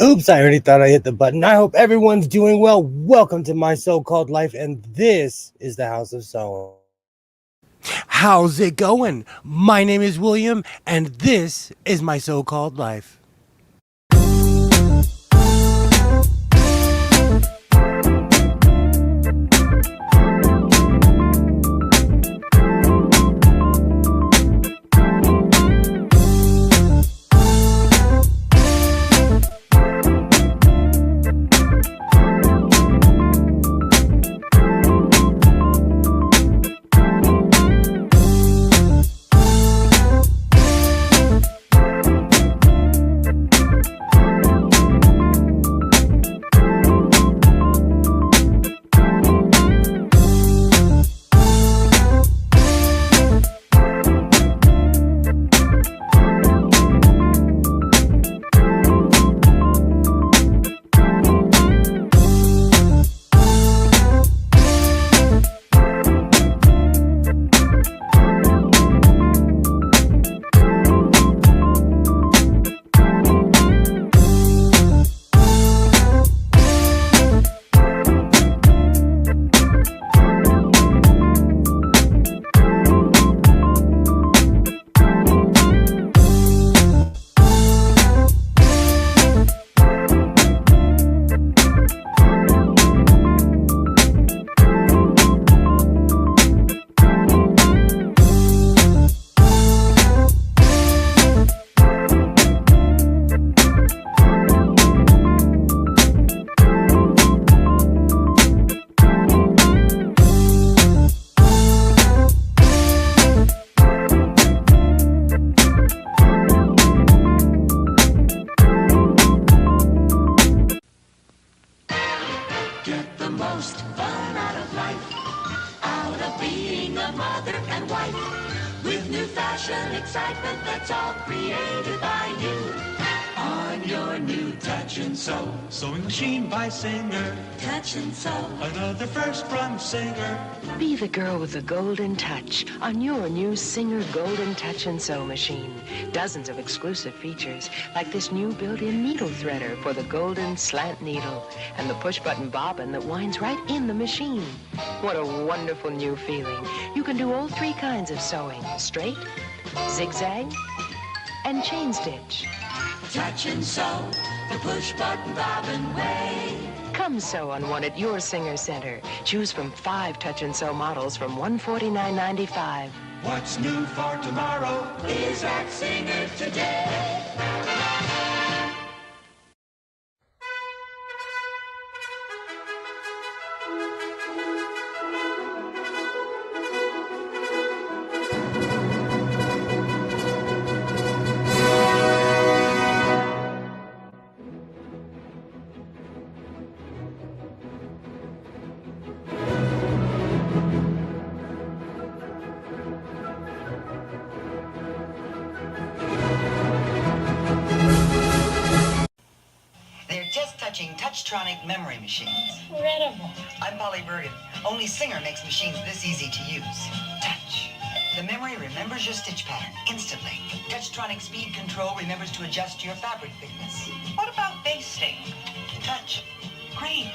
Oops, I already thought I hit the button. I hope everyone's doing well. Welcome to my so-called life, and this is the House of Sewing. How's it going? My name is William, and this is my so-called life. Get the most fun out of life, out of being a mother and wife, with new fashion excitement that's all created by you. On your new Touch and Sew Sewing machine by Singer. Touch and Sew. Another first from Singer. Be the girl with the golden touch on your new Singer Golden Touch and Sew machine. Dozens of exclusive features, like this new built-in needle threader for the golden slant needle and the push-button bobbin that winds right in the machine. What a wonderful new feeling. You can do all three kinds of sewing: straight, zigzag, and chain stitch. Touch and Sew, the push-button bobbin way. Come sew on one at your Singer Center. Choose from 5 Touch and Sew models from $149.95. What's new for tomorrow Is at Singer today. They're just touching Touchtronic memory machines. Incredible. I'm Polly Bergen. Only Singer makes machines this easy to use. Touch. The memory remembers your stitch pattern instantly. Touchtronic speed control remembers to adjust your fabric thickness. What about basting? Touch. Great.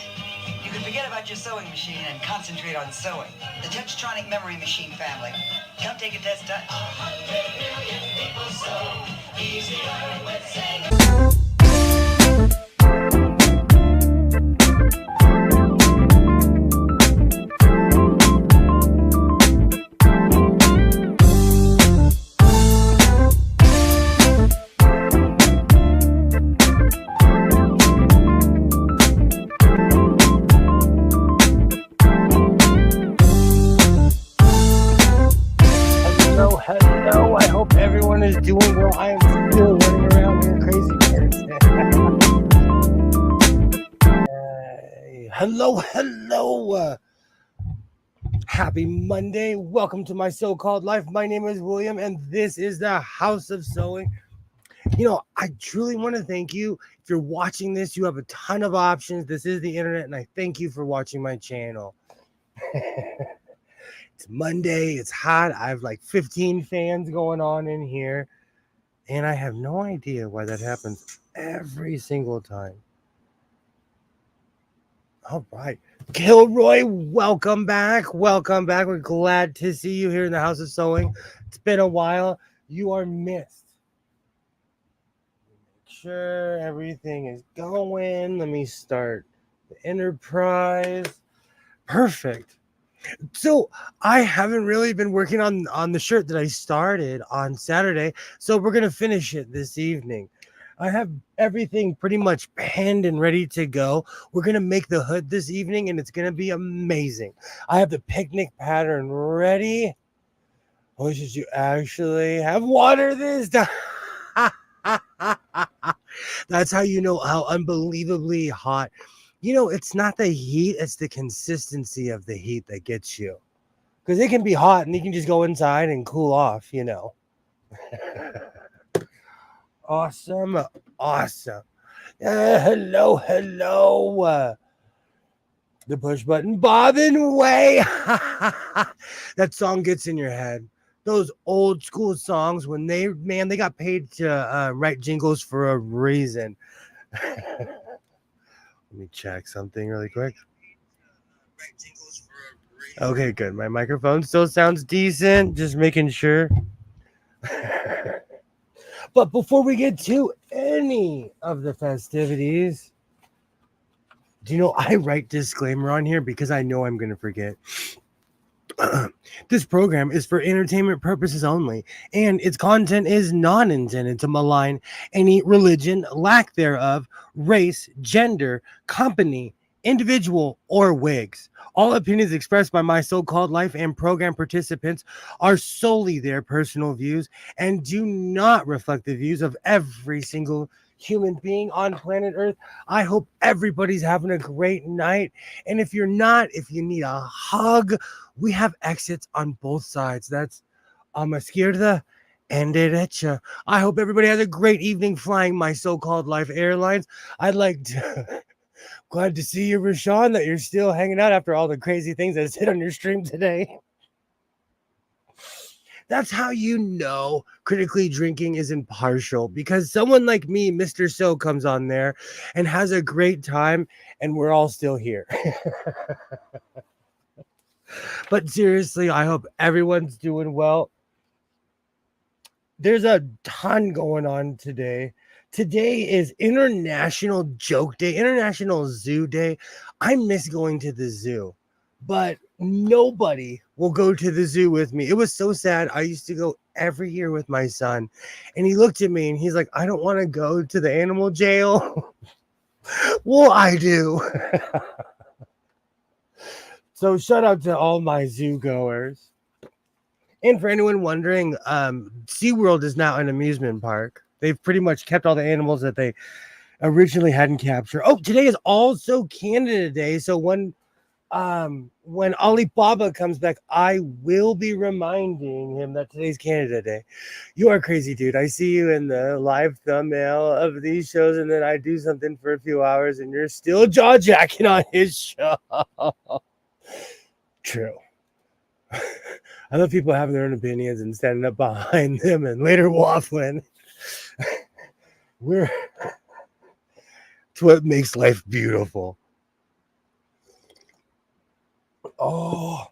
You can forget about your sewing machine and concentrate on sewing. The Touchtronic memory machine family. Come take a test, Touch. 100 million people sew easier with Singer. Hello. I hope everyone is doing well. I am still running around like a crazy person. Hello. Happy Monday. Welcome to my so-called life. My name is William, and this is the House of Sewing. You know, I truly want to thank you. If you're watching this, you have a ton of options. This is the internet, and I thank you for watching my channel. It's Monday. It's hot. I have like 15 fans going on in here. And I have no idea why that happens every single time. All right. Kilroy, welcome back. Welcome back. We're glad to see you here in the House of Sewing. It's been a while. You are missed. Make sure everything is going. Let me start the enterprise. Perfect. So I haven't really been working on the shirt that I started on Saturday. So we're gonna finish it this evening. I have everything pretty much penned and ready to go. We're gonna make the hood this evening, and it's gonna be amazing. I have the picnic pattern ready. I wish you actually have water this time. That's how you know how unbelievably hot. It's not the heat, it's the consistency of the heat that gets you. Because it can be hot and you can just go inside and cool off. Awesome. Awesome. Hello, hello. The push button bobbing way. That song gets in your head. Those old school songs when they got paid to write jingles for a reason. Let me check something really quick. Okay, good. My microphone still sounds decent. Just making sure. But before we get to any of the festivities, do you know I write disclaimer on here because I know I'm going to forget. This program is for entertainment purposes only, and its content is not intended to malign any religion, lack thereof, race, gender, company, individual, or wigs. All opinions expressed by my so-called life and program participants are solely their personal views and do not reflect the views of every single human being on planet Earth. I hope everybody's having a great night. And if you're not, if you need a hug, we have exits on both sides. That's a izquierda and derecha. I hope everybody has a great evening flying my so-called life airlines. I'd like to glad to see you, Rashawn, that you're still hanging out after all the crazy things that hit on your stream today. That's how you know critically drinking is impartial, because someone like me, Mr. So, comes on there and has a great time, and we're all still here. But seriously, I hope everyone's doing well. There's a ton going on today. Today is International Joke Day, International Zoo Day. I miss going to the zoo, but nobody will go to the zoo with me. It was so sad. I used to go every year with my son, and he looked at me and he's like, I don't want to go to the animal jail. Well, I do. So shout out to all my zoo goers. And for anyone wondering, SeaWorld is now an amusement park. They've pretty much kept all the animals that they originally hadn't captured. Oh, today is also Canada Day. So when Alibaba comes back, I will be reminding him that today's Canada Day. You are crazy, dude. I see you in the live thumbnail of these shows, and then I do something for a few hours, and you're still jaw jacking on his show. True. I love people having their own opinions and standing up behind them and later waffling. It's what makes life beautiful. Oh,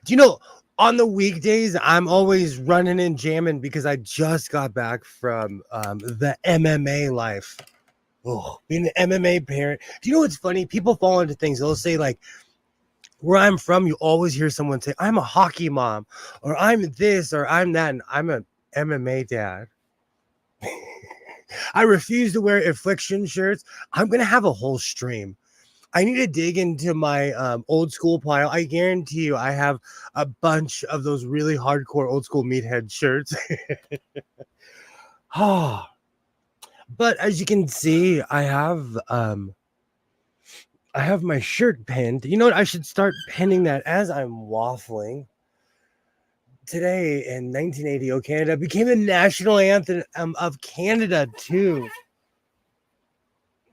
do you know, on the weekdays, I'm always running and jamming because I just got back from the MMA life. Oh, being an MMA parent. Do you know what's funny? People fall into things. They'll say, like, where I'm from, you always hear someone say, I'm a hockey mom, or I'm this, or I'm that, and I'm an MMA dad. I refuse to wear affliction shirts. I'm going to have a whole stream. I need to dig into my old school pile. I guarantee you I have a bunch of those really hardcore old school meathead shirts. But as you can see, I have my shirt pinned. You know what? I should start pinning that as I'm waffling. Today in 1980, Canada became the national anthem of Canada too.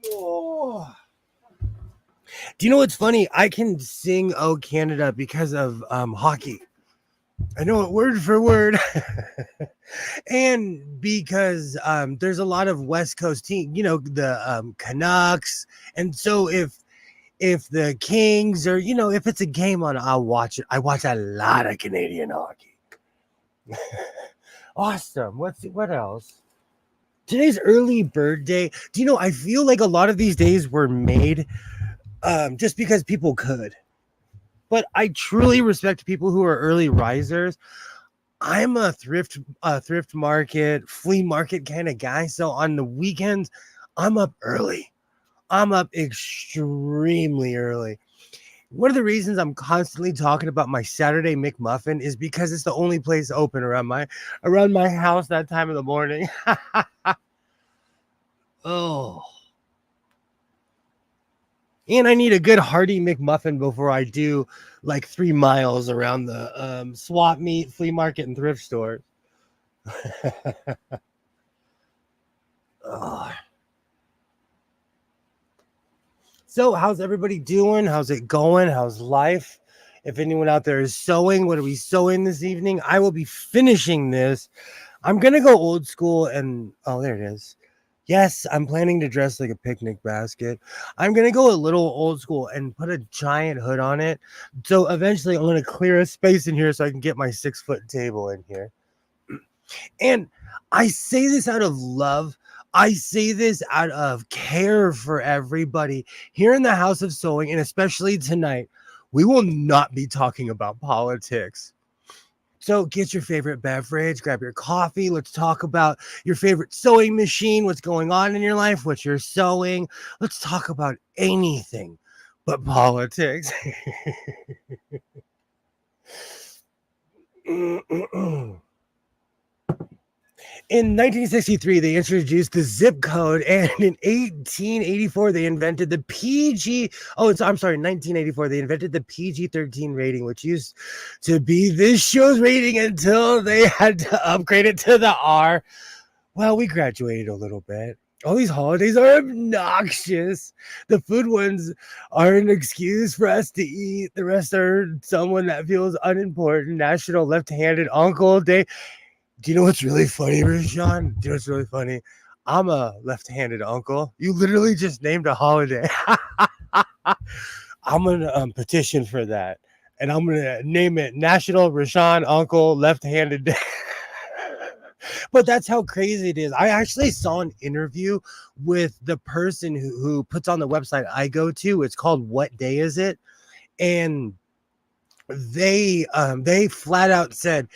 Oh. Do you know what's funny? I can sing "Oh Canada" because of hockey. I know it word for word. And because there's a lot of West Coast team, the Canucks. And so if the Kings or if it's a game on, I'll watch it. I watch a lot of Canadian hockey. Awesome. What else? Today's early bird day. Do you know? I feel like a lot of these days were made just because people could. But I truly respect people who are early risers. I'm a thrift market, flea market kind of guy. So on the weekends, I'm up early. I'm up extremely early. One of the reasons I'm constantly talking about my Saturday McMuffin is because it's the only place open around my house that time of the morning. Oh. And I need a good hearty McMuffin before I do like 3 miles around the swap meet, flea market, and thrift store. Ugh. So, how's everybody doing? How's it going? How's life? If anyone out there is sewing, what are we sewing this evening? I will be finishing this. I'm going to go old school and oh, there it is. Yes, I'm planning to dress like a picnic basket. I'm going to go a little old school and put a giant hood on it. So eventually I'm going to clear a space in here so I can get my 6-foot table in here. And I say this out of love. I say this out of care for everybody here in the House of Sewing, and especially tonight. We will not be talking about politics. So get your favorite beverage, grab your coffee. Let's talk about your favorite sewing machine, what's going on in your life, what you're sewing. Let's talk about anything but politics. In 1963, they introduced the zip code, and in 1884, they invented the PG. Oh, I'm sorry, 1984, they invented the PG-13 rating, which used to be this show's rating until they had to upgrade it to the R. Well, we graduated a little bit. All these holidays are obnoxious. The food ones are an excuse for us to eat. The rest are someone that feels unimportant. National Left-Handed Uncle Day. Do you know what's really funny, Rashawn? Do you know what's really funny? I'm a left-handed uncle. You literally just named a holiday. I'm gonna petition for that, and I'm gonna name it National Rashawn Uncle Left-Handed Day. But that's how crazy it is. I actually saw an interview with the person who puts on the website I go to. It's called What Day Is It? And they flat out said,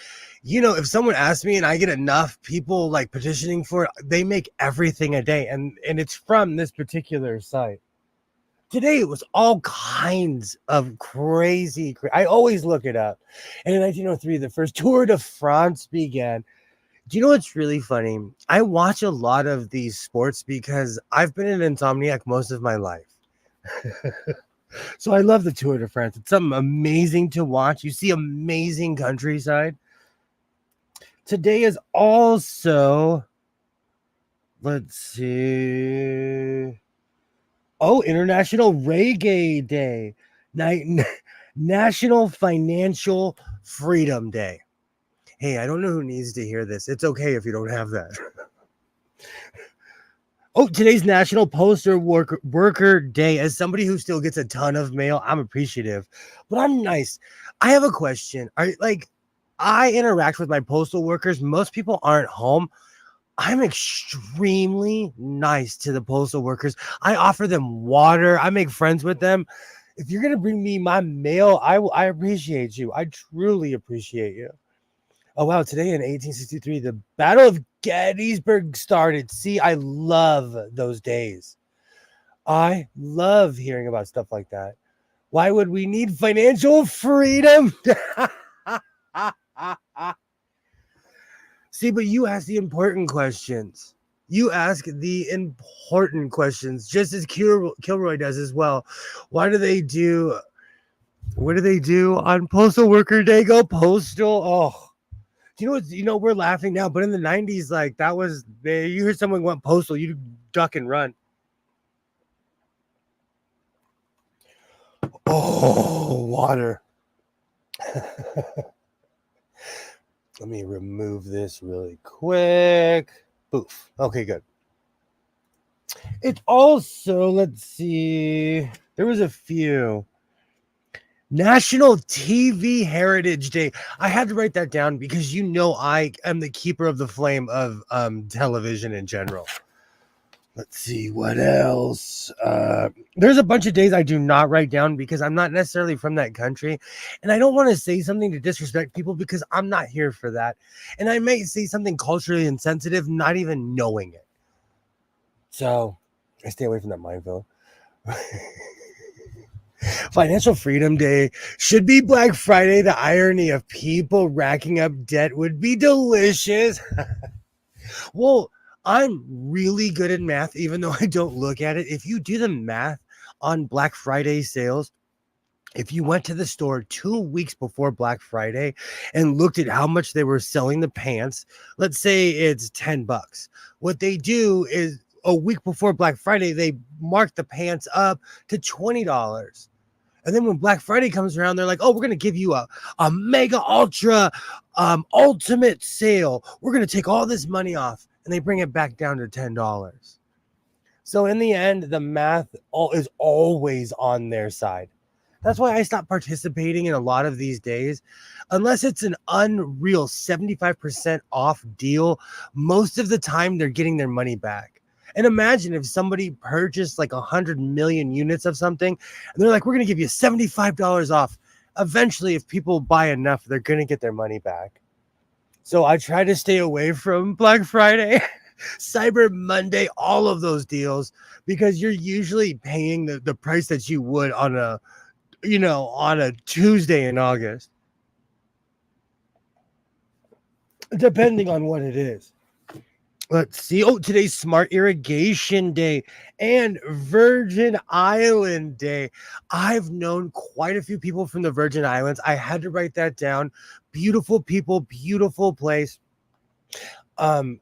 if someone asks me and I get enough people like petitioning for it, they make everything a day, and it's from this particular site. Today it was all kinds of crazy. I always look it up. And in 1903, the first Tour de France began. Do you know what's really funny? I watch a lot of these sports because I've been an insomniac most of my life. So I love the Tour de France. It's something amazing to watch. You see amazing countryside. Today is also, let's see. Oh, International Reggae Day. National Financial Freedom Day. Hey, I don't know who needs to hear this. It's okay if you don't have that. Oh, today's National Postal Worker Day. As somebody who still gets a ton of mail, I'm appreciative, but I'm nice. I have a question. I interact with my postal workers. Most people aren't home. I'm extremely nice to the postal workers. I offer them water. I make friends with them. If you're gonna bring me my mail, I appreciate you. I truly appreciate you. Oh wow! Today in 1863, the Battle of Gettysburg started. See, I love those days. I love hearing about stuff like that. Why would we need financial freedom? See, but you ask the important questions. You ask the important questions, just as Kilroy does as well. What do they do on Postal Worker Day? Go postal. Oh, do you know what? We're laughing now, but in the 90s, like that was, you heard someone went postal, you duck and run. Oh, water. Let me remove this really quick. Poof. Okay, good. It's also, let's see, there was a few. National TV Heritage Day. I had to write that down because I am the keeper of the flame of television in general. Let's see what else. There's a bunch of days I do not write down because I'm not necessarily from that country, and I don't want to say something to disrespect people because I'm not here for that. And I may say something culturally insensitive, not even knowing it. So I stay away from that minefield. Financial Freedom Day should be Black Friday. The irony of people racking up debt would be delicious. Well, I'm really good at math, even though I don't look at it. If you do the math on Black Friday sales, if you went to the store 2 weeks before Black Friday and looked at how much they were selling the pants, let's say it's $10. What they do is a week before Black Friday, they mark the pants up to $20. And then when Black Friday comes around, they're like, oh, we're going to give you a mega ultra ultimate sale. We're going to take all this money off. And they bring it back down to $10. So in the end, the math is always on their side. That's why I stopped participating in a lot of these days. Unless it's an unreal 75% off deal, most of the time they're getting their money back. And imagine if somebody purchased like 100 million units of something, and they're like, we're going to give you $75 off. Eventually, if people buy enough, they're going to get their money back. So I try to stay away from Black Friday, Cyber Monday, all of those deals, because you're usually paying the price that you would on a Tuesday in August, depending on what it is. Let's see. Oh, today's Smart Irrigation Day and Virgin Island Day. I've known quite a few people from the Virgin Islands. I had to write that down. Beautiful people, beautiful place. You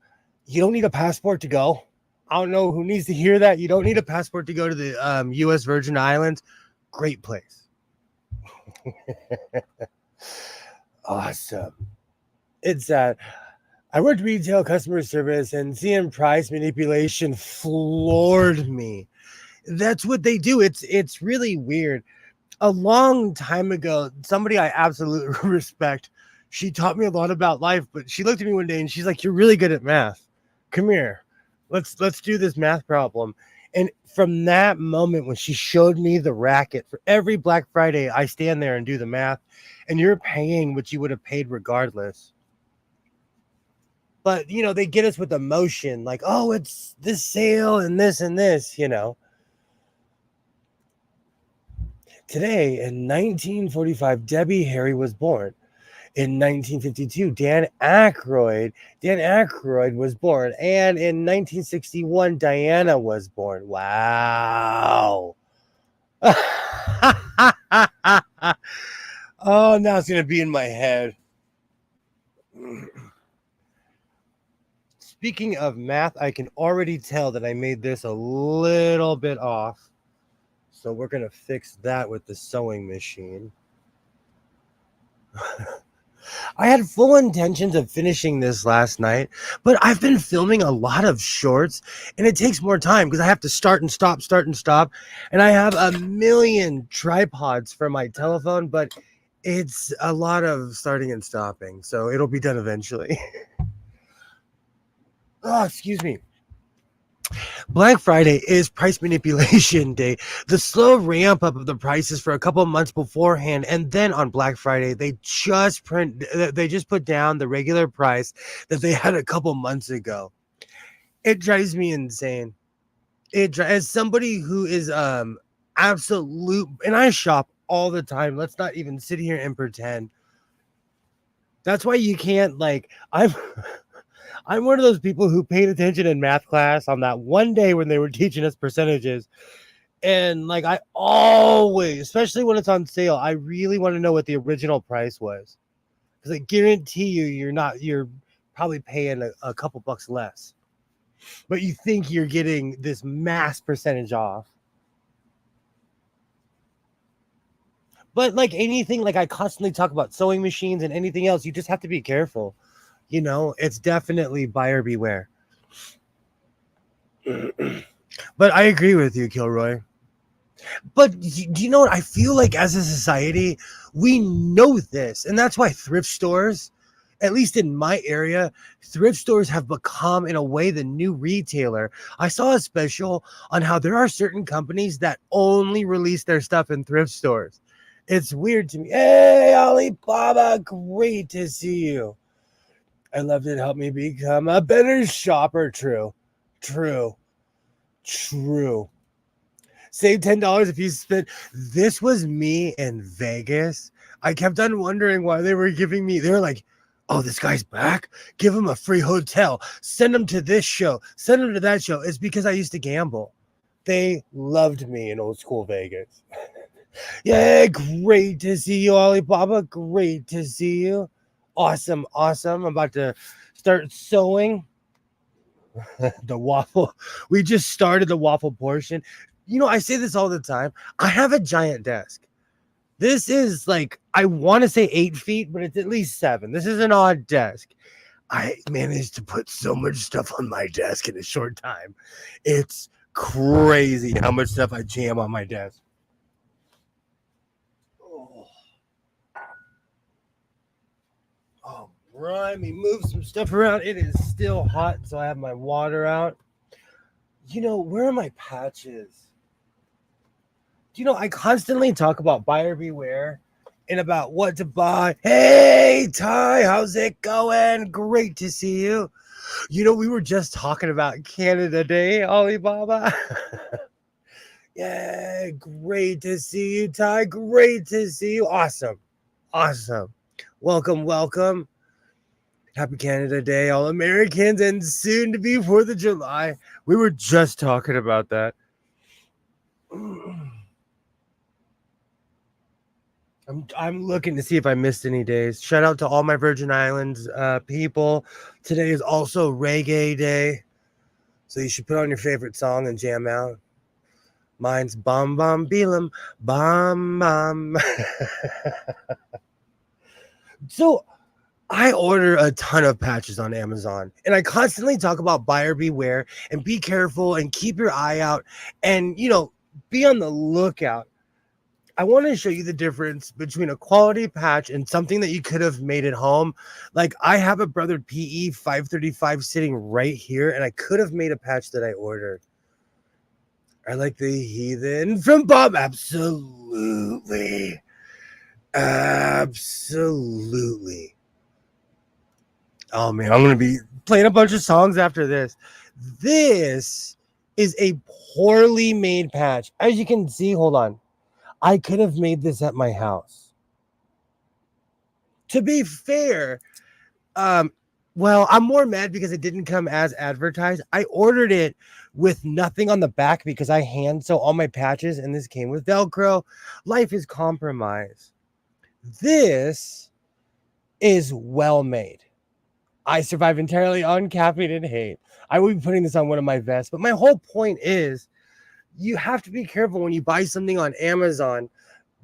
don't need a passport to go. I don't know who needs to hear that. You don't need a passport to go to the U.S. Virgin Islands. Great place. Awesome. It's I worked retail customer service, and seeing price manipulation floored me. That's what they do. It's really weird. A long time ago, somebody I absolutely respect, she taught me a lot about life, but she looked at me one day and she's like, "You're really good at math. Come here. Let's do this math problem." And from that moment, when she showed me the racket, for every Black Friday, I stand there and do the math, and you're paying what you would have paid regardless. But, they get us with emotion, like, oh, it's this sale and this and this, Today, in 1945, Debbie Harry was born. In 1952, Dan Aykroyd was born. And in 1961, Diana was born. Wow. Oh, now it's going to be in my head. Speaking of math, I can already tell that I made this a little bit off. So we're going to fix that with the sewing machine. I had full intentions of finishing this last night, but I've been filming a lot of shorts, and it takes more time because I have to start and stop. And I have a million tripods for my telephone, but it's a lot of starting and stopping. So it'll be done eventually. Oh, excuse me. Black Friday is price manipulation day. The slow ramp up of the prices for a couple of months beforehand, and then on Black Friday, they just put down the regular price that they had a couple months ago. It drives me insane. As somebody who is absolute, and I shop all the time. Let's not even sit here and pretend. That's why you can't I'm one of those people who paid attention in math class on that one day when they were teaching us percentages. And I always, especially when it's on sale, I really want to know what the original price was. Because I guarantee you're probably paying a couple bucks less. But you think you're getting this mass percentage off. But like anything, like I constantly talk about sewing machines and anything else, you just have to be careful. It's definitely buyer beware. But I agree with you, Kilroy. But do you know what? I feel like as a society, we know this. And that's why thrift stores, at least in my area, thrift stores have become, in a way, the new retailer. I saw a special on how there are certain companies that only release their stuff in thrift stores. It's weird to me. Hey, Alibaba, great to see you. I loved it. Helped me become a better shopper. True. True. True. Save $10 if you spend. This was me in Vegas. I kept on wondering why they were giving me. They were like, "Oh, this guy's back. Give him a free hotel. Send him to this show. Send him to that show." It's because I used to gamble. They loved me in old school Vegas. Yeah, great to see you, Alibaba. Great to see you. Awesome, awesome. I'm about to start sewing the waffle. We just started the waffle portion. I say this all the time. I have a giant desk. This is like, I want to say 8 feet, but it's at least 7. This is an odd desk. I managed to put so much stuff on my desk in a short time. It's crazy how much stuff I jam on my desk. Oh, right. Let me move some stuff around. It is still hot, so I have my water out. Where are my patches? I constantly talk about buyer beware and about what to buy. Hey, Ty, how's it going? Great to see you. We were just talking about Canada Day, Alibaba. Yeah, great to see you, Ty. Great to see you. Awesome. Awesome. Welcome, welcome. Happy Canada Day, all Americans, and soon to be 4th of July. We were just talking about that. I'm looking to see if I missed any days. Shout out to all my Virgin Islands people. Today is also Reggae Day, so you should put on your favorite song and jam out. Mine's Bam Bam Beelam, Bam Bam. So I order a ton of patches on Amazon, and I constantly talk about buyer beware and be careful and keep your eye out and, be on the lookout. I want to show you the difference between a quality patch and something that you could have made at home. Like, I have a Brother PE 535 sitting right here, and I could have made a patch that I ordered. I like the Heathen from Bob. Absolutely. Absolutely. Oh, man, I'm going to be playing a bunch of songs after this. This is a poorly made patch. As you can see, hold on. I could have made this at my house. To be fair, well, I'm more mad because it didn't come as advertised. I ordered it with nothing on the back because I hand sew all my patches, and this came with Velcro. Life is compromised. This is well made. I survive entirely on caffeine hate. I will be putting this on one of my vests, but my whole point is you have to be careful when you buy something on Amazon,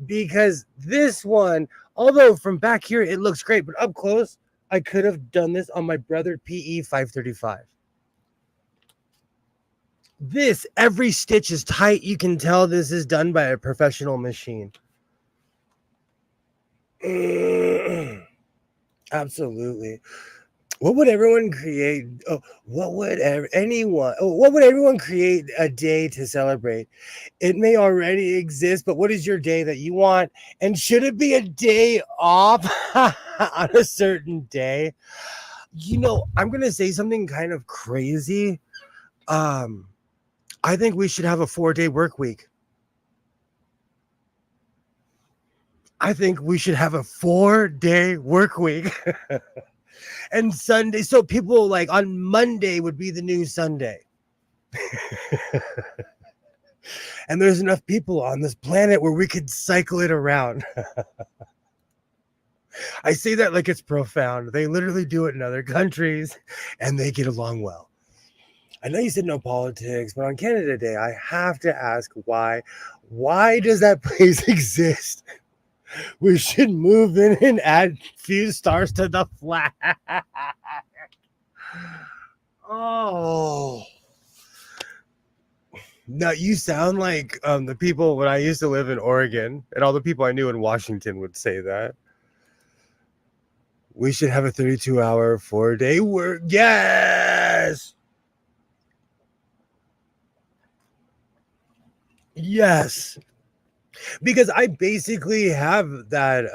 because this one, although from back here it looks great, but up close, I could have done this on my Brother PE 535. This, every stitch is tight. You can tell this is done by a professional machine. Absolutely. What would everyone create? What would everyone create a day to celebrate? It may already exist, but what is your day that you want? And should it be a day off on a certain day? I'm going to say something kind of crazy. I think we should have a 4-day work week. I think we should have a 4-day work week. And Sunday, so people like on Monday would be the new Sunday. And there's enough people on this planet where we could cycle it around. I say that like it's profound. They literally do it in other countries, and they get along well. I know you said no politics, but on Canada Day, I have to ask why. Why does that place exist? We should move in and add few stars to the flag. Oh. No, you sound like the people when I used to live in Oregon, and all the people I knew in Washington would say that. We should have a 32-hour, 4-day work. Yes. Yes. Because I basically have that.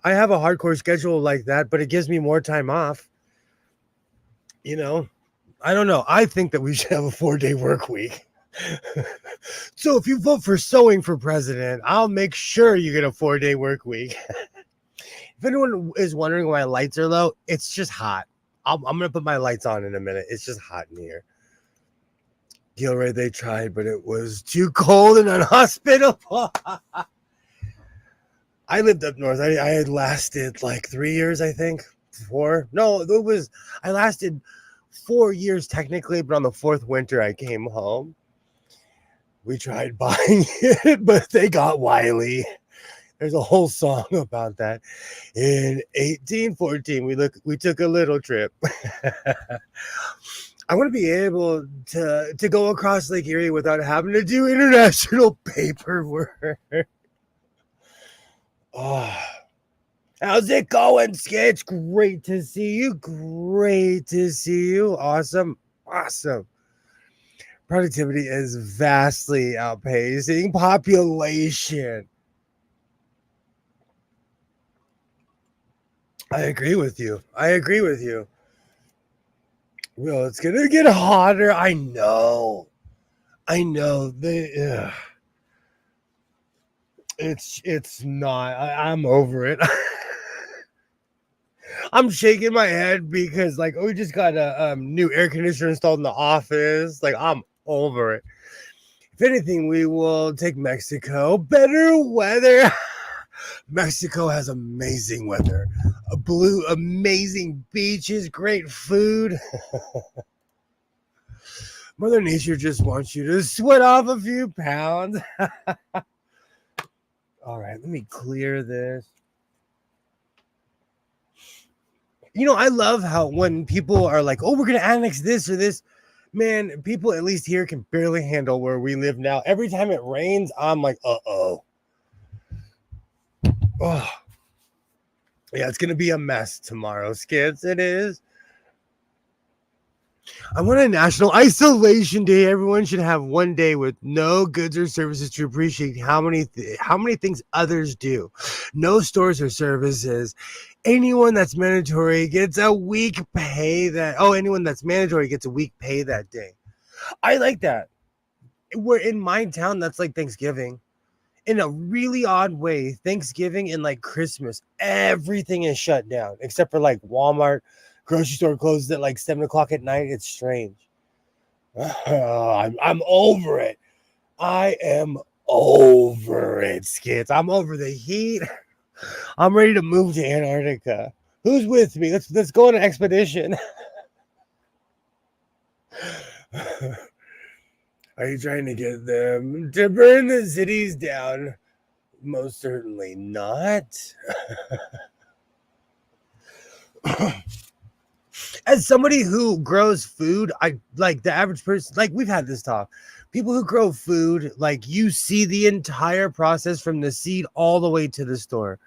I have a hardcore schedule like that, but it gives me more time off. You know, I don't know. I think that we should have a 4-day work week. So if you vote for sewing for president, I'll make sure you get a 4-day work week. If anyone is wondering why lights are low, it's just hot. I'm going to put my lights on in a minute. It's just hot in here. Gilray, they tried, but it was too cold and unhospitable. I lived up north. I had lasted like 3 years, I think. 4. No, I lasted 4 years technically, but on the 4th winter, I came home. We tried buying it, but they got wily. There's a whole song about that. In 1814, we took a little trip. I want to be able to go across Lake Erie without having to do international paperwork. Oh, how's it going, Skitch? Great to see you. Great to see you. Awesome. Awesome. Productivity is vastly outpacing population. I agree with you. Well, it's gonna get hotter. I know. It's not. I'm over it. I'm shaking my head because like we just got a new air conditioner installed in the office. Like I'm over it. If anything, we will take Mexico. Better weather. Mexico has amazing weather. Amazing beaches, great food. Mother Nature just wants you to sweat off a few pounds. All right, let me clear this. You know, I love how when people are like, oh, we're going to annex this or this. Man, people at least here can barely handle where we live now. Every time it rains, I'm like, uh-oh. Oh. Yeah, it's going to be a mess tomorrow, Skids. It is. I want a national isolation day. Everyone should have one day with no goods or services to appreciate how many things others do. No stores or services. Anyone that's mandatory gets a week pay that. Oh, anyone that's mandatory gets a week pay that day. I like that. We're in my town. That's like Thanksgiving. In a really odd way, Thanksgiving and like Christmas, everything is shut down except for like Walmart. Grocery store closes at like 7 o'clock at night. It's strange. I'm over it. I am over it, Skits. I'm over the heat. I'm ready to move to Antarctica. Who's with me? Let's go on an expedition. Are you trying to get them to burn the cities down? Most certainly not. As somebody who grows food, I like the average person, like we've had this talk. People who grow food, like you see the entire process from the seed all the way to the store.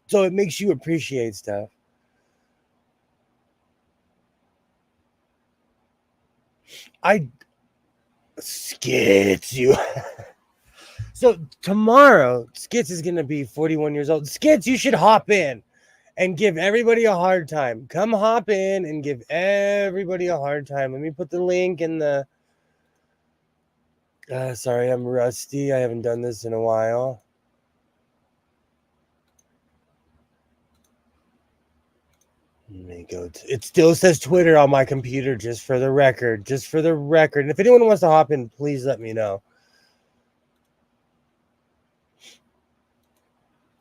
So it makes you appreciate stuff. Skits you. So tomorrow, Skits is gonna be 41 years old. Skits, you should hop in and give everybody a hard time. Come hop in and give everybody a hard time. Let me put the link in the. Sorry, I'm rusty. I haven't done this in a while. Let me go. It still says Twitter on my computer, just for the record. Just for the record. And if anyone wants to hop in, please let me know.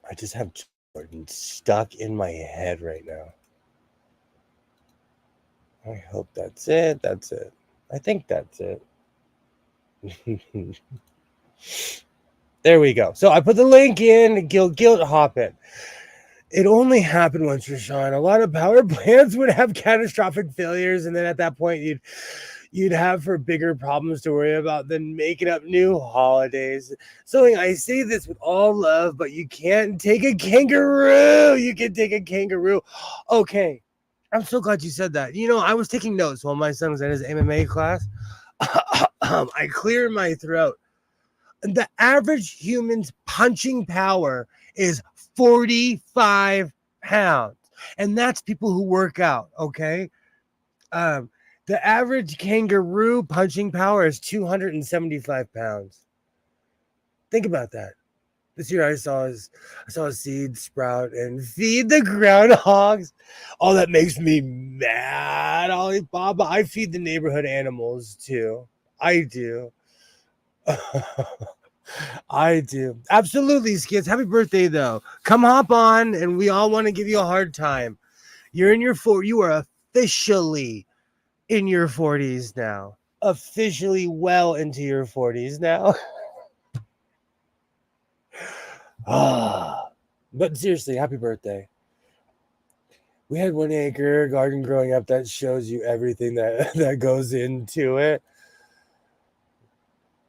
I just have Jordan stuck in my head right now. I hope that's it. That's it. I think that's it. There we go. So I put the link in, guilt hop it. It only happened once, Rashawn. A lot of power plants would have catastrophic failures, and then at that point you'd have for bigger problems to worry about than making up new holidays. So I say this with all love, but you can't take a kangaroo. You can take a kangaroo. Okay. I'm so glad you said that. I was taking notes while my son was in his MMA class. I cleared my throat. The average human's punching power is 45 pounds. And that's people who work out, okay? The average kangaroo punching power is 275 pounds. Think about that. This year I saw a seed sprout and feed the groundhogs. Oh, that makes me mad, Alibaba. I feed the neighborhood animals too. I do. I do. Absolutely, Skids. Happy birthday, though. Come hop on, and we all want to give you a hard time. You are officially in your 40s now. Officially well into your 40s now. But seriously, happy birthday. We had 1 acre garden growing up that shows you everything that goes into it.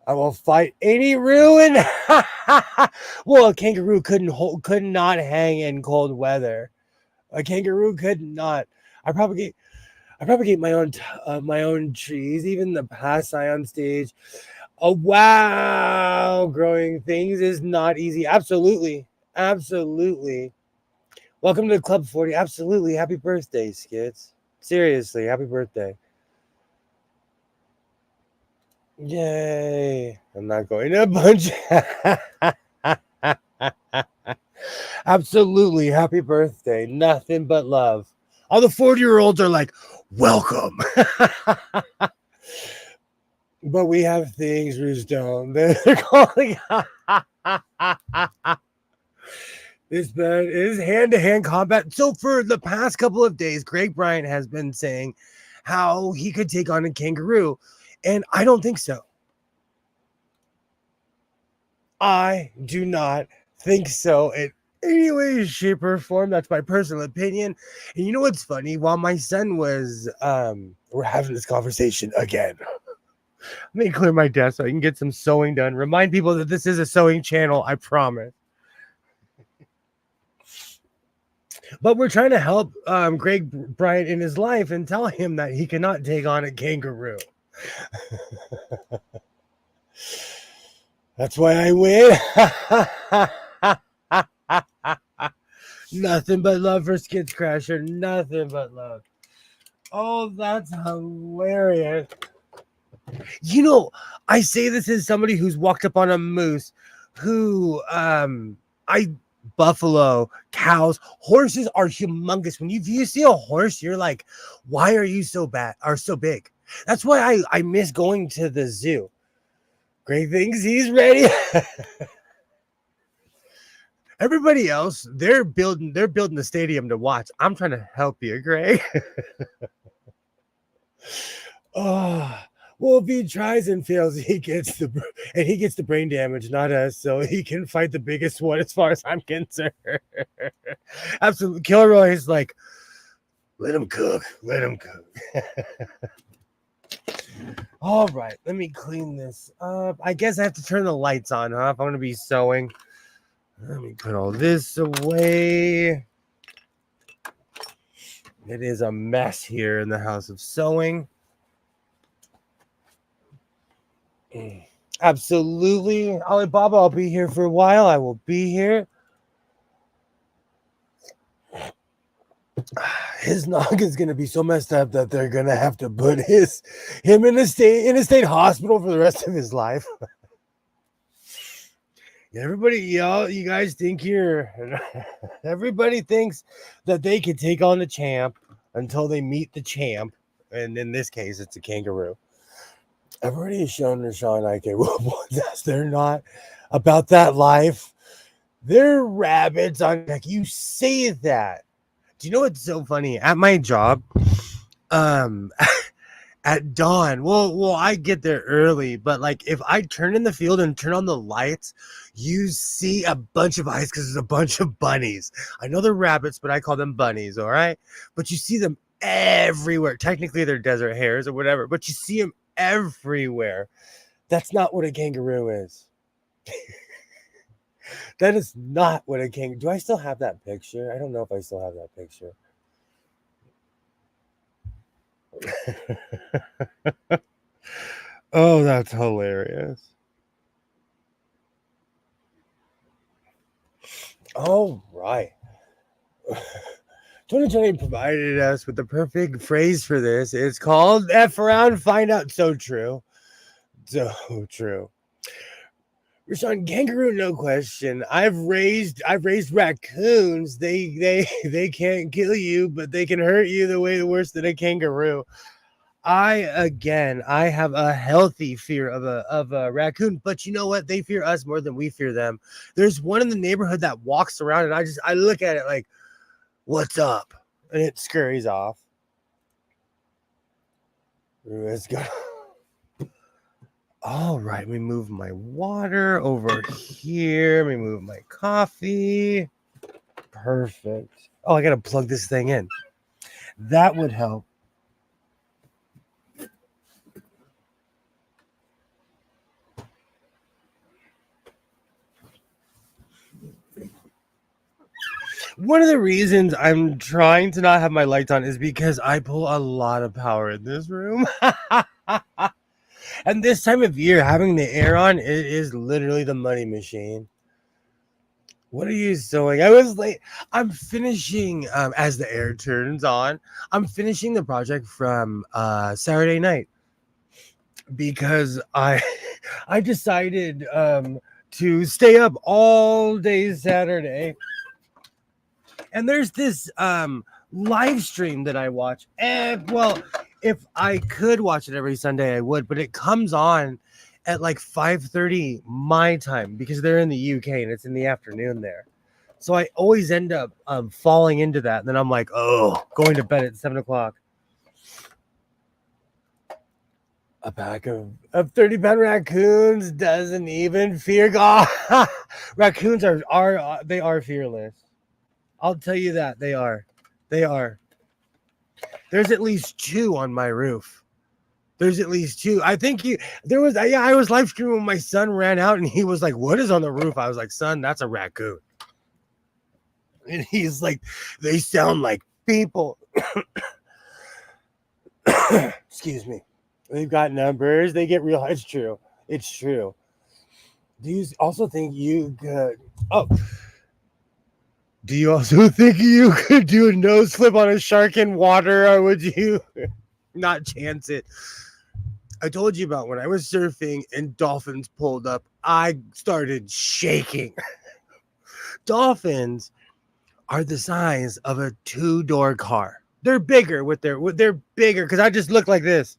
I will fight any ruin. Well, a kangaroo could not hang in cold weather. A kangaroo could not. I propagate my own trees, even the past scion stage. Oh wow, growing things is not easy. Absolutely. Welcome to the Club 40. Absolutely. Happy birthday, Skids. Seriously, happy birthday. Yay. I'm not going to punch. Absolutely. Happy birthday. Nothing but love. All the 40-year-olds are like, welcome. But we have things, Roostone. They're calling. This man is hand-to-hand combat. So for the past couple of days, Greg Bryant has been saying how he could take on a kangaroo. And I don't think so. I do not think so in any way, shape, or form. That's my personal opinion. And you know what's funny? While my son was, we're having this conversation again. Let me clear my desk so I can get some sewing done. Remind people that this is a sewing channel, I promise. But we're trying to help Greg Bryant in his life and tell him that he cannot take on a kangaroo. That's why I win. Nothing but love for Skids Crasher. Nothing but love. Oh, that's hilarious. I say this as somebody who's walked up on a moose who buffalo, cows, horses are humongous. When you see a horse, you're like, why are you so big? That's why I miss going to the zoo. Greg thinks he's ready. Everybody else, they're building the stadium to watch. I'm trying to help you, Greg. Oh, well, if he tries and fails, he gets the brain damage, not us. So he can fight the biggest one, as far as I'm concerned. Absolutely, Kilroy is like, let him cook. All right, let me clean this up. I guess I have to turn the lights on, huh? If I'm going to be sewing. Let me put all this away. It is a mess here in the house of sewing. Absolutely. Alibaba, I'll be here for a while. I will be here. His nog is gonna be so messed up that they're gonna have to put him in a state hospital for the rest of his life. Everybody, you guys think everybody thinks that they can take on the champ until they meet the champ, and in this case, it's a kangaroo. I've already shown Rashawn IK ones. They're not about that life. They're rabbits on deck. You say that. Do you know what's so funny? At my job, At dawn. Well, I get there early, but like if I turn in the field and turn on the lights, you see a bunch of ice because there's a bunch of bunnies. I know they're rabbits, but I call them bunnies, all right? But you see them everywhere. Technically, they're desert hares or whatever, but you see them everywhere. That's not what a kangaroo is. That is not what a kangaroo. Do I still have that picture? I don't know if I still have that picture. Oh, that's hilarious. All right. 2020 provided us with the perfect phrase for this. It's called F around, find out. So true. So true. Rashawn, kangaroo, no question. I've raised raccoons. They can't kill you, but they can hurt you the way worse than a kangaroo. I have a healthy fear of a raccoon, but you know what? They fear us more than we fear them. There's one in the neighborhood that walks around, and I look at it like, "What's up?" and it scurries off. Let's go. All right, let me move my water over here. Let me move my coffee. Perfect. Oh, I gotta plug this thing in. That would help. One of the reasons I'm trying to not have my lights on is because I pull a lot of power in this room. And this time of year, having the air on, it is literally the money machine. What are you sewing? I was late. I'm finishing, as the air turns on, I'm finishing the project from Saturday night because I decided to stay up all day Saturday. And there's this live stream that I watch. Well, if I could watch it every Sunday, I would, but it comes on at like 5:30 my time because they're in the UK and it's in the afternoon there. So I always end up falling into that. And then I'm like, oh, going to bed at 7 o'clock. A pack of 30-pound raccoons doesn't even fear God. Raccoons are fearless. I'll tell you that they are. They are. There's at least 2 on my roof. There's at least 2. I think I was live streaming when my son ran out and he was like, "What is on the roof?" I was like, "Son, that's a raccoon." And he's like, "They sound like people." Excuse me. They've got numbers. They get real. It's true. It's true. Do you also think you could? Oh. Do you also think you could do a nose flip on a shark in water, or would you not chance it? I told you about when I was surfing and dolphins pulled up. I started shaking. Dolphins are the size of a 2-door car. They're bigger they're bigger because I just look like this.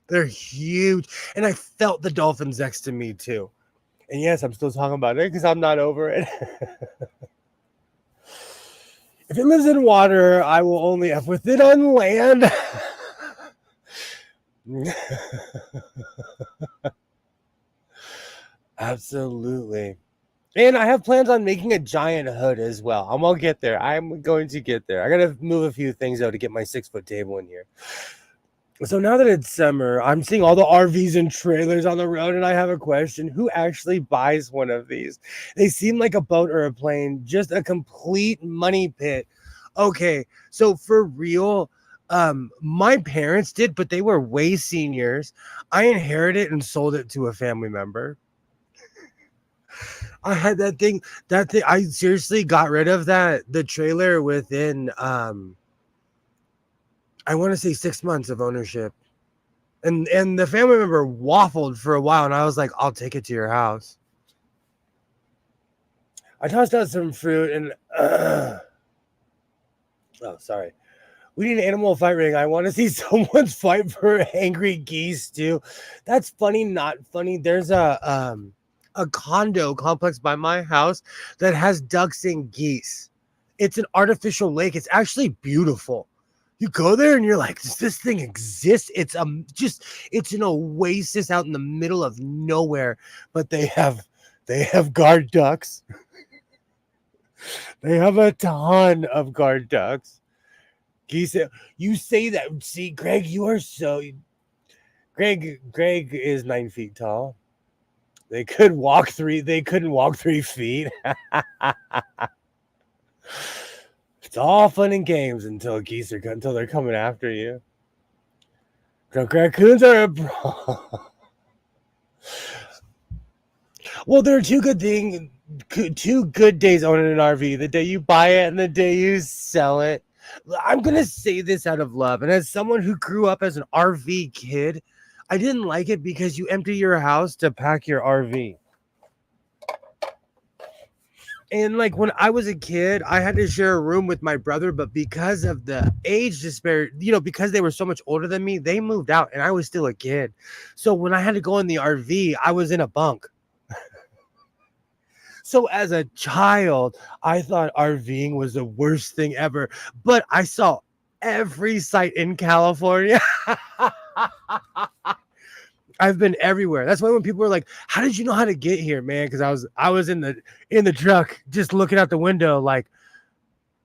They're huge, and I felt the dolphins next to me too. And yes, I'm still talking about it because I'm not over it. If it lives in water, I will only F with it on land. Absolutely. And I have plans on making a giant hood as well. I'm going to get there. I'm going to get there. I got to move a few things though to get my 6-foot table in here. So now that it's summer, I'm seeing all the RVs and trailers on the road, and I have a question. Who actually buys one of these? They seem like a boat or a plane, just a complete money pit. Okay, so for real, my parents did, but they were way seniors. I inherited and sold it to a family member. I had that thing, I seriously got rid of the trailer within, I want to say 6 months of ownership. And the family member waffled for a while, and I was like, I'll take it to your house. I tossed out some fruit and oh, sorry. We need an animal fight ring. I want to see someone's fight for angry geese too. That's funny, not funny. There's a condo complex by my house that has ducks and geese. It's an artificial lake. It's actually beautiful. You go there and you're like, does this thing exist? It's it's an oasis out in the middle of nowhere, but they have guard ducks. They have a ton of guard ducks. Geese, you say that. See, Greg, you are so. Greg is 9 feet tall. They couldn't walk 3 feet. It's all fun and games until they're coming after you. Raccoons are a problem. Well, there are two good days owning an RV: the day you buy it and the day you sell it. I'm gonna say this out of love, and as someone who grew up as an RV kid, I didn't like it because you empty your house to pack your RV. And like when I was a kid, I had to share a room with my brother, but because of the age disparity, because they were so much older than me, they moved out and I was still a kid. So when I had to go in the RV, I was in a bunk. So as a child, I thought RVing was the worst thing ever, but I saw every site in California. I've been everywhere. That's why when people are like, "How did you know how to get here, man?" Because I was in the truck, just looking out the window, like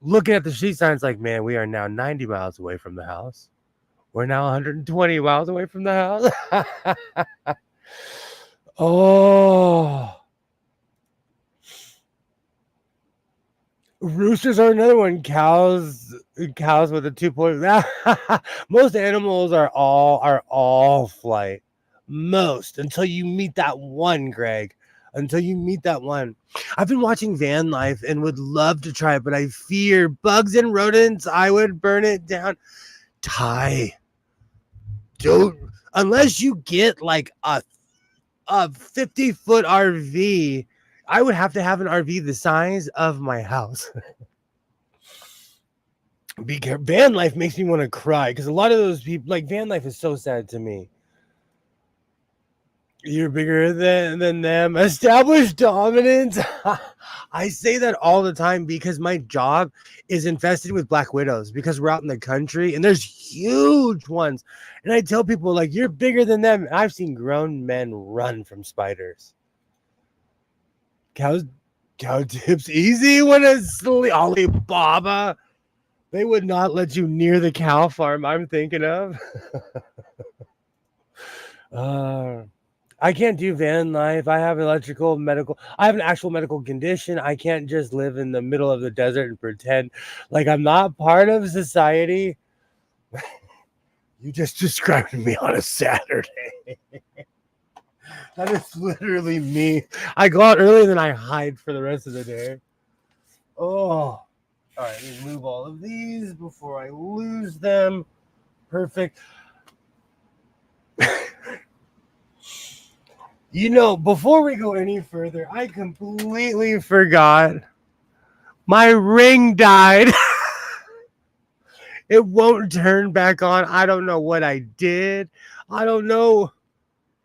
looking at the street signs, like, man, we are now 90 miles away from the house. We're now 120 miles away from the house. Oh, roosters are another one. Cows with a 2 point. Most animals are all flight. Most, until you meet that one, Greg. Until you meet that one. I've been watching van life and would love to try it, but I fear bugs and rodents. I would burn it down. Ty, don't, unless you get like a 50-foot RV, I would have to have an RV the size of my house. Because van life makes me want to cry, because a lot of those people, like, van life is so sad to me. You're bigger than them. Established dominance. I say that all the time because my job is infested with black widows, because we're out in the country and there's huge ones. And I tell people, like, you're bigger than them. I've seen grown men run from spiders. Cow tips easy when it's Alibaba. They would not let you near the cow farm I'm thinking of. I can't do van life. I have I have an actual medical condition. I can't just live in the middle of the desert and pretend like I'm not part of society. You just described me on a Saturday. That is literally me. I go out early, then I hide for the rest of the day. Oh, all right. Let me move all of these before I lose them. Perfect. Before we go any further, I completely forgot. My ring died. It won't turn back on. I don't know what I did. I don't know.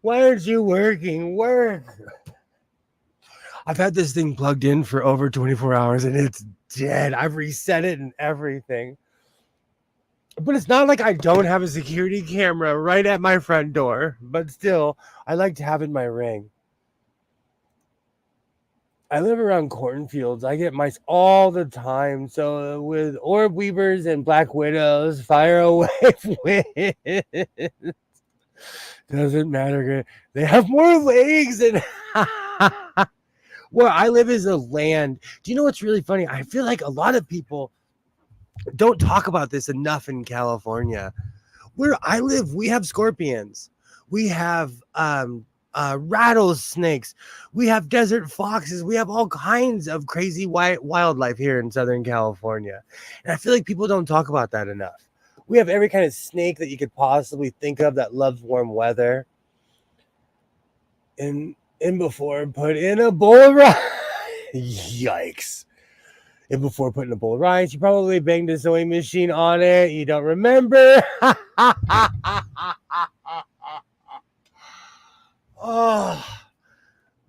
Why aren't you working? Work. I've had this thing plugged in for over 24 hours and it's dead. I've reset it and everything. But it's not like I don't have a security camera right at my front door. But still, I like to have in my ring. I live around cornfields. I get mice all the time. So with orb weavers and black widows, fire away with. Doesn't matter. They have more legs than. Where I live is a land. Do you know what's really funny? I feel like a lot of people don't talk about this enough in California. Where I live, we have scorpions. We have rattlesnakes. We have desert foxes. We have all kinds of crazy wildlife here in Southern California. And I feel like people don't talk about that enough. We have every kind of snake that you could possibly think of that loves warm weather. And before put in a bowl of rice. Yikes. And before putting a bowl of rice, you probably banged a sewing machine on it. You don't remember. Oh,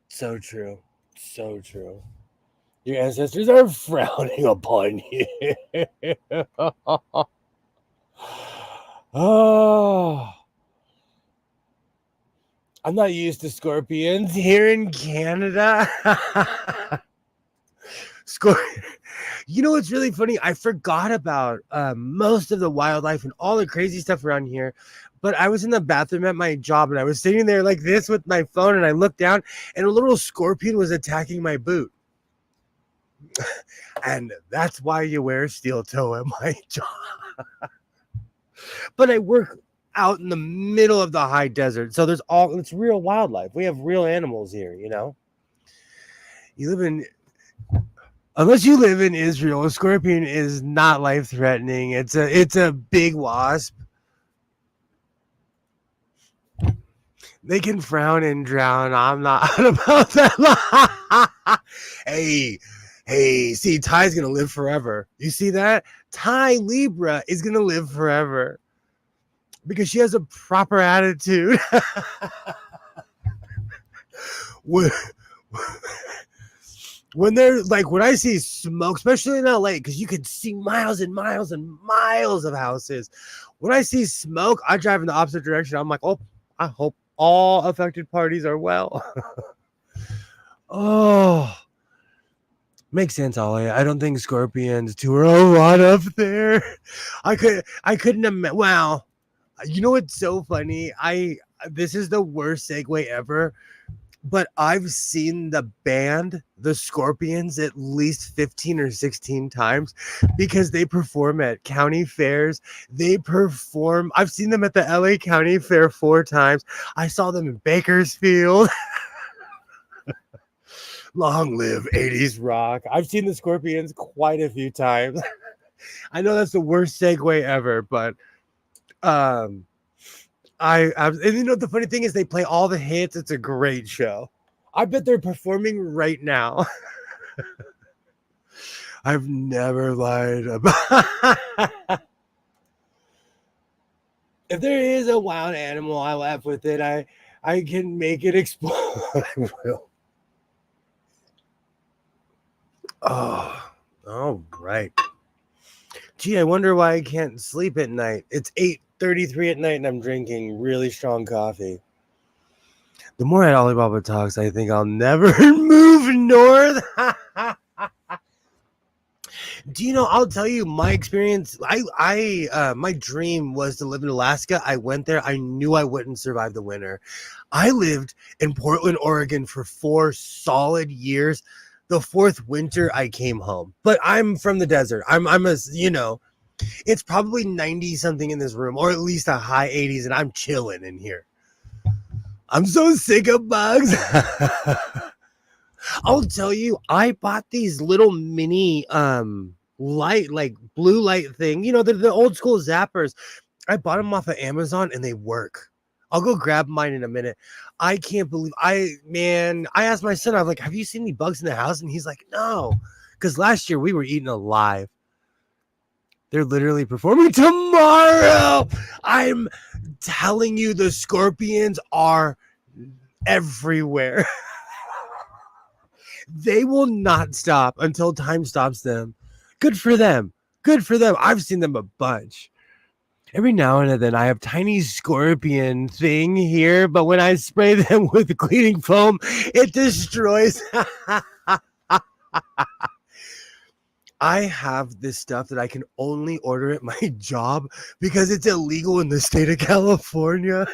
so true. So true. Your ancestors are frowning upon you. Oh, I'm not used to scorpions here in Canada. Scor- You know what's really funny? I forgot about most of the wildlife and all the crazy stuff around here. But I was in the bathroom at my job and I was sitting there like this with my phone and I looked down and a little scorpion was attacking my boot. And that's why you wear steel toe at my job. But I work out in the middle of the high desert. So it's real wildlife. We have real animals here, you know? You live in Unless you live in Israel, a scorpion is not life threatening. It's a big wasp. They can frown and drown. I'm not about that. hey, see, Ty's gonna live forever. You see that? Ty Libra is gonna live forever because she has a proper attitude. When they're like, when I see smoke, especially in LA, because you can see miles and miles and miles of houses. When I see smoke, I drive in the opposite direction. I'm like, oh, I hope all affected parties are well. Oh, makes sense, Ollie. I don't think scorpions tour a lot up there. I couldn't imagine. Wow, you know what's so funny? This is the worst segue ever. But I've seen the band, the Scorpions, at least 15 or 16 times because they perform at county fairs. I've seen them at the LA County Fair 4 times. I saw them in Bakersfield. Long live 80s rock. I've seen the Scorpions quite a few times. I know that's the worst segue ever, but and you know the funny thing is they play all the hits. It's a great show. I bet they're performing right now. I've never lied about. If there is a wild animal, I laugh with it. I can make it explode. I will. Oh, all right. Gee, I wonder why I can't sleep at night. It's 8:33 at night and I'm drinking really strong coffee. The more Alibaba talks, I think I'll never move north. Do you know? I'll tell you my experience. My dream was to live in Alaska. I went there. I knew I wouldn't survive the winter. I lived in Portland, Oregon for 4 solid years. The 4th winter, I came home. But I'm from the desert. I'm a, you know, it's probably 90 something in this room, or at least a high 80s, and I'm chilling in here. I'm so sick of bugs. I'll tell you, I bought these little mini light, like blue light thing. You know, they're the old school zappers. I bought them off of Amazon and they work. I'll go grab mine in a minute. I can't believe I asked my son, I'm like, have you seen any bugs in the house? And he's like, no. Because last year we were eaten alive. They're literally performing tomorrow. I'm telling you, the scorpions are everywhere. They will not stop until time stops them. Good for them. Good for them. I've seen them a bunch. Every now and then I have tiny scorpion thing here, but when I spray them with cleaning foam, it destroys. I have this stuff that I can only order at my job because it's illegal in the state of California.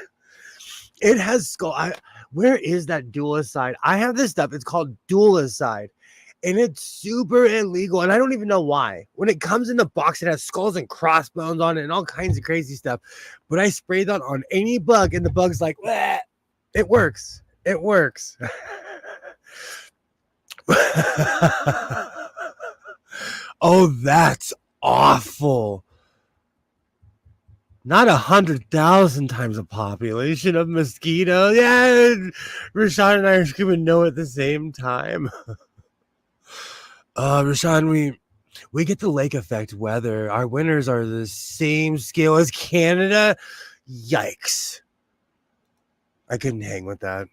It has where is that Dualicide? I have this stuff. It's called Dualicide. And it's super illegal. And I don't even know why. When it comes in the box, it has skulls and crossbones on it and all kinds of crazy stuff. But I spray that on any bug, and the bug's like, bleh. It works. It works. Oh, that's awful. Not 100,000 times the population of mosquitoes. Yeah, Rashawn and I are screaming no at the same time. Rashawn, we get the lake effect weather. Our winters are the same scale as Canada. Yikes. I couldn't hang with that.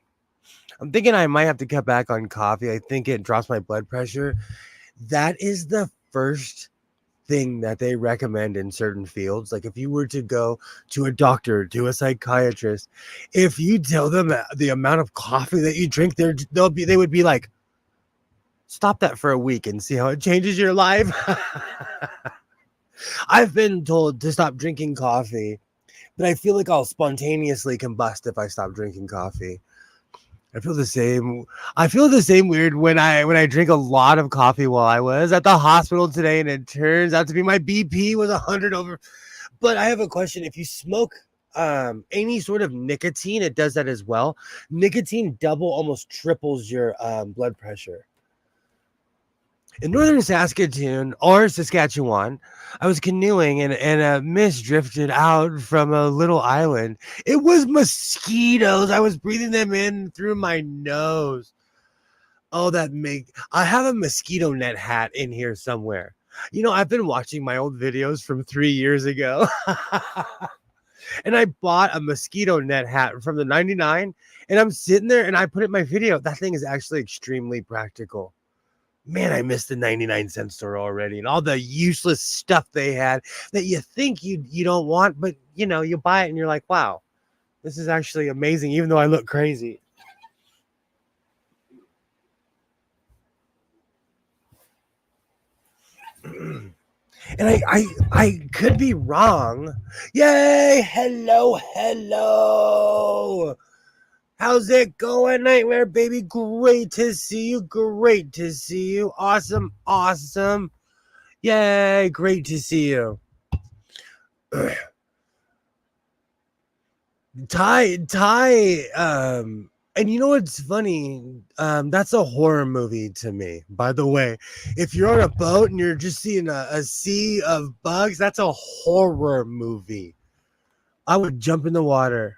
I'm thinking I might have to cut back on coffee. I think it drops my blood pressure. That is the first thing that they recommend in certain fields. Like if you were to go to a doctor, to a psychiatrist, if you tell them the amount of coffee that you drink, they would be like, stop that for a week and see how it changes your life. I've been told to stop drinking coffee, but I feel like I'll spontaneously combust if I stop drinking coffee. I feel the same. I feel the same weird when I drink a lot of coffee while I was at the hospital today, and it turns out to be my BP was 100 over. But I have a question. If you smoke any sort of nicotine, it does that as well. Nicotine almost triples your blood pressure. In northern Saskatoon or Saskatchewan, I was canoeing and a mist drifted out from a little island. It was mosquitoes. I was breathing them in through my nose. Oh, I have a mosquito net hat in here somewhere. You know, I've been watching my old videos from 3 years ago. And I bought a mosquito net hat from the 99, and I'm sitting there and I put it in my video. That thing is actually extremely practical. Man, I missed the 99-cent store already and all the useless stuff they had that you think you don't want, but you know, you buy it and you're like, wow, this is actually amazing, even though I look crazy. And I could be wrong. Yay! Hello. How's it going, Nightmare Baby? Great to see you. Awesome. Yay, great to see you. Ty, and you know what's funny? That's a horror movie to me, by the way. If you're on a boat and you're just seeing a sea of bugs, that's a horror movie. I would jump in the water.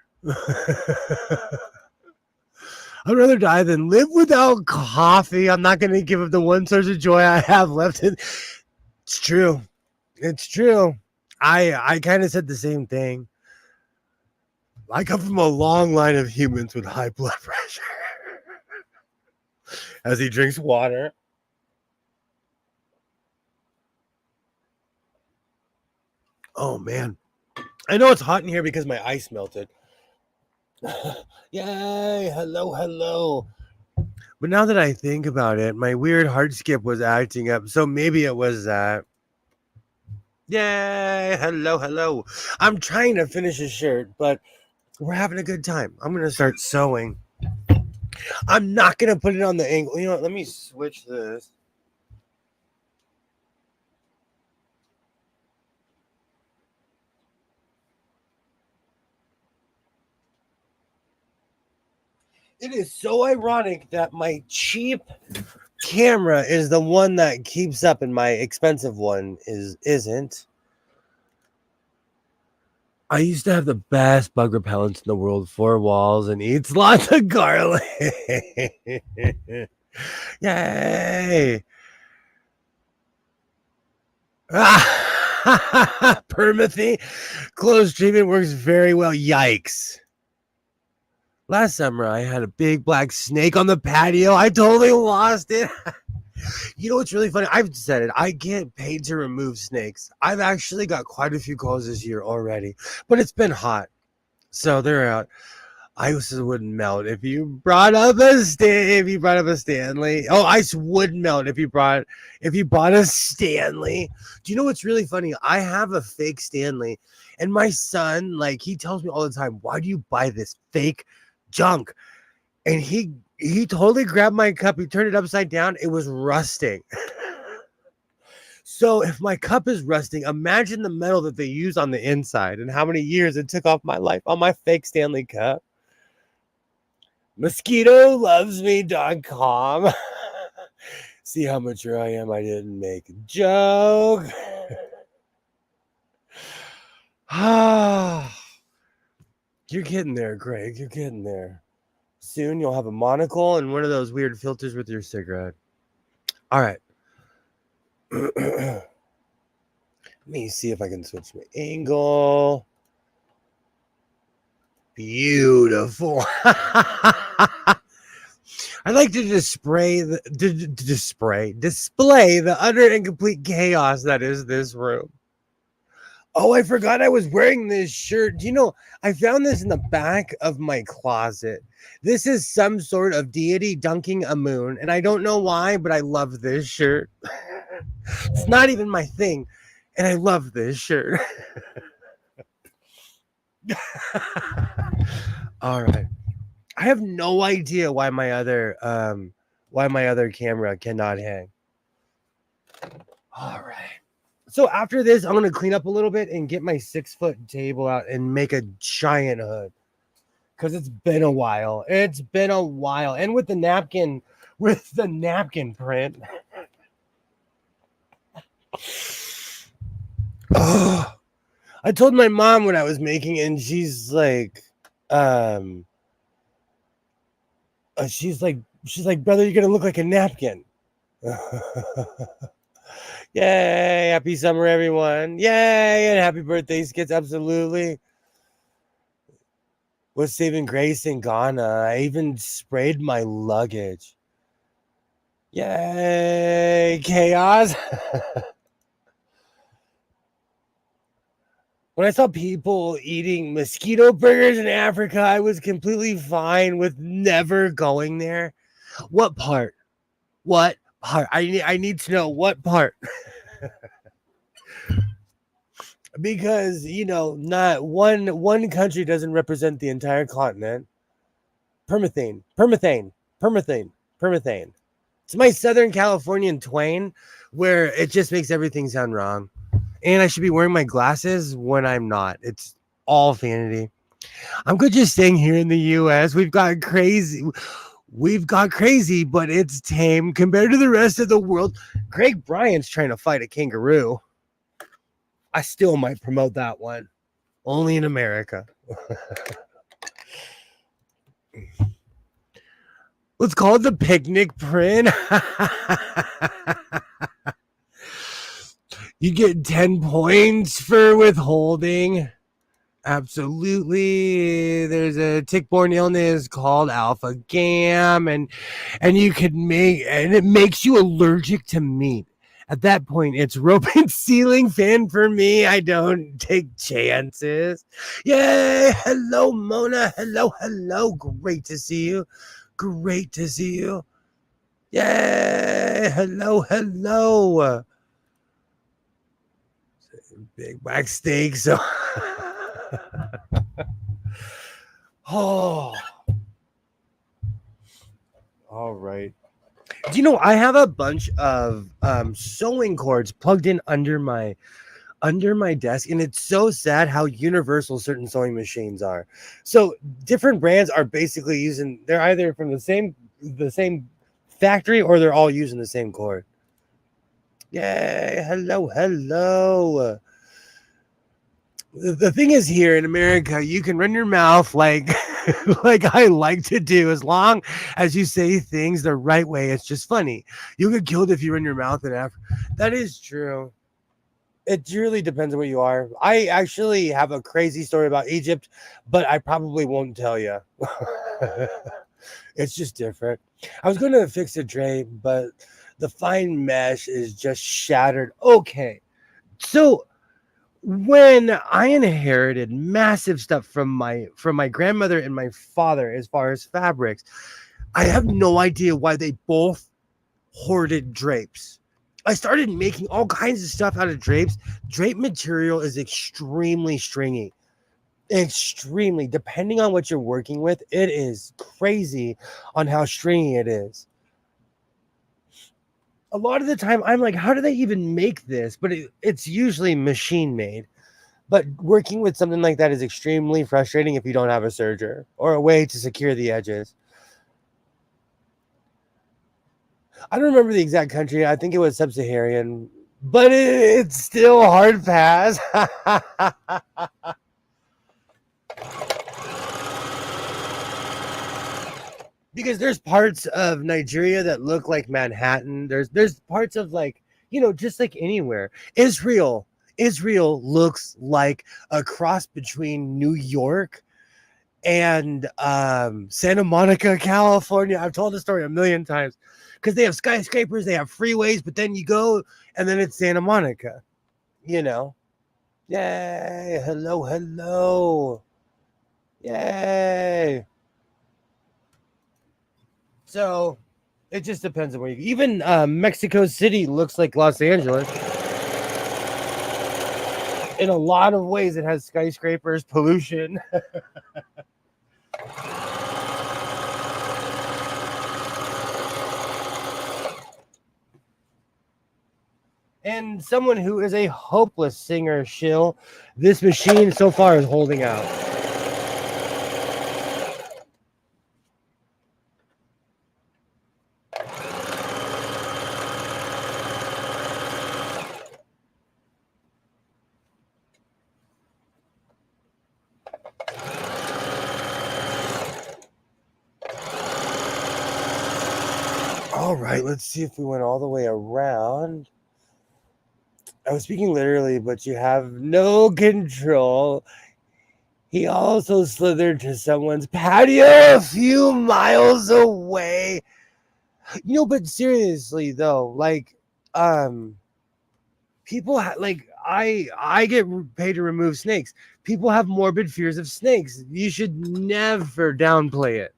I'd rather die than live without coffee. I'm not going to give up the one source of joy I have left. It's true. I kind of said the same thing. I come from a long line of humans with high blood pressure. As he drinks water. Oh, man. I know it's hot in here because my ice melted. Yay, hello. But now that I think about it, my weird heart skip was acting up, so maybe it was that. Yay, hello. I'm trying to finish a shirt, but we're having a good time. I'm going to start sewing. I'm not going to put it on the angle. You know what? Let me switch this. It is so ironic that my cheap camera is the one that keeps up and my expensive one isn't. I used to have the best bug repellents in the world, 4 walls, and eats lots of garlic. Yay! Permathy closed treatment works very well. Yikes. Last summer, I had a big black snake on the patio. I totally lost it. You know what's really funny? I've said it. I get paid to remove snakes. I've actually got quite a few calls this year already, but it's been hot. So they're out. Ice wouldn't melt if you brought up a Stanley. Oh, ice would melt if you bought a Stanley. Do you know what's really funny? I have a fake Stanley, and my son, like, he tells me all the time, why do you buy this fake junk? And he totally grabbed my cup. He turned it upside down. It was rusting. So if my cup is rusting, imagine the metal that they use on the inside and how many years it took off my life on my fake Stanley cup. MosquitoLovesMe.com. See how mature I am. I didn't make a joke. You're getting there, Greg. You're getting there. Soon you'll have a monocle and one of those weird filters with your cigarette. All right. Let me see if I can switch my angle. Beautiful. I like to display the utter and complete chaos that is this room. Oh, I forgot I was wearing this shirt. Do you know, I found this in the back of my closet. This is some sort of deity dunking a moon, and I don't know why, but I love this shirt. It's not even my thing, and I love this shirt. All right. I have no idea why my other camera cannot hang. All right. So after this, I'm gonna clean up a little bit and get my 6-foot table out and make a giant hood. Cause it's been a while. It's been a while. And with the napkin print. Oh, I told my mom what I was making, and she's like, she's like, brother, you're gonna look like a napkin. Yay, happy summer, everyone. Yay, and happy birthday, Skits. Absolutely. Was saving grace in Ghana. I even sprayed my luggage. Yay, chaos. When I saw people eating mosquito burgers in Africa, I was completely fine with never going there. What part? What part? I need to know what part. Because, you know, not one country doesn't represent the entire continent. Permethane. It's my Southern Californian twang where it just makes everything sound wrong. And I should be wearing my glasses when I'm not. It's all vanity. I'm good just staying here in the US. We've got crazy, but it's tame compared to the rest of the world. Greg Bryant's trying to fight a kangaroo. I still might promote that one. Only in America. Let's call it the picnic print. You get 10 points for withholding. Absolutely. There's a tick-borne illness called alpha gam, and it makes you allergic to meat. At that point, it's rope and ceiling fan for me. I don't take chances. Yay! Hello, Mona. Hello. Great to see you. Yay! Hello. Big back steak. So, oh, all right. Do you know I have a bunch of sewing cords plugged in under my desk, and it's so sad how universal certain sewing machines are. So different brands are basically they're either from the same factory or they're all using the same cord. Yay! Hello. The thing is, here in America, you can run your mouth like like I like to do, as long as you say things the right way. It's just funny. You'll get killed if you run your mouth in Africa. That is true. It really depends on what you are. I actually have a crazy story about Egypt, but I probably won't tell you. It's just different. I was going to fix a drape, but the fine mesh is just shattered. Okay. So when I inherited massive stuff from my grandmother and my father as far as fabrics, I have no idea why they both hoarded drapes. I started making all kinds of stuff out of drapes. Drape material is extremely stringy. Extremely. Depending on what you're working with, it is crazy on how stringy it is. A lot of the time, I'm like, how do they even make this? But it's usually machine made. But working with something like that is extremely frustrating if you don't have a serger or a way to secure the edges. I don't remember the exact country. I think it was sub-Saharan, but it's still hard pass. Because there's parts of Nigeria that look like Manhattan. There's parts of, like, just like anywhere. Israel looks like a cross between New York and Santa Monica, California. I've told the story a million times because they have skyscrapers, they have freeways, but then you go and then it's Santa Monica, you know. Yay! Hello, hello. Yay! So it just depends on where you. Even Mexico City looks like Los Angeles. In a lot of ways, it has skyscrapers, pollution. And someone who is a hopeless singer, shill. This machine so far is holding out. All right, let's see if we went all the way around. I was speaking literally, but you have no control. He also slithered to someone's patio a few miles away. You know, but seriously though, like, people like I get paid to remove snakes. People have morbid fears of snakes. You should never downplay it.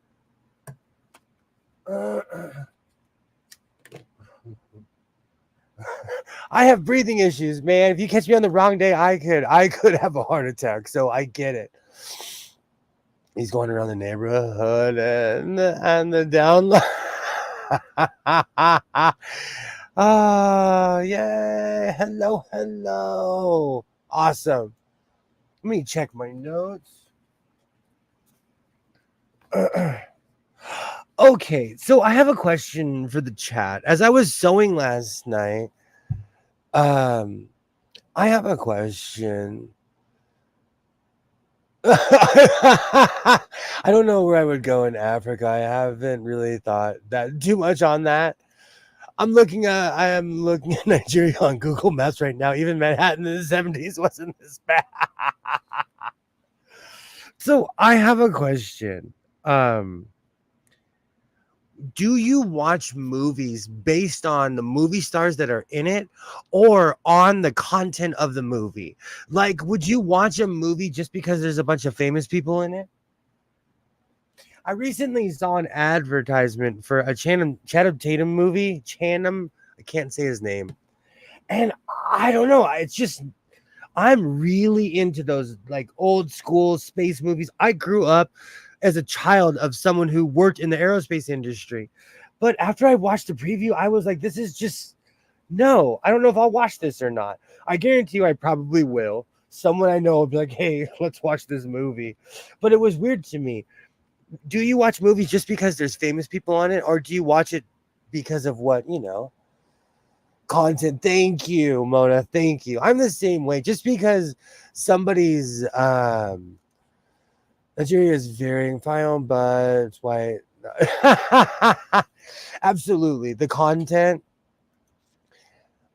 I have breathing issues, man. If you catch me on the wrong day, I could have a heart attack. So I get it. He's going around the neighborhood and the down. Ah, yay. Hello, hello. Awesome. Let me check my notes. Okay, so I have a question for the chat. As I was sewing last night, I have a question. I don't know where I would go in Africa. I haven't really thought that too much on that. I am looking at Nigeria on Google Maps right now. Even Manhattan in the 70s wasn't this bad. So I have a question. Do you watch movies based on the movie stars that are in it or on the content of the movie? Like, would you watch a movie just because there's a bunch of famous people in it? I recently saw an advertisement for a Channing Tatum movie. Channing, I can't say his name. And I don't know. It's just, I'm really into those like old school space movies. I grew up as a child of someone who worked in the aerospace industry. But after I watched the preview, I was like, this is just, no, I don't know if I'll watch this or not. I guarantee you I probably will. Someone I know will be like, hey, let's watch this movie. But it was weird to me. Do you watch movies just because there's famous people on it? Or do you watch it because of what, content? Thank you, Mona. Thank you. I'm the same way. Just because somebody's Nigeria is varying final, but it's white. Absolutely. The content.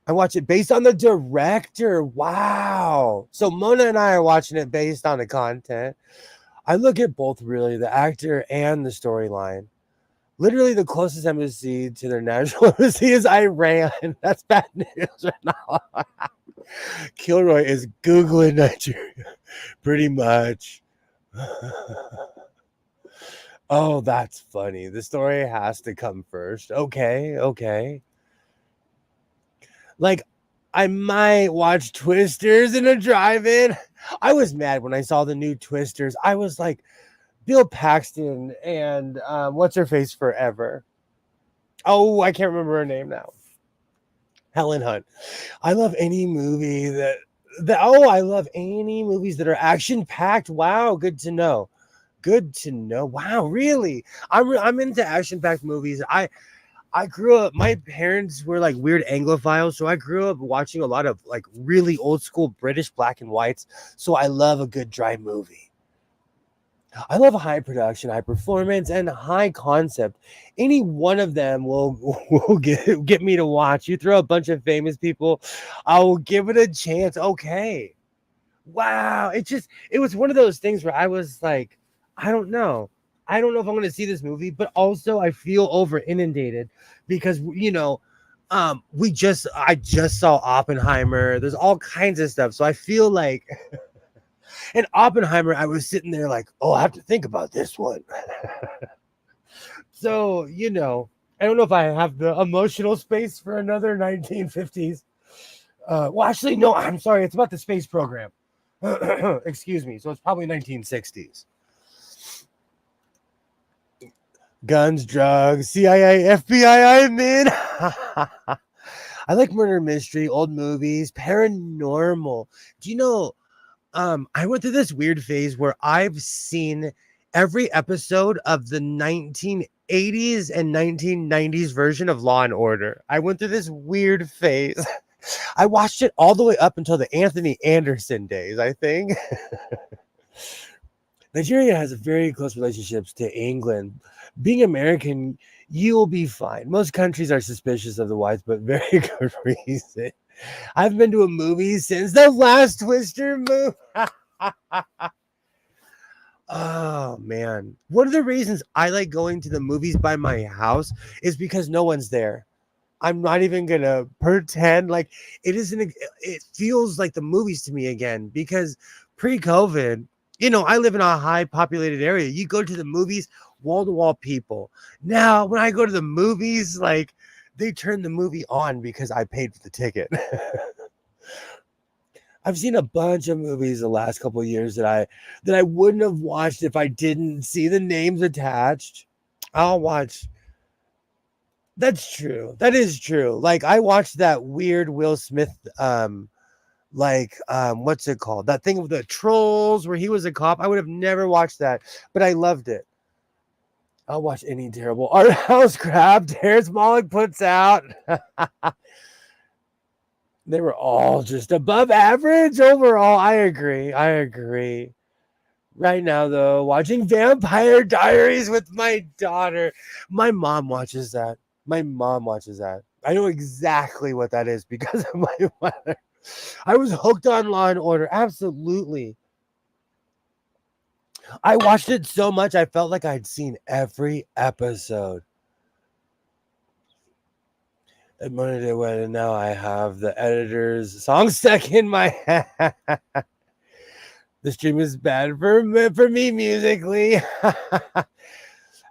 I watch it based on the director. Wow. So Mona and I are watching it based on the content. I look at both really, the actor and the storyline. Literally the closest embassy to their national embassy is Iran. That's bad news right now. Kilroy is Googling Nigeria. Pretty much. Oh, that's funny. The story has to come first. Okay. Like, I might watch Twisters in a drive-in. I was mad when I saw the new Twisters. I was like, Bill Paxton and what's her face forever. Oh, I can't remember her name now. Helen Hunt. I love any movie I love any movies that are action-packed. Wow, good to know. Good to know. Wow, really? I'm into action-packed movies. I grew up, my parents were like weird Anglophiles, so I grew up watching a lot of like really old school British black and whites. So I love a good dry movie. I love high production, high performance, and high concept. Any one of them will get me to watch. You throw a bunch of famous people, I will give it a chance. Okay. Wow. It was one of those things where I was like, I don't know. I don't know if I'm going to see this movie, but also I feel over inundated because I just saw Oppenheimer. There's all kinds of stuff, so I feel like in Oppenheimer I was sitting there like, oh, I have to think about this one. So I don't know if I have the emotional space for another 1950s. Well, actually, no. I'm sorry. It's about the space program. Excuse me. So it's probably 1960s. Guns, drugs, CIA, FBI, I'm in. I like murder mystery, old movies, paranormal. Do you know, I went through this weird phase where I've seen every episode of the 1980s and 1990s version of Law and Order. I went through this weird phase. I watched it all the way up until the Anthony Anderson days, I think. Nigeria has a very close relationships to England. Being American, you will be fine. Most countries are suspicious of the whites, but very good reason. I've been to a movie since the last Twister movie. Oh man. One of the reasons I like going to the movies by my house is because no one's there. I'm not even gonna pretend like it feels like the movies to me again because pre-COVID, I live in a high populated area. You go to the movies, wall to wall people. Now, when I go to the movies, like they turn the movie on because I paid for the ticket. I've seen a bunch of movies the last couple of years that I wouldn't have watched if I didn't see the names attached. I'll watch. That's true. That is true. Like I watched that weird Will Smith what's it called? That thing with the trolls where he was a cop. I would have never watched that, but I loved it. I'll watch any terrible art house crap Terrence Malick puts out. They were all just above average overall. I agree. Right now, though, watching Vampire Diaries with my daughter. My mom watches that. I know exactly what that is because of my mother. I was hooked on Law and Order. Absolutely. I watched it so much, I felt like I'd seen every episode. And now I have the editor's song stuck in my head. The stream is bad for me musically.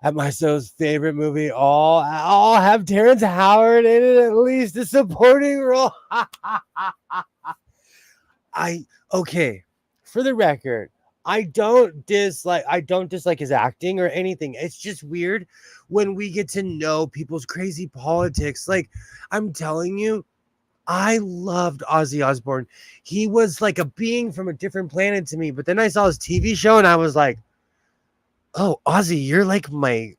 At my show's favorite movie, all have Terrence Howard in it, at least a supporting role. Okay, for the record, I don't dislike his acting or anything. It's just weird when we get to know people's crazy politics. Like, I'm telling you, I loved Ozzy Osbourne. He was like a being from a different planet to me. But then I saw his TV show and I was like, oh, Ozzy, you're like my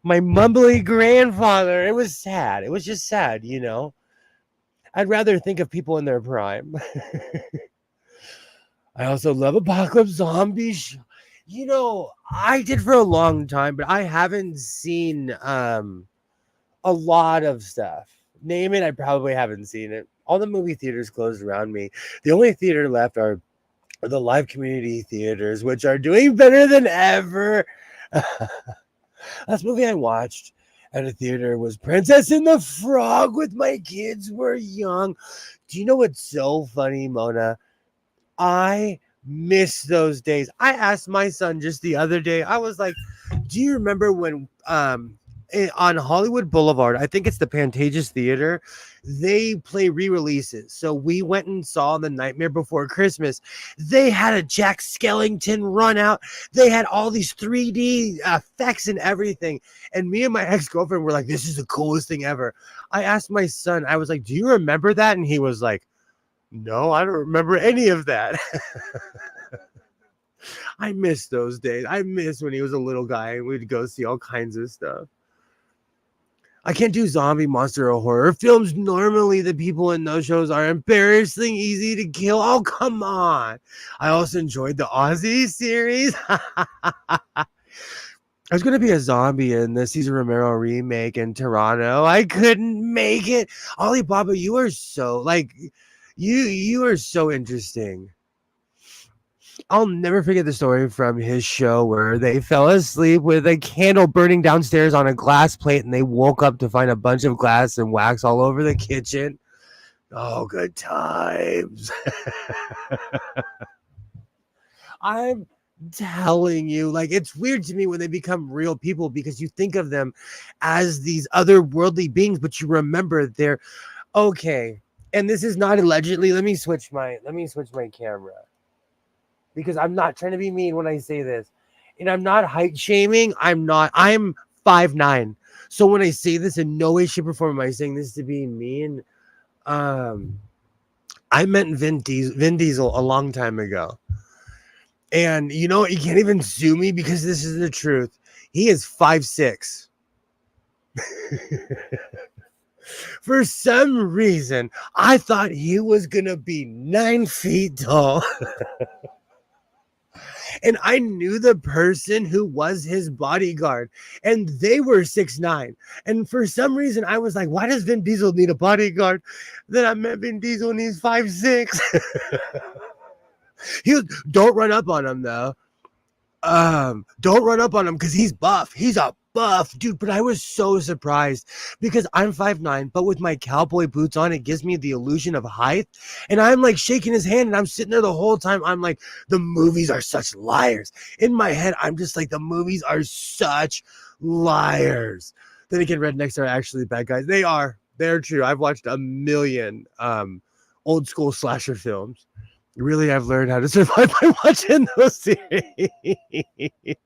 my mumbly grandfather. It was sad. It was just sad, I'd rather think of people in their prime. I also love Apocalypse Zombies. I did for a long time, but I haven't seen a lot of stuff. Name it, I probably haven't seen it. All the movie theaters closed around me. The only theater left are the live community theaters, which are doing better than ever. Last movie I watched at a theater was Princess and the Frog with my kids were young. Do you know what's so funny, Mona? I miss those days. I asked my son just the other day, I was like, do you remember when on Hollywood Boulevard, I think it's the Pantages Theater, they play re-releases. So we went and saw The Nightmare Before Christmas. They had a Jack Skellington run out. They had all these 3D effects and everything. And me and my ex-girlfriend were like, this is the coolest thing ever. I asked my son, I was like, do you remember that? And he was like, no, I don't remember any of that. I miss those days. I miss when he was a little guy and we'd go see all kinds of stuff. I can't do zombie, monster, or horror films. Normally, the people in those shows are embarrassingly easy to kill. Oh, come on. I also enjoyed the Aussie series. I was going to be a zombie in the Cesar Romero remake in Toronto. I couldn't make it. Alibaba, you are so, you are so interesting. I'll never forget the story from his show where they fell asleep with a candle burning downstairs on a glass plate and they woke up to find a bunch of glass and wax all over the kitchen. Oh, good times. I'm telling you, like, it's weird to me when they become real people because you think of them as these otherworldly beings, but you remember they're okay. And this is not allegedly. Let me switch my camera because I'm not trying to be mean when I say this. And I'm not height shaming. I'm 5'9". So when I say this, in no way, shape, or form am I saying this to be mean. Um, I met Vin Diesel a long time ago. And you know, you can't even sue me because this is the truth. He is 5'6". For some reason, I thought he was gonna be 9 feet tall. And I knew the person who was his bodyguard, and they were 6'9". And for some reason, I was like, why does Vin Diesel need a bodyguard? Then I met Vin Diesel and he's 5'6". Don't run up on him though. Don't run up on him because he's buff. He's a buff dude. But I was so surprised because I'm 5'9", but with my cowboy boots on, it gives me the illusion of height. And I'm like shaking his hand, and I'm sitting there the whole time. I'm like, the movies are such liars. In my head, I'm just like, the movies are such liars. Then again, rednecks are actually bad guys. They are. They're true. I've watched a million old school slasher films. Really, I've learned how to survive by watching those series. It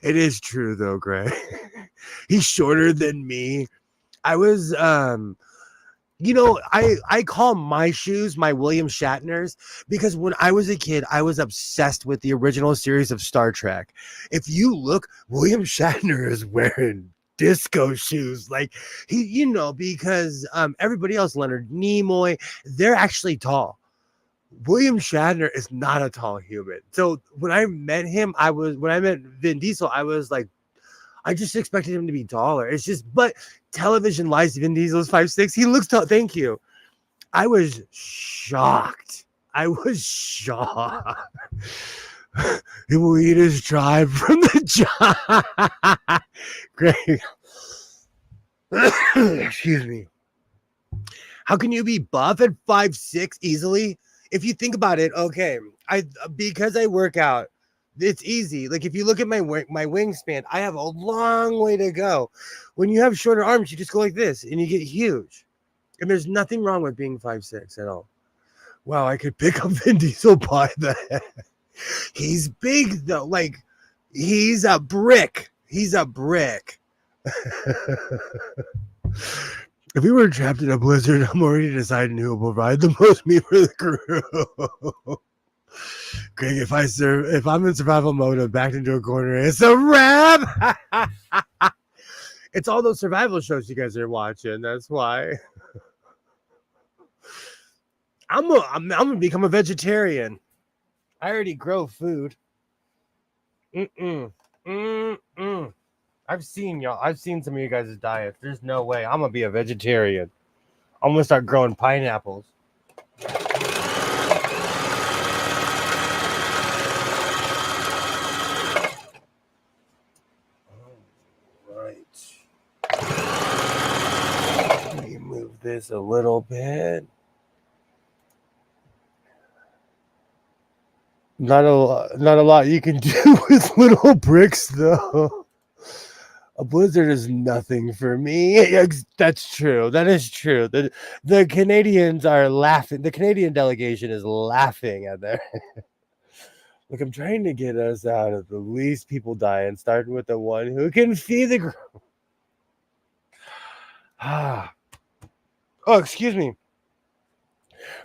is true though, Greg. He's shorter than me. I was I call my shoes my William Shatners because when I was a kid, I was obsessed with the original series of Star Trek. If you look, William Shatner is wearing disco shoes, like because everybody else, Leonard Nimoy, they're actually tall. William Shatner is not a tall human. So when I met Vin Diesel, I was like, I just expected him to be taller. It's just, but television lies. Vin Diesel is 5'6". He looks tall. Thank you. I was shocked. He will eat his tribe from the job. Great. Excuse me. How can you be buff at 5'6" easily? If you think about it, okay, because I work out, it's easy. Like if you look at my wingspan, I have a long way to go. When you have shorter arms, you just go like this and you get huge. And there's nothing wrong with being 5'6" at all. Wow, I could pick up Vin Diesel by the head. He's big though, like he's a brick. He's a brick. If we were trapped in a blizzard, I'm already deciding who will provide the most meat for the crew. Greg, if I'm in survival mode, I'm backed into a corner. It's a wrap. It's all those survival shows you guys are watching. That's why. I'm gonna become a vegetarian. I already grow food. I've seen some of you guys' diets. There's no way. I'm gonna be a vegetarian. I'm gonna start growing pineapples. All right. Let me move this a little bit. Not a lot you can do with little bricks though. A blizzard is nothing for me. That's true. That is true. The Canadians are laughing. The Canadian delegation is laughing at that. Look, I'm trying to get us out of the least people dying, starting with the one who can feed the group. Oh, excuse me.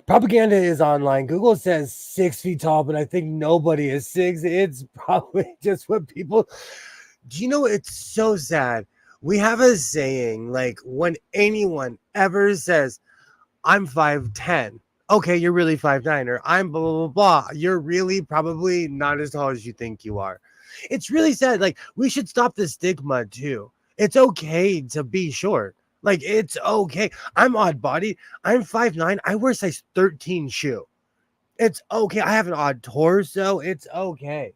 Propaganda is online. Google says 6 feet tall, but I think nobody is 6. It's probably just what people. Do you know it's so sad? We have a saying like when anyone ever says, I'm 5'10", okay, you're really 5'9", or I'm blah, blah, blah, blah. You're really probably not as tall as you think you are. It's really sad. Like, we should stop the stigma too. It's okay to be short. Like, it's okay. I'm odd bodied. I'm 5'9". I wear size 13 shoe. It's okay. I have an odd torso. It's okay.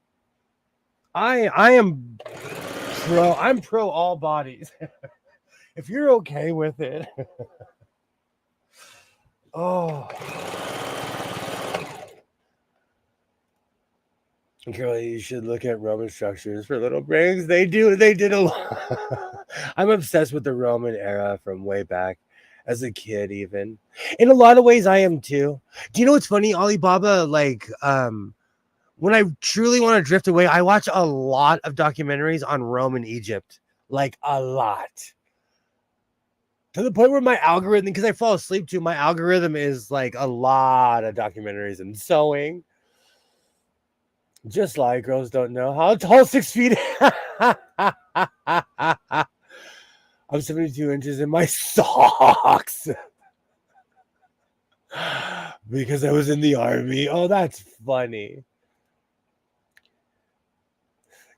I am pro. I'm pro all bodies. If you're okay with it. Oh. Girlie, you should look at Roman structures for little brains. They did a lot. I'm obsessed with the Roman era from way back as a kid, even. In a lot of ways, I am too. Do you know what's funny, Alibaba? Like, when I truly want to drift away, I watch a lot of documentaries on Rome and Egypt. Like a lot. To the point where my algorithm, because I fall asleep too, my algorithm is like a lot of documentaries and sewing. Just like girls don't know how tall 6 feet. I'm 72 inches in my socks. Because I was in the army. Oh, that's funny.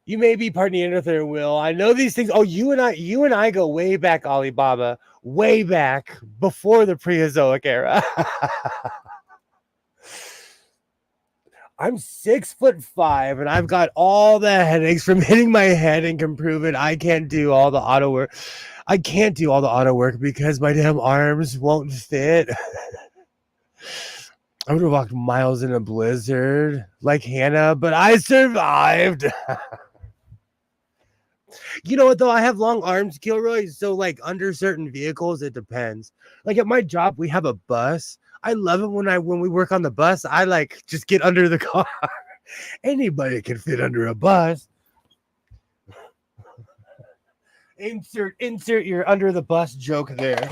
You may be part Neanderthal, Will. I know these things. Oh, you and I go way back, Alibaba. Way back before the Preozoic era. I'm 6'5", and I've got all the headaches from hitting my head, and can prove it. I can't do all the auto work. I can't do all the auto work because my damn arms won't fit. I would have walked miles in a blizzard like Hannah, but I survived. You know what, though? I have long arms, Kilroy, so, like, under certain vehicles, it depends. Like, at my job, we have a bus. I love it when we work on the bus. I, like, just get under the car. Anybody can fit under a bus. Insert your under the bus joke there.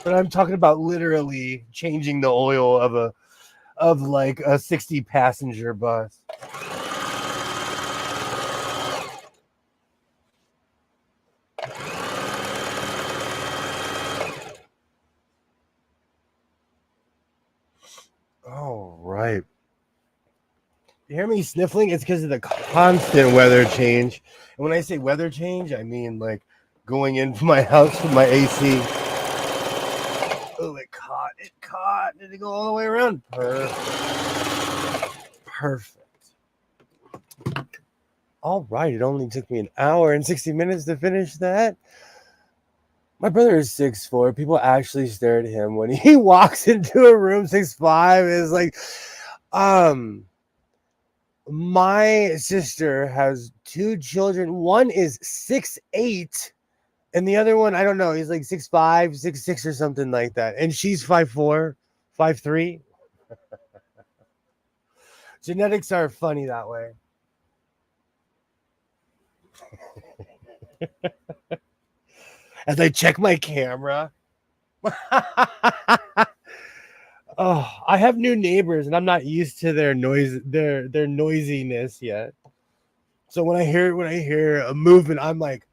But I'm talking about literally changing the oil of like a 60 passenger bus. All right. You hear me sniffling? It's because of the constant weather change. And when I say weather change, I mean like going into my house with my AC. Oh, it caught. It caught. Did it go all the way around? Perfect. All right. It only took me an hour and 60 minutes to finish that. My brother is 6'4". People actually stare at him when he walks into a room. 6'5" is like, my sister has 2 children. One is 6'8", and the other one, I don't know, he's like 6'5", 6'6", or something like that. And she's 5'4", 5'3". Genetics are funny that way. As I check my camera. Oh, I have new neighbors, and I'm not used to their noise, their noisiness yet. So when I hear a movement, I'm like,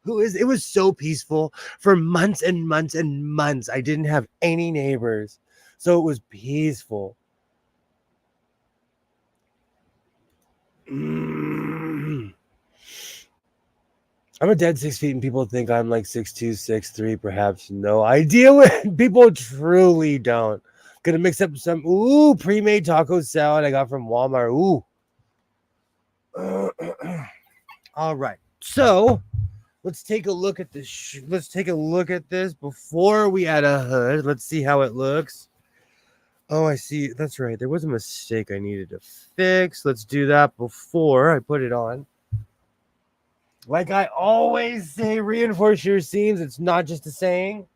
who is? It was so peaceful for months and months and months. I didn't have any neighbors, so it was peaceful. I'm a dead 6 feet, and people think I'm like 6'2", 6'3", perhaps. No idea what people truly don't. Gonna mix up some pre-made taco salad I got from Walmart. All right, so let's take a look at this. Let's take a look at this before we add a hood. Let's see how it looks. Oh, I see. That's right. There was a mistake I needed to fix. Let's do that before I put it on. Like I always say, reinforce your seams. It's not just a saying.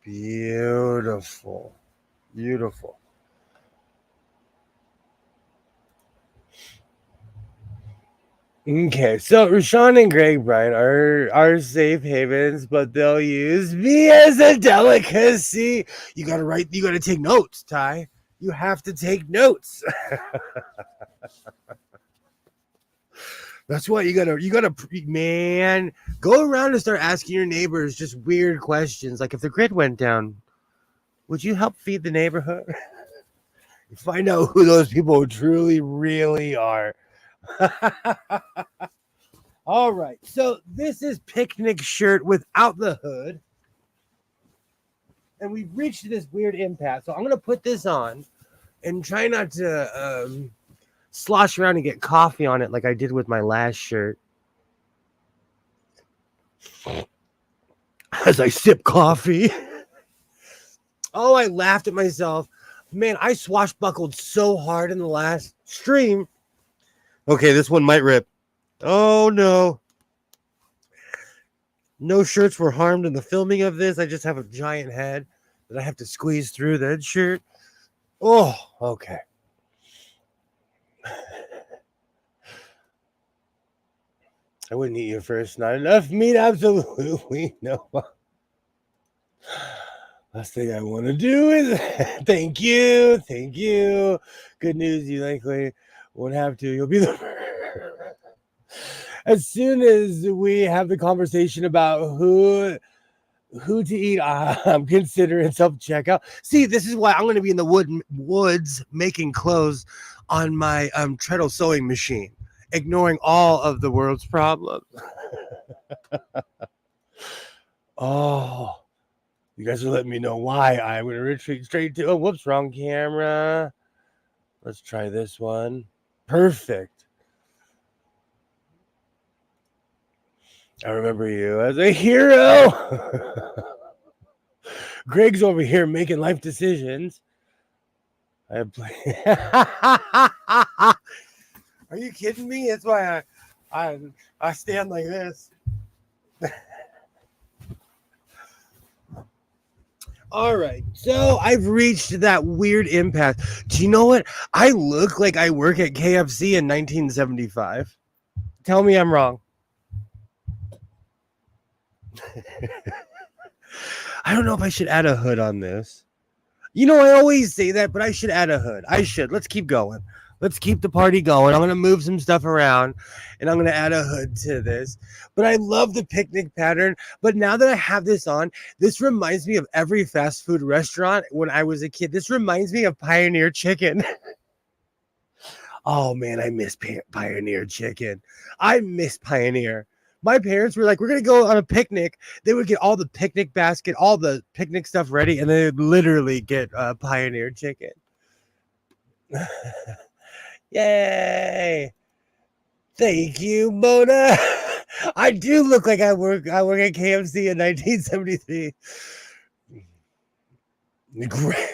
Beautiful. Beautiful. Okay, so Rashawn and Greg Bryan are safe havens, but they'll use me as a delicacy. You gotta take notes, Ty. You have to take notes. That's why you gotta man, go around and start asking your neighbors just weird questions. Like if the grid went down, would you help feed the neighborhood? Find out who those people truly, really are. All right. So this is picnic shirt without the hood. And we've reached this weird impasse. So I'm going to put this on and try not to slosh around and get coffee on it like I did with my last shirt. As I sip coffee. Oh, I laughed at myself. Man, I swashbuckled so hard in the last stream. Okay, this one might rip. Oh, no. No shirts were harmed in the filming of this. I just have a giant head that I have to squeeze through that shirt. Oh, okay. I wouldn't eat you first. Not enough meat, absolutely. No. Last thing I want to do is thank you. Good news, you likely won't have to. You'll be the as soon as we have the conversation about who to eat, I'm considering self-checkout. See, this is why I'm going to be in the woods making clothes on my treadle sewing machine, ignoring all of the world's problems. Oh, you guys are letting me know why I'm going to retreat straight to, oh, whoops, wrong camera. Let's try this one. Perfect. I remember you as a hero. Greg's over here making life decisions. Are you kidding me? That's why I stand like this. All right, so I've reached that weird impasse. Do you know what? I look like I work at KFC in 1975. Tell me I'm wrong. I don't know if I should add a hood on this. You know, I always say that, but I should add a hood. I should. Let's keep going. Let's keep the party going. I'm going to move some stuff around, and I'm going to add a hood to this. But I love the picnic pattern. But now that I have this on, this reminds me of every fast food restaurant when I was a kid. This reminds me of Pioneer Chicken. Oh, man, I miss Pioneer Chicken. I miss Pioneer. My parents were like, we're going to go on a picnic. They would get all the picnic basket, all the picnic stuff ready, and they would literally get Pioneer Chicken. Yay. Thank you, Mona. I do look like I work at KFC in 1973. Great.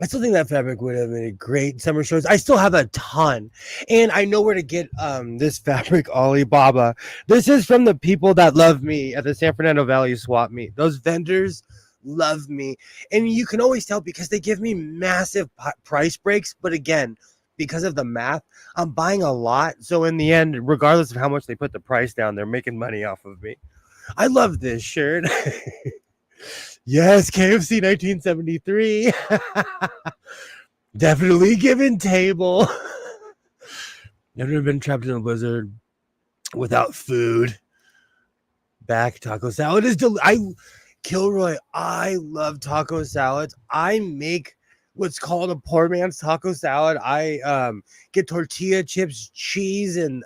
I still think that fabric would have been a great summer shows. I still have a ton, and I know where to get this fabric, Alibaba. This is from the people that love me at the San Fernando Valley Swap Meet. Those vendors love me, and you can always tell because they give me massive price breaks. But again, because of the math, I'm buying a lot. So in the end, regardless of how much they put the price down, they're making money off of me. I love this shirt. Yes, KFC 1973. Definitely given table. Never been trapped in a blizzard without food. Back taco salad is Kilroy, I love taco salads. I make what's called a poor man's taco salad. I get tortilla chips, cheese, and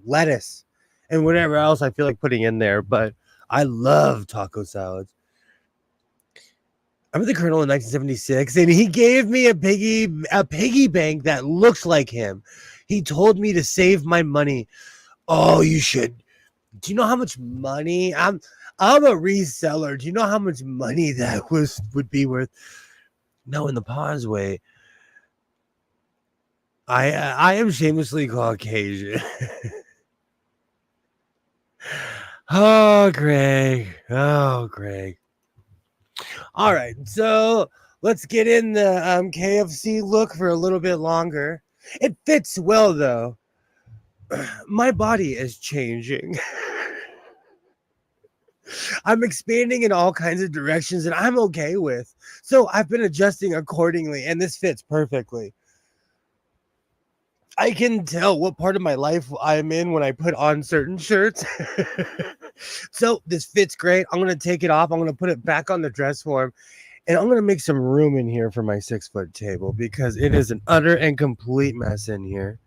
lettuce, and whatever else I feel like putting in there. But I love taco salads. I'm the Colonel in 1976, and he gave me a piggy bank that looks like him. He told me to save my money. Oh, you should. Do you know how much money? I'm a reseller. Do you know how much money that would be worth? No, in the pause, wait. I am shamelessly Caucasian. Oh, Greg. All right, so let's get in the KFC look for a little bit longer. It fits well, though. My body is changing. I'm expanding in all kinds of directions, and I'm okay with. So I've been adjusting accordingly, and this fits perfectly. I can tell what part of my life I'm in when I put on certain shirts. So this fits great. I'm going to take it off. I'm going to put it back on the dress form. And I'm going to make some room in here for my 6-foot table because it is an utter and complete mess in here.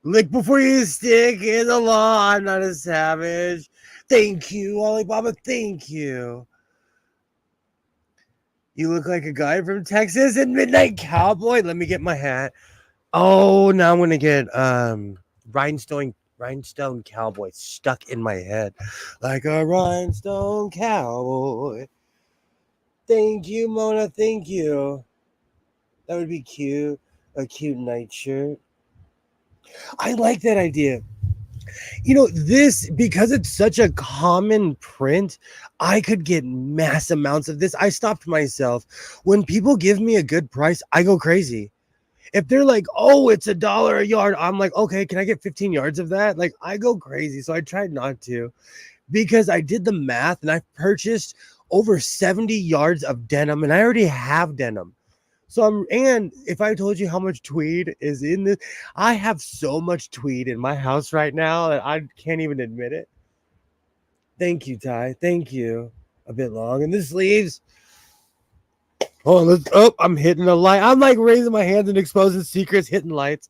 Lick before you stick in the law. I'm not a savage. Thank you, Alibaba. Thank you. You look like a guy from Texas and Midnight Cowboy. Let me get my hat. Oh, now I'm gonna get rhinestone cowboy stuck in my head. Like a rhinestone cowboy. Thank you, Mona. Thank you. That would be cute. A cute nightshirt. I like that idea. This, because it's such a common print, I could get mass amounts of this. I stopped myself. When people give me a good price, I go crazy. If they're like, oh, it's $1 a yard, I'm like, okay, can I get 15 yards of that? Like, I go crazy. So I tried not to, because I did the math and I purchased over 70 yards of denim, and I already have denim. So and if I told you how much tweed is in this, I have so much tweed in my house right now that I can't even admit it. Thank you, Ty. Thank you. A bit long in the sleeves. Oh, I'm hitting the light. I'm like raising my hands and exposing secrets, hitting lights.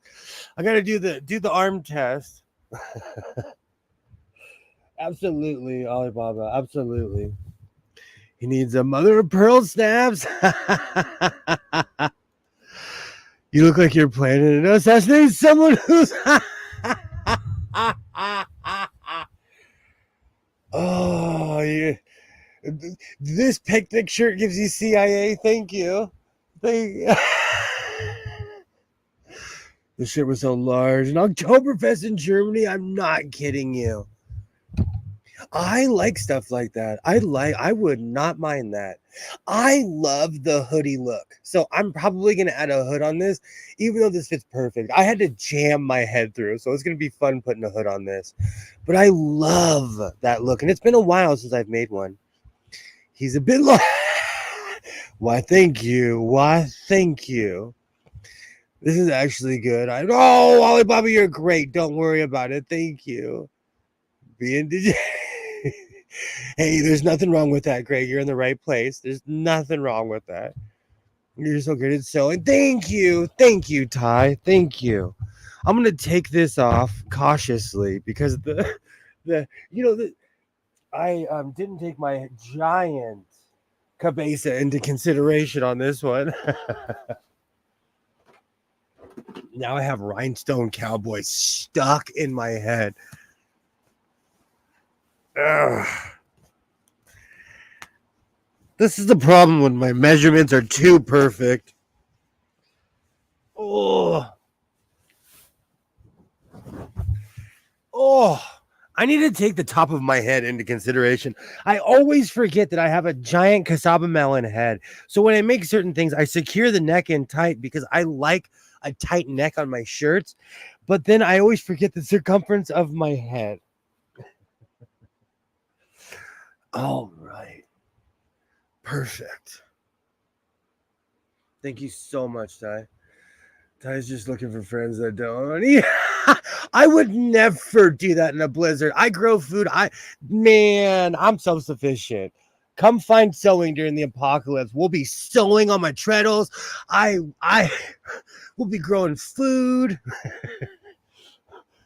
I gotta do the arm test. Absolutely, Alibaba. Absolutely. He needs a mother of pearl snaps. You look like you're planning to assassinate someone who's. Oh, yeah. This picnic shirt gives you CIA. Thank you. The shirt was so large. An Oktoberfest in Germany. I'm not kidding you. I like stuff like that. I would not mind that. I love the hoodie look. So I'm probably going to add a hood on this, even though this fits perfect. I had to jam my head through, so it's going to be fun putting a hood on this. But I love that look, and it's been a while since I've made one. He's a bit long. Why, thank you. Why, thank you. This is actually good. Oh, Alibaba, you're great. Don't worry about it. Thank you. Being Hey, there's nothing wrong with that, Greg. You're in the right place. There's nothing wrong with that. You're so good at sewing. Thank you. Thank you, Ty. Thank you. I'm going to take this off cautiously because I didn't take my giant cabeza into consideration on this one. Now I have rhinestone cowboy stuck in my head. Ugh. This is the problem when my measurements are too perfect. Oh, I need to take the top of my head into consideration. I always forget that I have a giant cassava melon head. So when I make certain things, I secure the neck in tight because I like a tight neck on my shirts. But then I always forget the circumference of my head. All right. Perfect. Thank you so much, Ty. Ty's just looking for friends that don't. Yeah, I would never do that in a blizzard. I grow food. I'm self-sufficient. Come find sewing during the apocalypse. We'll be sewing on my treadles. I will be growing food,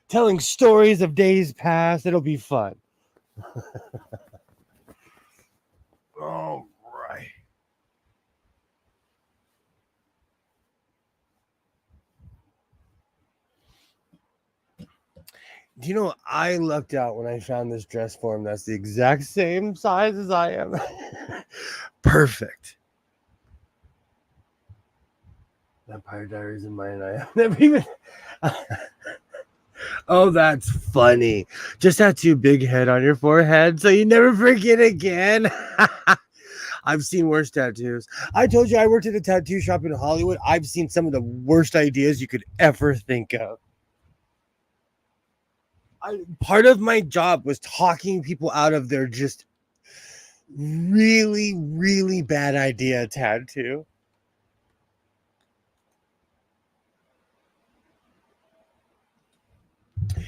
telling stories of days past. It'll be fun. All right. Do you know, I lucked out when I found this dress form that's the exact same size as I am. Perfect. Vampire Diaries in mine. I have never even. Oh, that's funny. Just tattoo big head on your forehead so you never forget again. I've seen worse tattoos. I told you I worked at a tattoo shop in Hollywood. I've seen some of the worst ideas you could ever think of. Part of my job was talking people out of their just really, really bad idea tattoo.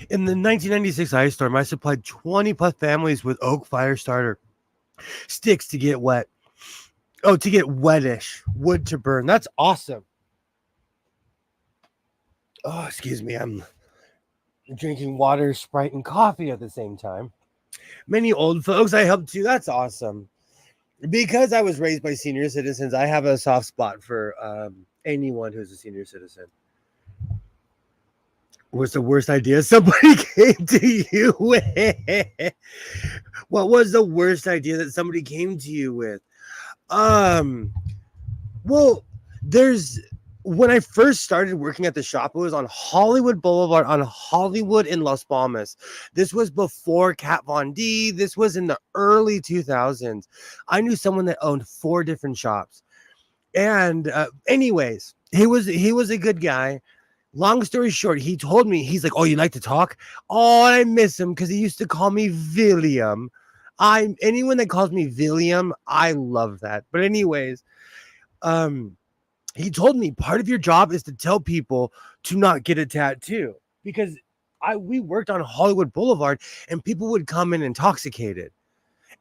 In the 1996 ice storm, I supplied 20 plus families with oak fire starter sticks to get wet. Oh, to get wettish wood to burn. That's awesome. Oh, excuse me. I'm drinking water, Sprite, and coffee at the same time. Many old folks I helped too. That's awesome. Because I was raised by senior citizens, I have a soft spot for anyone who's a senior citizen. What's the worst idea somebody came to you with? What was the worst idea that somebody came to you with? Well, there's when I first started working at the shop, it was on Hollywood Boulevard on Hollywood in Las Palmas. This was before Kat Von D. This was in the early 2000s. I knew someone that owned 4 different shops. And anyways, he was a good guy. Long story short, he told me, he's like, "Oh, you like to talk?" Oh, I miss him because he used to call me William. Anyone that calls me William, I love that. But anyways, he told me part of your job is to tell people to not get a tattoo because we worked on Hollywood Boulevard and people would come in intoxicated.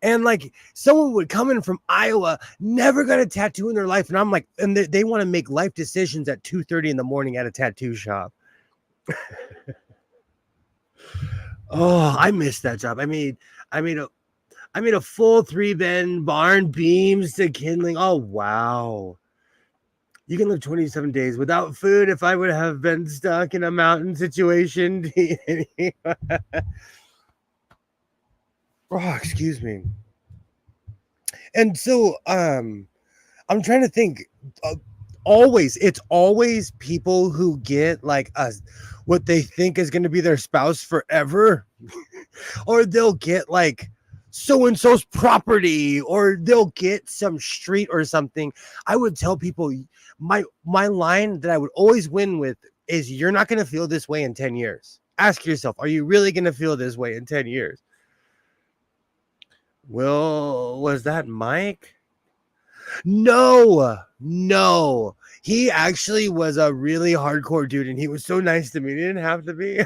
And like someone would come in from Iowa, never got a tattoo in their life. And I'm like, and they want to make life decisions at 2:30 in the morning at a tattoo shop. Oh, I missed that job. I made a full 3-bend barn beams to kindling. Oh, wow. You can live 27 days without food if I would have been stuck in a mountain situation. Oh, excuse me. And so I'm trying to think. It's always people who get like what they think is going to be their spouse forever, or they'll get like so and so's property, or they'll get some street or something. I would tell people my line that I would always win with is, "You're not going to feel this way in 10 years. Ask yourself, are you really going to feel this way in 10 years? Well, was that Mike? No. He actually was a really hardcore dude, and he was so nice to me. He didn't have to be.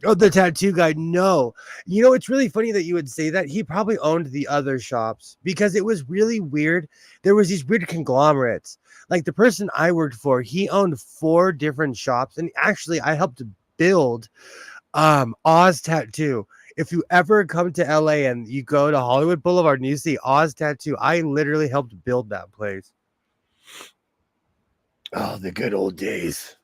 Oh, the tattoo guy. No. You know, it's really funny that you would say that. He probably owned the other shops because it was really weird. There was these weird conglomerates. Like the person I worked for, he owned 4 different shops, and actually I helped build Oz Tattoo. If you ever come to LA and you go to Hollywood Boulevard and you see Oz Tattoo, I literally helped build that place. Oh, the good old days.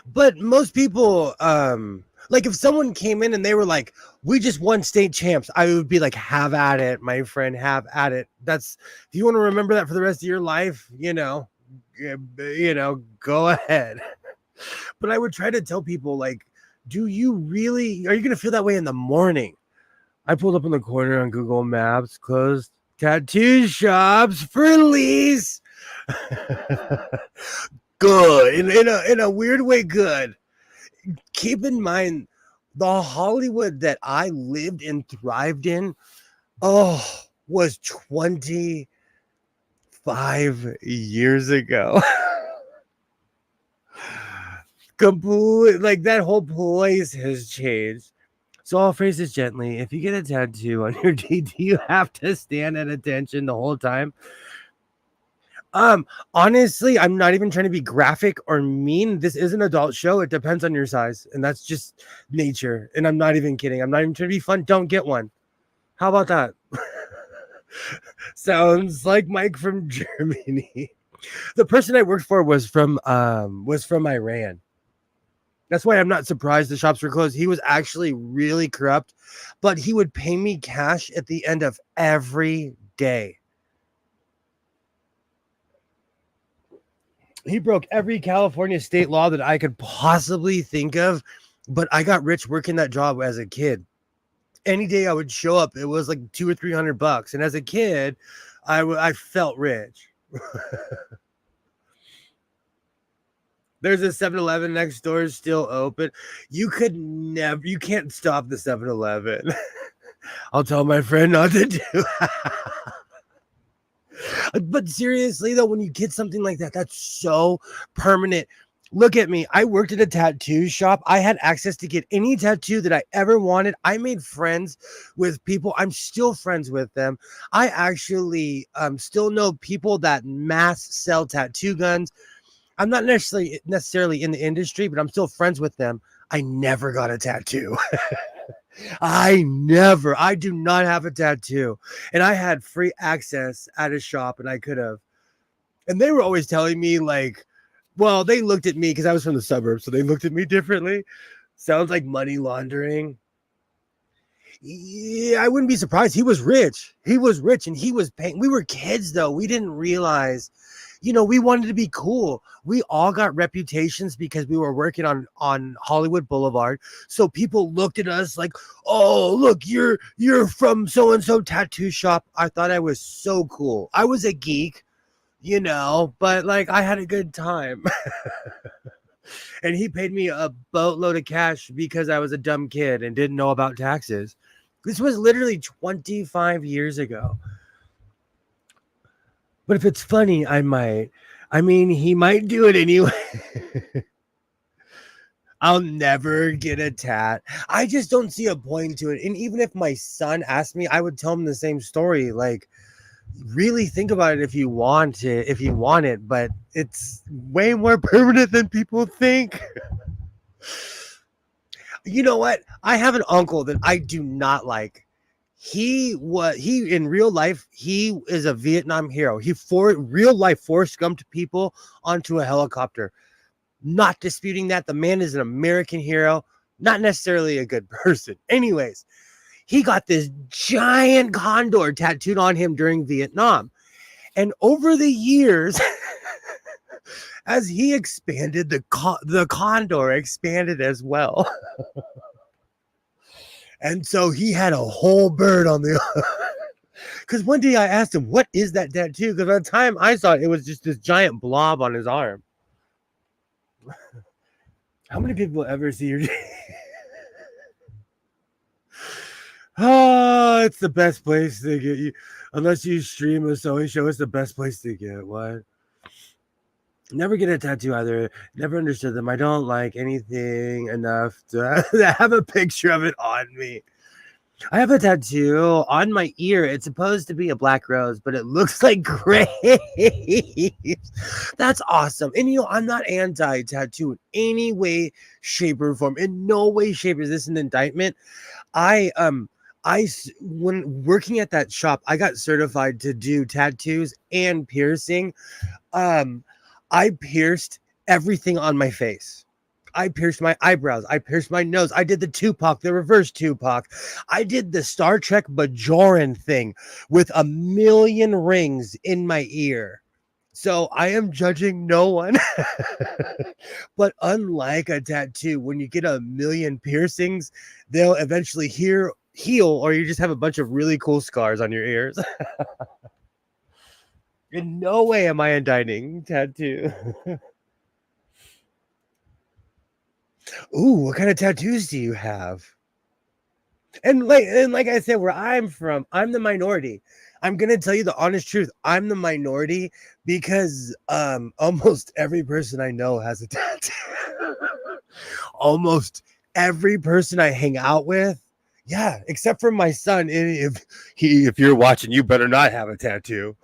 But most people, like if someone came in and they were like, "We just won state champs," I would be like, "Have at it, my friend, have at it." If you want to remember that for the rest of your life, go ahead. But I would try to tell people, like, are you going to feel that way in the morning? I pulled up in the corner on Google Maps, closed tattoo shops for lease. Good. In a weird way, good. Keep in mind, the Hollywood that I lived and thrived in, was 25 years ago. Complete, like that whole place has changed. So I'll phrase this gently. If you get a tattoo on your DD, you have to stand at attention the whole time. Honestly, I'm not even trying to be graphic or mean. This is an adult show. It depends on your size, and that's just nature. And I'm not even kidding. I'm not even trying to be fun. Don't get one. How about that? Sounds like Mike from Germany. The person I worked for was from Iran. That's why I'm not surprised the shops were closed. He was actually really corrupt, but he would pay me cash at the end of every day. He broke every California state law that I could possibly think of, but I got rich working that job as a kid. Any day I would show up, it was like $200 or $300, and as a kid, I felt rich. There's a 7-Eleven next door, still open. You can't stop the 7-Eleven. I'll tell my friend not to do. But seriously though, when you get something like that, that's so permanent. Look at me. I worked at a tattoo shop. I had access to get any tattoo that I ever wanted. I made friends with people. I'm still friends with them. I actually still know people that mass sell tattoo guns. I'm not necessarily in the industry, but I'm still friends with them. I never got a tattoo. I do not have a tattoo. And I had free access at a shop and I could have. And they were always telling me, like, well, they looked at me because I was from the suburbs, so they looked at me differently. Sounds like money laundering. Yeah, I wouldn't be surprised. He was rich. He was rich and he was paying. We were kids, though. We didn't realize, we wanted to be cool. We all got reputations because we were working on Hollywood Boulevard. So people looked at us like, oh, look, you're from so-and-so tattoo shop. I thought I was so cool. I was a geek. But like I had a good time. And he paid me a boatload of cash because I was a dumb kid and didn't know about taxes. This was literally 25 years ago. But if it's funny, I might. I mean, he might do it anyway. I'll never get a tat. I just don't see a point to it. And even if my son asked me, I would tell him the same story. Like, really think about it if you want it, but it's way more permanent than people think. You know what? I have an uncle that I do not like. He in real life, he is a Vietnam hero. He real life Forrest Gumped people onto a helicopter. Not disputing that. The man is an American hero, not necessarily a good person. Anyways, he got this giant condor tattooed on him during Vietnam. And over the years, as he expanded, the condor expanded as well. And so he had a whole bird on the... Because one day I asked him, what is that tattoo? Because by the time I saw it, it was just this giant blob on his arm. How many people ever see your... Oh, it's the best place to get you. Unless you stream a sewing show, it's the best place to get. What? Never get a tattoo either. Never understood them. I don't like anything enough to have a picture of it on me. I have a tattoo on my ear. It's supposed to be a black rose, but it looks like grapes. That's awesome. And I'm not anti-tattoo in any way, shape, or form. In no way, shape is this an indictment. When working at that shop, I got certified to do tattoos and piercing. I pierced everything on my face. I pierced my eyebrows. I pierced my nose. I did the Tupac, the reverse Tupac. I did the Star Trek Bajoran thing with 1,000,000 rings in my ear. So I am judging no one. But unlike a tattoo, when you get 1,000,000 piercings, they'll eventually heal, or you just have a bunch of really cool scars on your ears. In no way am I indicting tattoo. Ooh, what kind of tattoos do you have? And like I said, where I'm from, I'm the minority. I'm gonna tell you the honest truth. I'm the minority because almost every person I know has a tattoo. Almost every person I hang out with, yeah, except for my son. If you're watching, you better not have a tattoo.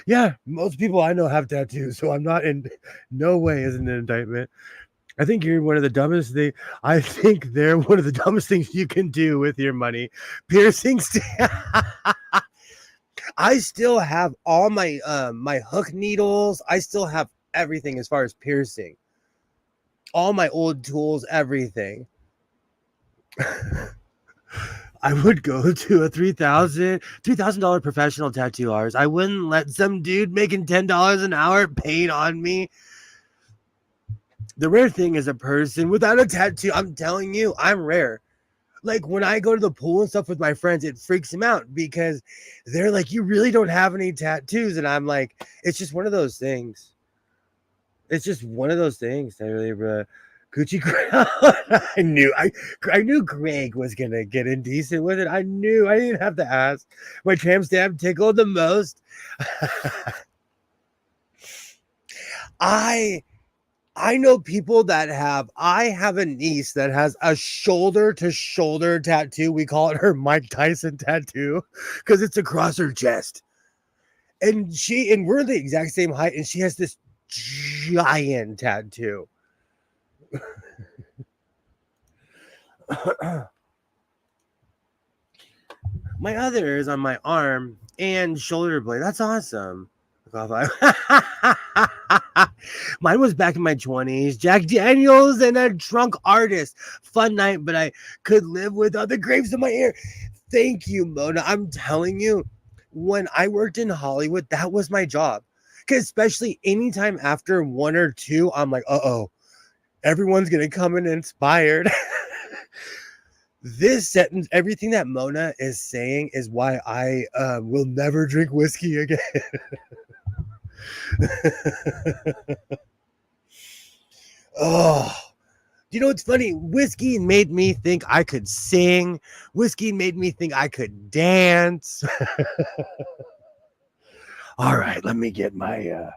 Yeah, most people I know have tattoos, so I'm not in no way is an indictment. I think you're one of the dumbest things. I think they're one of the dumbest things you can do with your money. Piercings. I still have all my my hook needles. I still have everything as far as piercing. All my old tools, everything. I would go to a $3,000 professional tattoo artist. I wouldn't let some dude making $10 an hour paint on me. The rare thing is a person without a tattoo. I'm telling you, I'm rare. Like when I go to the pool and stuff with my friends, it freaks them out because they're like, you really don't have any tattoos. And I'm like, it's just one of those things. It's just one of those things. I really, Gucci crown. I knew Greg was gonna get indecent with it. I knew. I didn't have to ask. My tramp stamp tickled the most. I know people that have. I have a niece that has a shoulder to shoulder tattoo. We call it her Mike Tyson tattoo because it's across her chest. And we're the exact same height, and she has this giant tattoo. My other is on my arm and shoulder blade. That's awesome. Mine was back in my 20s. Jack Daniels and a drunk artist. Fun night, but I could live without the grapes in my ear. Thank you, Mona. I'm telling you, when I worked in Hollywood, that was my job. Because especially anytime after 1 or 2, I'm like, uh-oh, everyone's going to come in inspired. This sentence, everything that Mona is saying is why I will never drink whiskey again. Oh, you know what's funny? Whiskey made me think I could sing. Whiskey made me think I could dance. All right, let me get my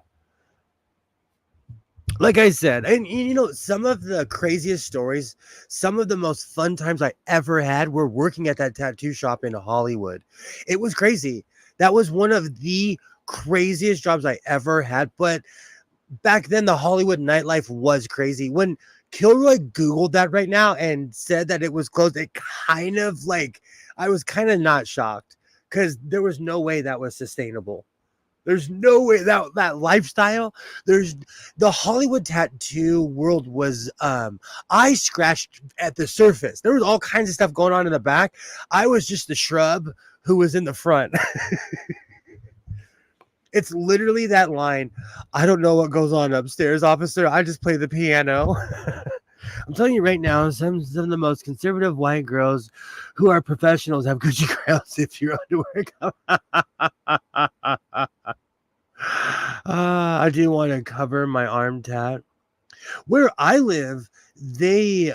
like I said, and you know, some of the craziest stories, some of the most fun times I ever had were working at that tattoo shop in Hollywood. It was crazy. That was one of the craziest jobs I ever had. But back then, the Hollywood nightlife was crazy. When Kilroy Googled that right now and said that it was closed, it kind of like, I was kind of not shocked because there was no way that was sustainable. There's no way that lifestyle. There's the Hollywood tattoo world was I scratched at the surface. There was all kinds of stuff going on in the back. I was just the shrub who was in the front. It's literally that line. I don't know what goes on upstairs, officer. I just play the piano. I'm telling you right now, some of the most conservative white girls who are professionals have Gucci crowns if your underwear I do want to cover my arm tat. Where I live, they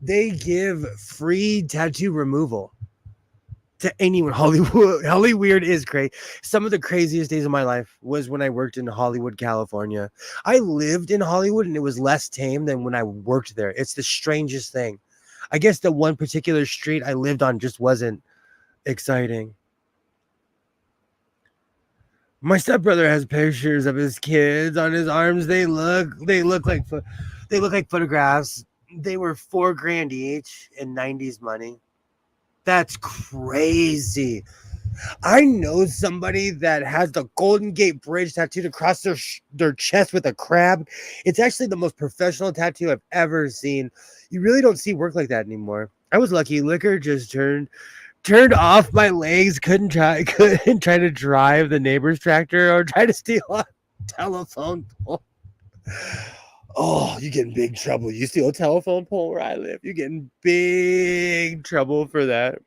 give free tattoo removal to anyone. Hollywood is great. Some of the craziest days of my life was when I worked in Hollywood, California. I lived in Hollywood and it was less tame than when I worked there. It's the strangest thing. I guess the one particular street I lived on just wasn't exciting. My stepbrother has pictures of his kids on his arms. They look like photographs. They were $4,000 each in 90s money. That's crazy. I know somebody that has the Golden Gate Bridge tattooed across their chest with a crab. It's actually the most professional tattoo I've ever seen. You really don't see work like that anymore. I was lucky. Liquor just turned off my legs. Couldn't try to drive the neighbor's tractor or try to steal a telephone pole. Oh, you get in big trouble. You steal a telephone pole where I live, you get in big trouble for that.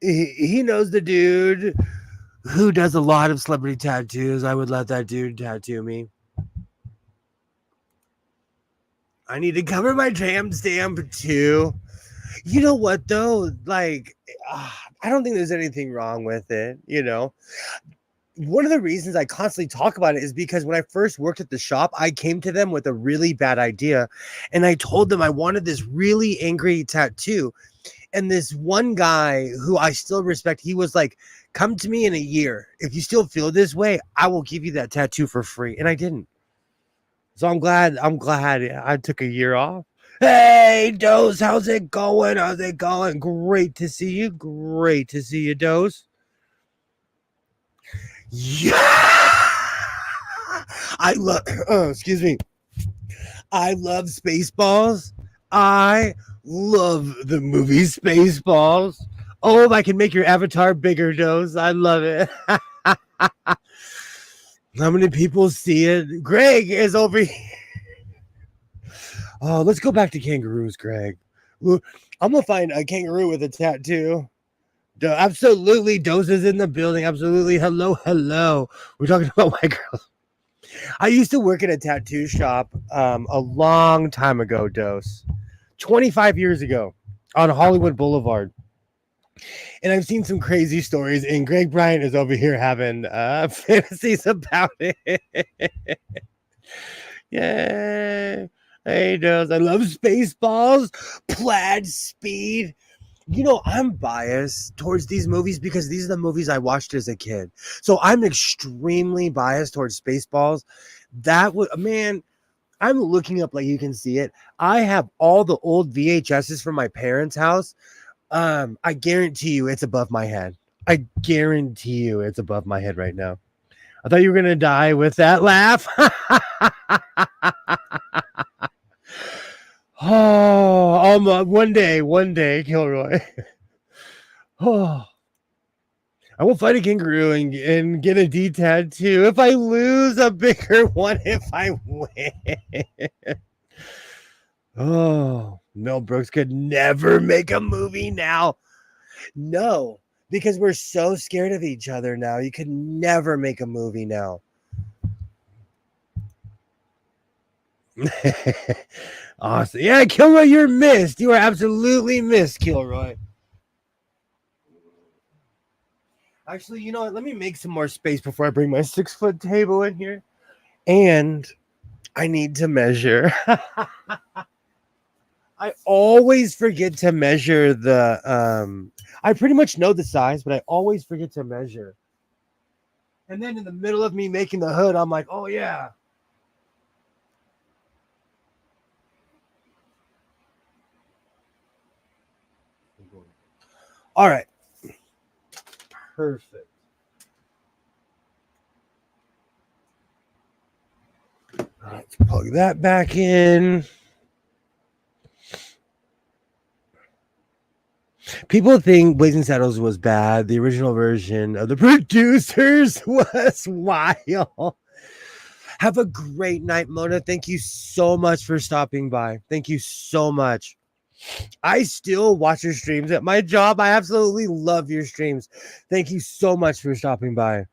He knows the dude who does a lot of celebrity tattoos. I would let that dude tattoo me. I need to cover my tramp stamp too. You know what though? Like, I don't think there's anything wrong with it. You know, one of the reasons I constantly talk about it is because when I first worked at the shop, I came to them with a really bad idea. And I told them I wanted this really angry tattoo. And this one guy who I still respect, he was like, come to me in a year. If you still feel this way, I will give you that tattoo for free. And I didn't. So I'm glad I took a year off. Hey, Dose, how's it going? Great to see you. Dose. Yeah. I love, excuse me. I love Spaceballs. I love the movie Spaceballs. Oh, I can make your avatar bigger, Dose. I love it. How many people see it? Greg is over here. Oh, let's go back to kangaroos, Greg. I'm going to find a kangaroo with a tattoo. Absolutely. Dose is in the building. Absolutely. Hello. We're talking about white girls. I used to work at a tattoo shop a long time ago, Dose. 25 years ago on Hollywood Boulevard. And I've seen some crazy stories, and Greg Bryant is over here having fantasies about it. Yay. Hey, Dose. I love Spaceballs, Plaid Speed. You know, I'm biased towards these movies because these are the movies I watched as a kid. So I'm extremely biased towards Spaceballs. That would, man, I'm looking up like you can see it. I have all the old VHSs from my parents' house. I guarantee you it's above my head. I guarantee you it's above my head right now. I thought you were gonna die with that laugh. Oh, one day, Kilroy. Oh, I will fight a kangaroo and get a D tattoo. If I lose, a bigger one if I win. Oh, Mel Brooks could never make a movie now. No, because we're so scared of each other now. You could never make a movie now. Awesome. Yeah, Kilroy, you're missed. You are absolutely missed, Kilroy. Actually, you know what? Let me make some more space before I bring my 6-foot table in here. And I need to measure. I always forget to measure the I pretty much know the size, but I always forget to measure. And then in the middle of me making the hood, I'm like, oh yeah. All right. Perfect. Let's plug that back in. People think Blazing Saddles was bad. The original version of the producers was wild. Have a great night, Mona. Thank you so much for stopping by. Thank you so much. I still watch your streams at my job. I absolutely love your streams. Thank you so much for stopping by.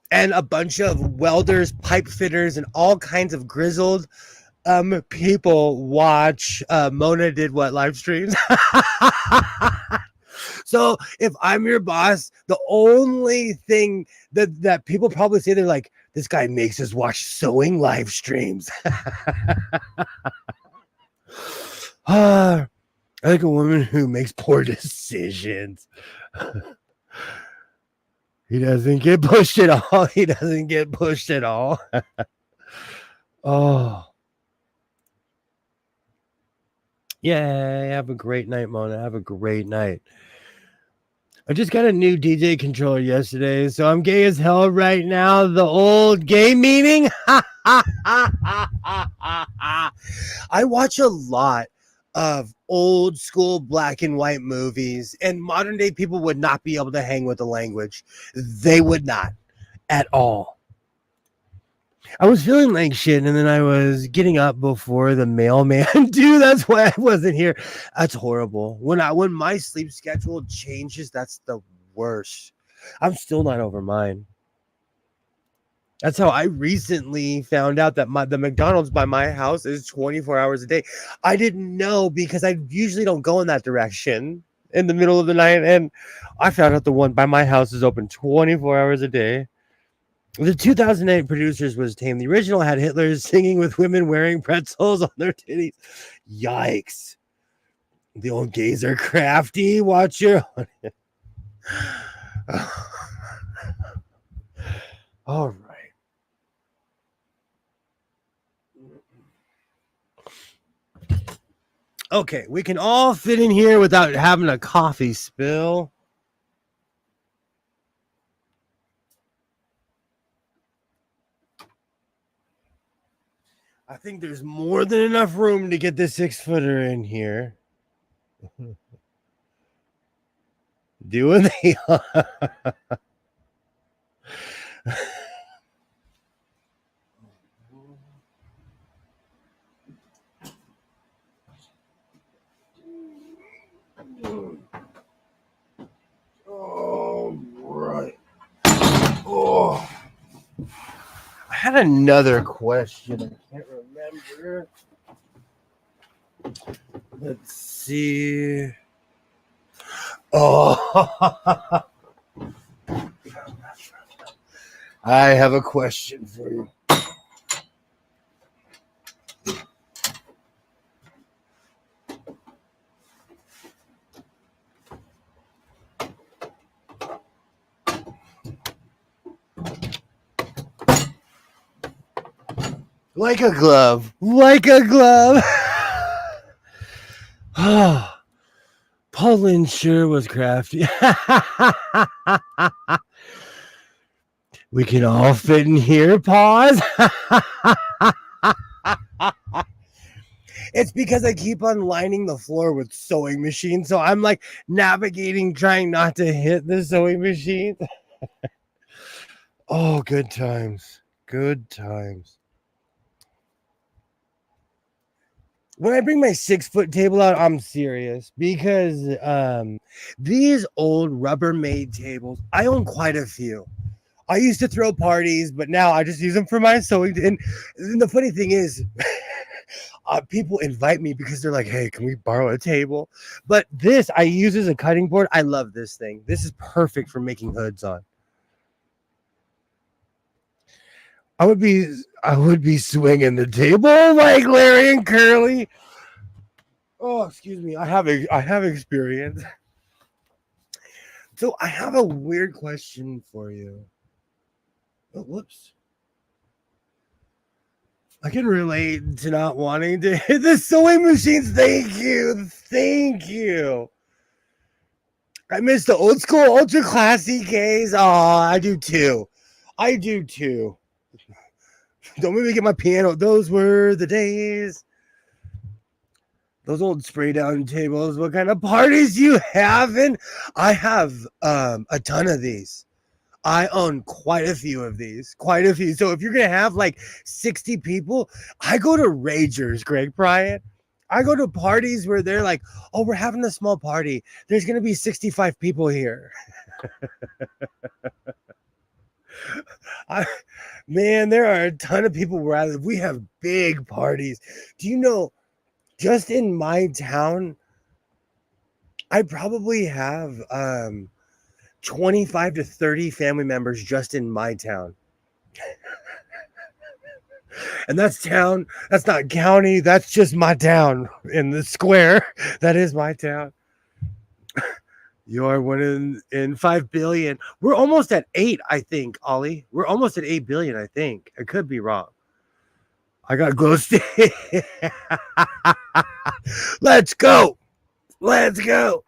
And a bunch of welders, pipe fitters, and all kinds of grizzled people watch Mona Did What live streams. So if I'm your boss, the only thing that people probably say, they're like, this guy makes us watch sewing live streams. I like a woman who makes poor decisions. He doesn't get pushed at all. He doesn't get pushed at all. Oh. Yay. Have a great night, Mona. Have a great night. I just got a new DJ controller yesterday, so I'm gay as hell right now. The old gay meaning. I watch a lot of old school black and white movies, and modern day people would not be able to hang with the language. They would not at all. I was feeling like shit, and then I was getting up before the mailman. Dude, that's why I wasn't here. That's horrible. When my sleep schedule changes, that's the worst. I'm still not over mine. That's how I recently found out that the McDonald's by my house is 24 hours a day. I didn't know because I usually don't go in that direction in the middle of the night, and I found out the one by my house is open 24 hours a day. The 2008 producers was tame. The original had Hitler singing with women wearing pretzels on their titties. Yikes. The old gays are crafty. Watch your... All right. Okay, we can all fit in here without having a coffee spill. I think there's more than enough room to get this 6-footer in here. Doing the... All right. had another question. I can't remember. Let's see. Oh, I have a question for you. Like a glove. Like a glove. Oh, Paul Lynn sure was crafty. We can all fit in here. Pause. It's because I keep on lining the floor with sewing machines. So I'm like navigating, trying not to hit the sewing machine. Oh, good times. Good times. When I bring my 6-foot table out, I'm serious because these old Rubbermaid tables, I own quite a few. I used to throw parties, but now I just use them for my sewing. And the funny thing is, people invite me because they're like, hey, can we borrow a table? But this I use as a cutting board. I love this thing. This is perfect for making hoods on. I would be swinging the table like Larry and Curly. Oh, excuse me. I have experience. So I have a weird question for you. Oh, whoops. I can relate to not wanting to hit the sewing machines. Thank you. Thank you. I miss the old school ultra classy Ks. Oh, I do too. I do too. Don't make me get my piano. Those were the days. Those old spray down tables. What kind of parties you having? I have a ton of these. I own quite a few of these. Quite a few. So if you're gonna have like 60 people, I go to Ragers, Greg Bryant. I go to parties where they're like, oh, we're having a small party. There's gonna be 65 people here. Man, there are a ton of people where I live. We have big parties. Do you know, just in my town, I probably have 25 to 30 family members just in my town. And that's town. That's not county. That's just my town in the square. That is my town. You're one in 5 billion. We're almost at 8, I think, Ollie. We're almost at 8 billion, I think. I could be wrong. I got glow stick. Let's go. Let's go.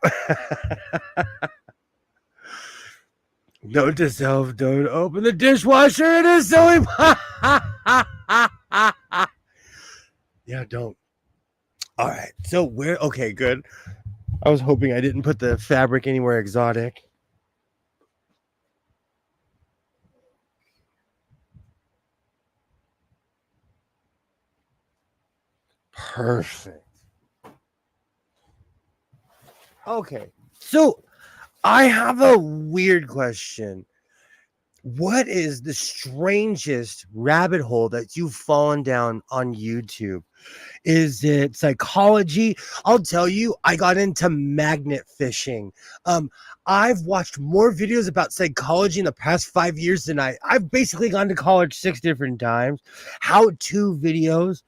Note to self, don't open the dishwasher. It is so yeah, don't. All right. So we're okay, good. I was hoping I didn't put the fabric anywhere exotic. Perfect. Okay. So I have a weird question. What is the strangest rabbit hole that you've fallen down on YouTube? Is it psychology? I'll tell you, I got into magnet fishing. I've watched more videos about psychology in the past 5 years than I've basically gone to college 6 different times. How-to videos.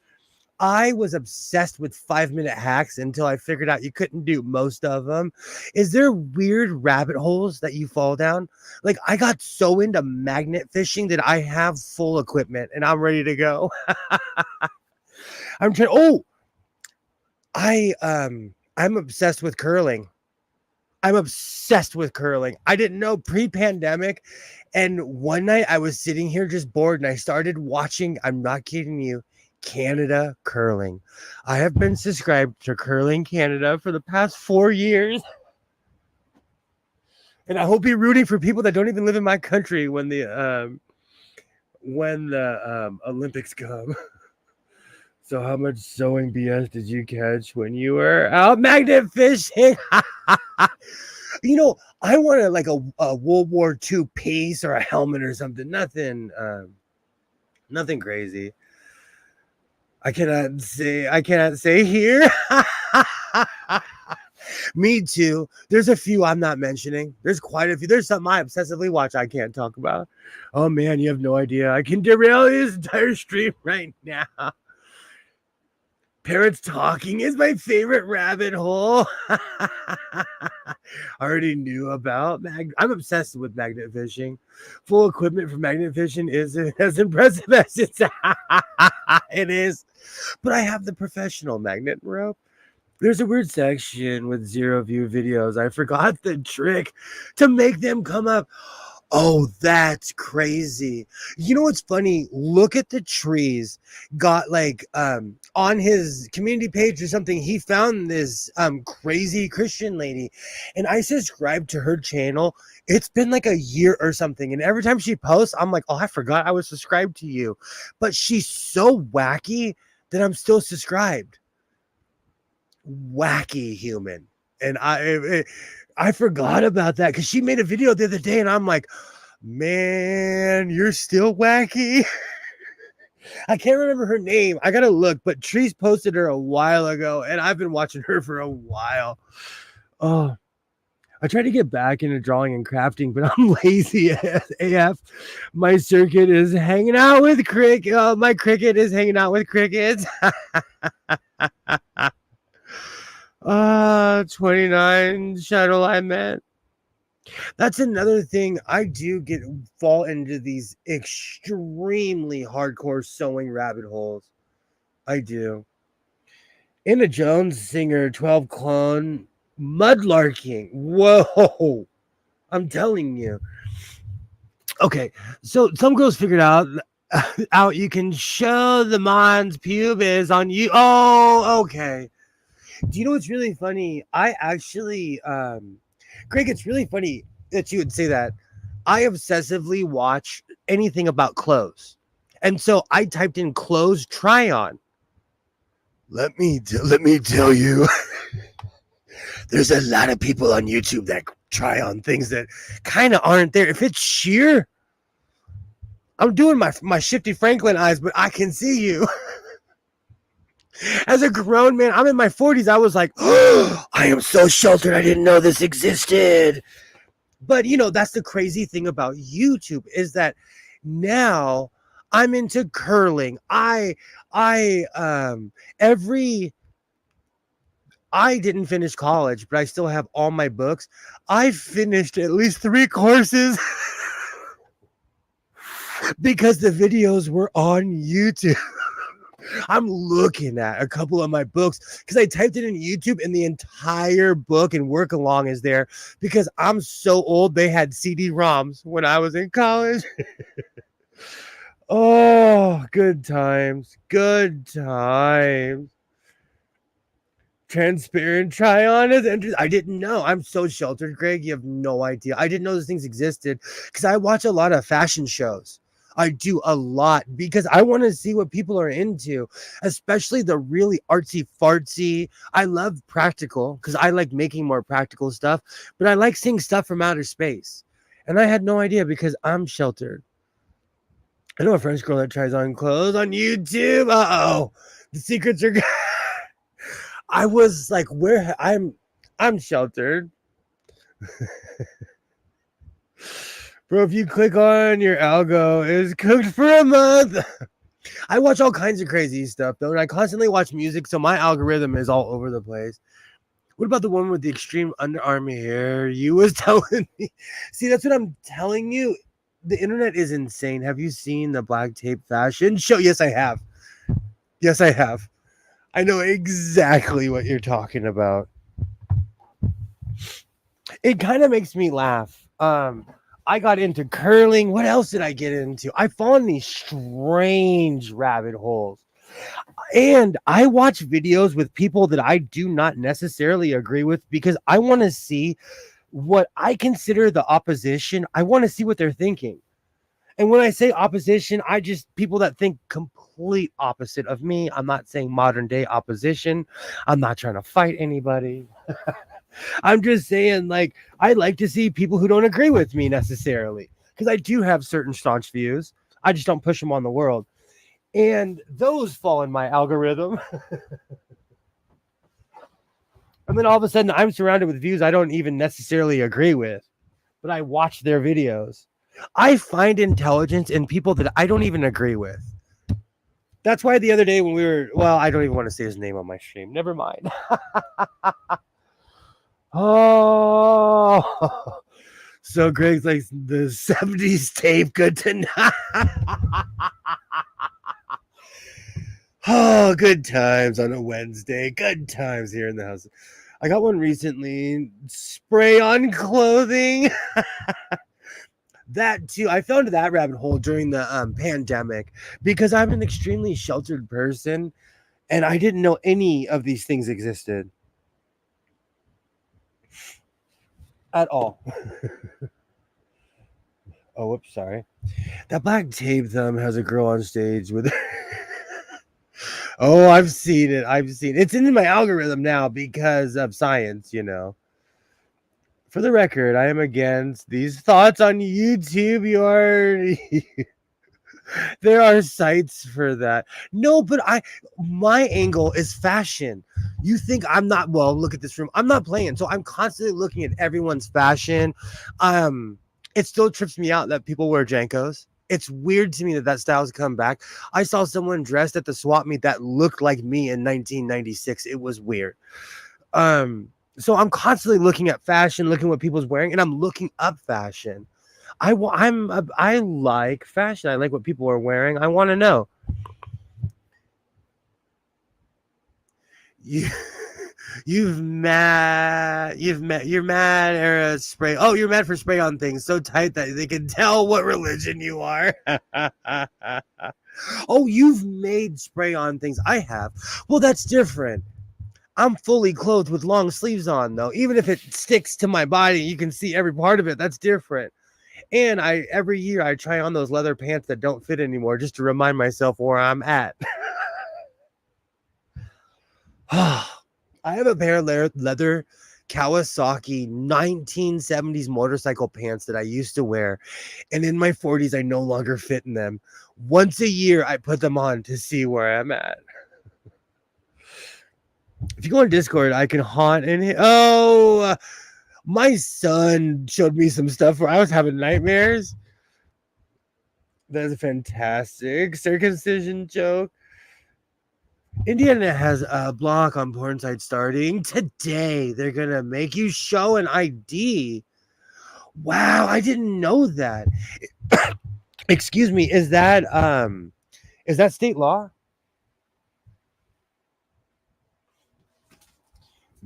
I was obsessed with 5-minute hacks until I figured out you couldn't do most of them. Is there weird rabbit holes that you fall down? Like, I got so into magnet fishing that I have full equipment and I'm ready to go. I'm trying. Oh, I'm obsessed with curling. I'm obsessed with curling. I didn't know pre-pandemic. And one night I was sitting here just bored and I started watching, I'm not kidding you, Canada curling. I have been subscribed to Curling Canada for the past 4 years. And I hope you're rooting for people that don't even live in my country when the Olympics come. So how much sewing BS did you catch when you were out magnet fishing? You know, I wanted like a World War II piece or a helmet or something. Nothing Nothing crazy. I cannot say here. Me too. There's a few I'm not mentioning. There's quite a few. There's something I obsessively watch I can't talk about. Oh man, you have no idea. I can derail this entire stream right now. Parrots talking is my favorite rabbit hole. I already knew about I'm obsessed with magnet fishing. Full equipment for magnet fishing isn't as impressive as it is. But I have the professional magnet rope. There's a weird section with 0 view videos. I forgot the trick to make them come up. Oh, that's crazy. You know what's funny? Look at the trees. Got like on his community page or something, he found this crazy Christian lady, and I subscribed to her channel. It's been like a year or something, and every time she posts, I'm like, oh, I forgot I was subscribed to you. But she's so wacky that I'm still subscribed. Wacky human. And I forgot about that because she made a video the other day, and I'm like, man, you're still wacky. I can't remember her name. I gotta look, but Trees posted her a while ago, and I've been watching her for a while. Oh, I tried to get back into drawing and crafting, but I'm lazy AF. My circuit is hanging out with cricket. My cricket is hanging out with crickets. 29 Shadowline Man. That's another thing. I do fall into these extremely hardcore sewing rabbit holes. I do. Anna Jones singer 12 clone mudlarking. Whoa. I'm telling you. Okay, so some girls figured out you can show the man's pubis on you. Oh, okay. Do you know what's really funny? I actually, Greg, it's really funny that you would say that. I obsessively watch anything about clothes. And so I typed in clothes try on. Let me tell you, there's a lot of people on YouTube that try on things that kind of aren't there. If it's sheer, I'm doing my Shifty Franklin eyes, but I can see you. As a grown man, I'm in my 40s. I was like, oh, I am so sheltered. I didn't know this existed. But, you know, that's the crazy thing about YouTube is that now I'm into curling. I didn't finish college, but I still have all my books. I finished at least 3 courses because the videos were on YouTube. I'm looking at a couple of my books because I typed it in YouTube and the entire book and work along is there because I'm so old. They had CD-ROMs when I was in college. Oh, good times. Good times. Transparent try-on is interesting. I didn't know. I'm so sheltered, Greg. You have no idea. I didn't know those things existed because I watch a lot of fashion shows. I do a lot because I want to see what people are into, especially the really artsy fartsy. I love practical because I like making more practical stuff, but I like seeing stuff from outer space. And I had no idea because I'm sheltered. I know a French girl that tries on clothes on YouTube. Uh-oh. The secrets are I was like, where I'm sheltered. Bro, if you click on your algo, it's cooked for a month. I watch all kinds of crazy stuff, though, and I constantly watch music, so my algorithm is all over the place. What about the one with the extreme underarm hair? You was telling me. See, that's what I'm telling you. The internet is insane. Have you seen the black tape fashion show? Yes, I have. Yes, I have. I know exactly what you're talking about. It kind of makes me laugh. I got into curling. What else did I get into? I fall in these strange rabbit holes. And I watch videos with people that I do not necessarily agree with because I want to see what I consider the opposition. I want to see what they're thinking. And when I say opposition, I just people that think complete opposite of me. I'm not saying modern day opposition. I'm not trying to fight anybody. I'm just saying, like, I like to see people who don't agree with me necessarily because I do have certain staunch views. I just don't push them on the world. And those fall in my algorithm. And then all of a sudden, I'm surrounded with views I don't even necessarily agree with, but I watch their videos. I find intelligence in people that I don't even agree with. That's why the other day when I don't even want to say his name on my stream. Never mind. Oh, so Greg's like the 70s tape. Good to know. Oh, good times on a Wednesday. Good times here in the house. I got one recently. Spray on clothing. That too. I fell into that rabbit hole during the pandemic because I'm an extremely sheltered person and I didn't know any of these things existed at all. Oh, whoops, sorry. That black tape thumb has a girl on stage with. Oh, I've seen it. It's in my algorithm now because of science, you know. For the record, I am against these thoughts on YouTube. There are sites for that. No, but my angle is fashion. You think I'm not, well, look at this room. I'm not playing. So I'm constantly looking at everyone's fashion. It still trips me out that people wear Jankos. It's weird to me that style's come back. I saw someone dressed at the swap meet that looked like me in 1996. It was weird. So I'm constantly looking at fashion, looking what people's wearing, and I'm looking up fashion. I like fashion. I like what people are wearing. I want to know. You're mad era spray. Oh, you're mad for spray on things so tight that they can tell what religion you are. Oh, you've made spray on things. I have. Well, that's different. I'm fully clothed with long sleeves on, though. Even if it sticks to my body, you can see every part of it. That's different. And every year I try on those leather pants that don't fit anymore just to remind myself where I'm at. I have a pair of leather Kawasaki 1970s motorcycle pants that I used to wear. And in my 40s, I no longer fit in them. Once a year, I put them on to see where I'm at. If you go on Discord, I can haunt and hit. Oh, my son showed me some stuff where I was having nightmares. That's a fantastic circumcision joke. Indiana has a block on porn site starting today. They're gonna make you show an ID. Wow, I didn't know that. Excuse me, is that state law?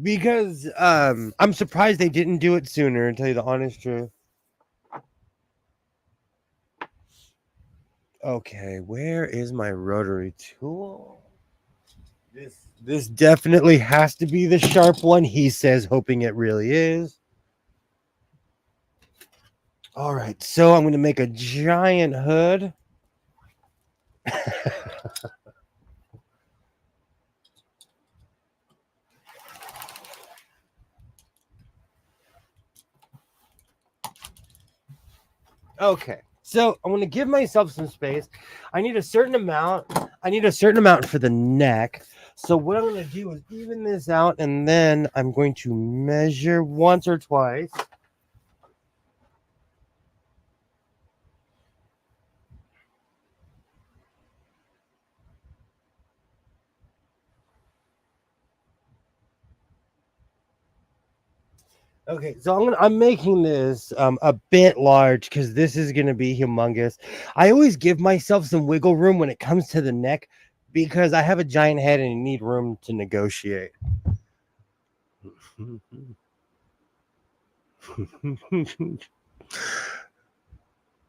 Because I'm surprised they didn't do it sooner, to tell you the honest truth. Okay, where is my rotary tool? This definitely has to be the sharp one, he says, hoping it really is. All right, so I'm going to make a giant hood. Okay, so I'm going to give myself some space. I need a certain amount. For the neck. So what I'm going to do is even this out, and then I'm going to measure once or twice. Okay, so I'm making this a bit large because this is going to be humongous. I always give myself some wiggle room when it comes to the neck because I have a giant head and I need room to negotiate.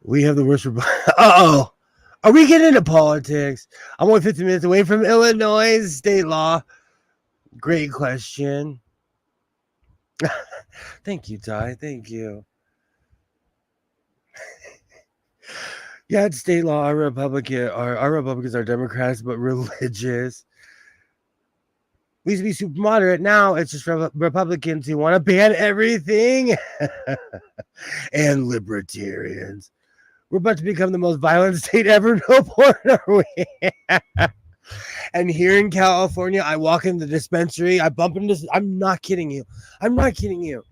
We have the worst. Uh-oh. Are we getting into politics? I'm only 15 minutes away from Illinois state law. Great question. Thank you, Ty. Thank you. Yeah, it's state law. Our Republicans are Democrats, but religious. We used to be super moderate. Now it's just Republicans who want to ban everything and libertarians. We're about to become the most violent state ever. No porn, are we? And here in California, I walk in the dispensary. I bump into. I'm not kidding you. I'm not kidding you.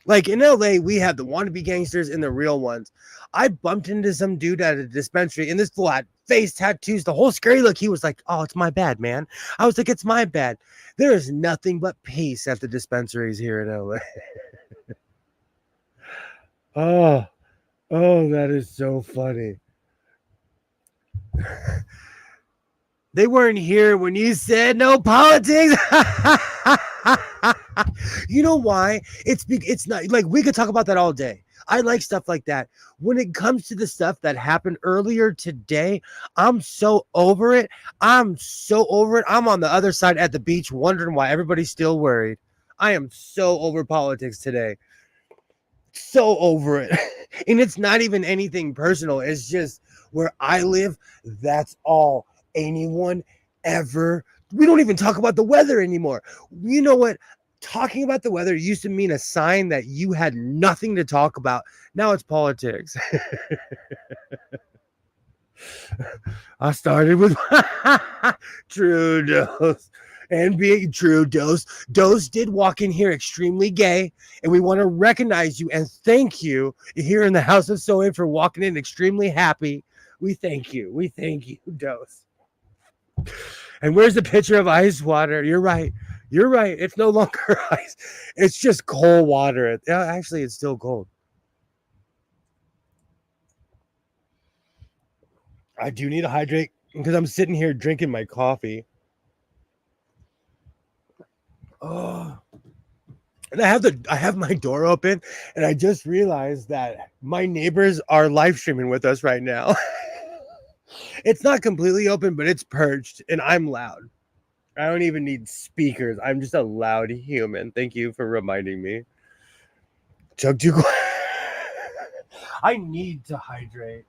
Like in LA, we have the wannabe gangsters and the real ones. I bumped into some dude at a dispensary, and this fool had face tattoos, the whole scary look. He was like, "Oh, it's my bad, man." I was like, "It's my bad." There is nothing but peace at the dispensaries here in LA. Oh, oh, that is so funny. They weren't here when you said no politics. You know why? It's not like we could talk about that all day. I like stuff like that. When it comes to the stuff that happened earlier today, I'm so over it. I'm so over it. I'm on the other side at the beach wondering why everybody's still worried. I am so over politics today. So over it. And it's not even anything personal. It's just where I live, that's all anyone ever. We don't even talk about the weather anymore. You know what? Talking about the weather used to mean a sign that you had nothing to talk about. Now it's politics. I started with true dose. And being true dose. Dose did walk in here extremely gay, and we want to recognize you and thank you here in the House of Sewing for walking in extremely happy. We thank you. We thank you, Dose. And where's the picture of ice water? You're right. You're right. It's no longer ice. It's just cold water. Actually, it's still cold. I do need to hydrate because I'm sitting here drinking my coffee. Oh. And I have my door open, and I just realized that my neighbors are live streaming with us right now. It's not completely open, but it's perched, and I'm loud. I don't even need speakers. I'm just a loud human. Thank you for reminding me. Chug too. I need to hydrate.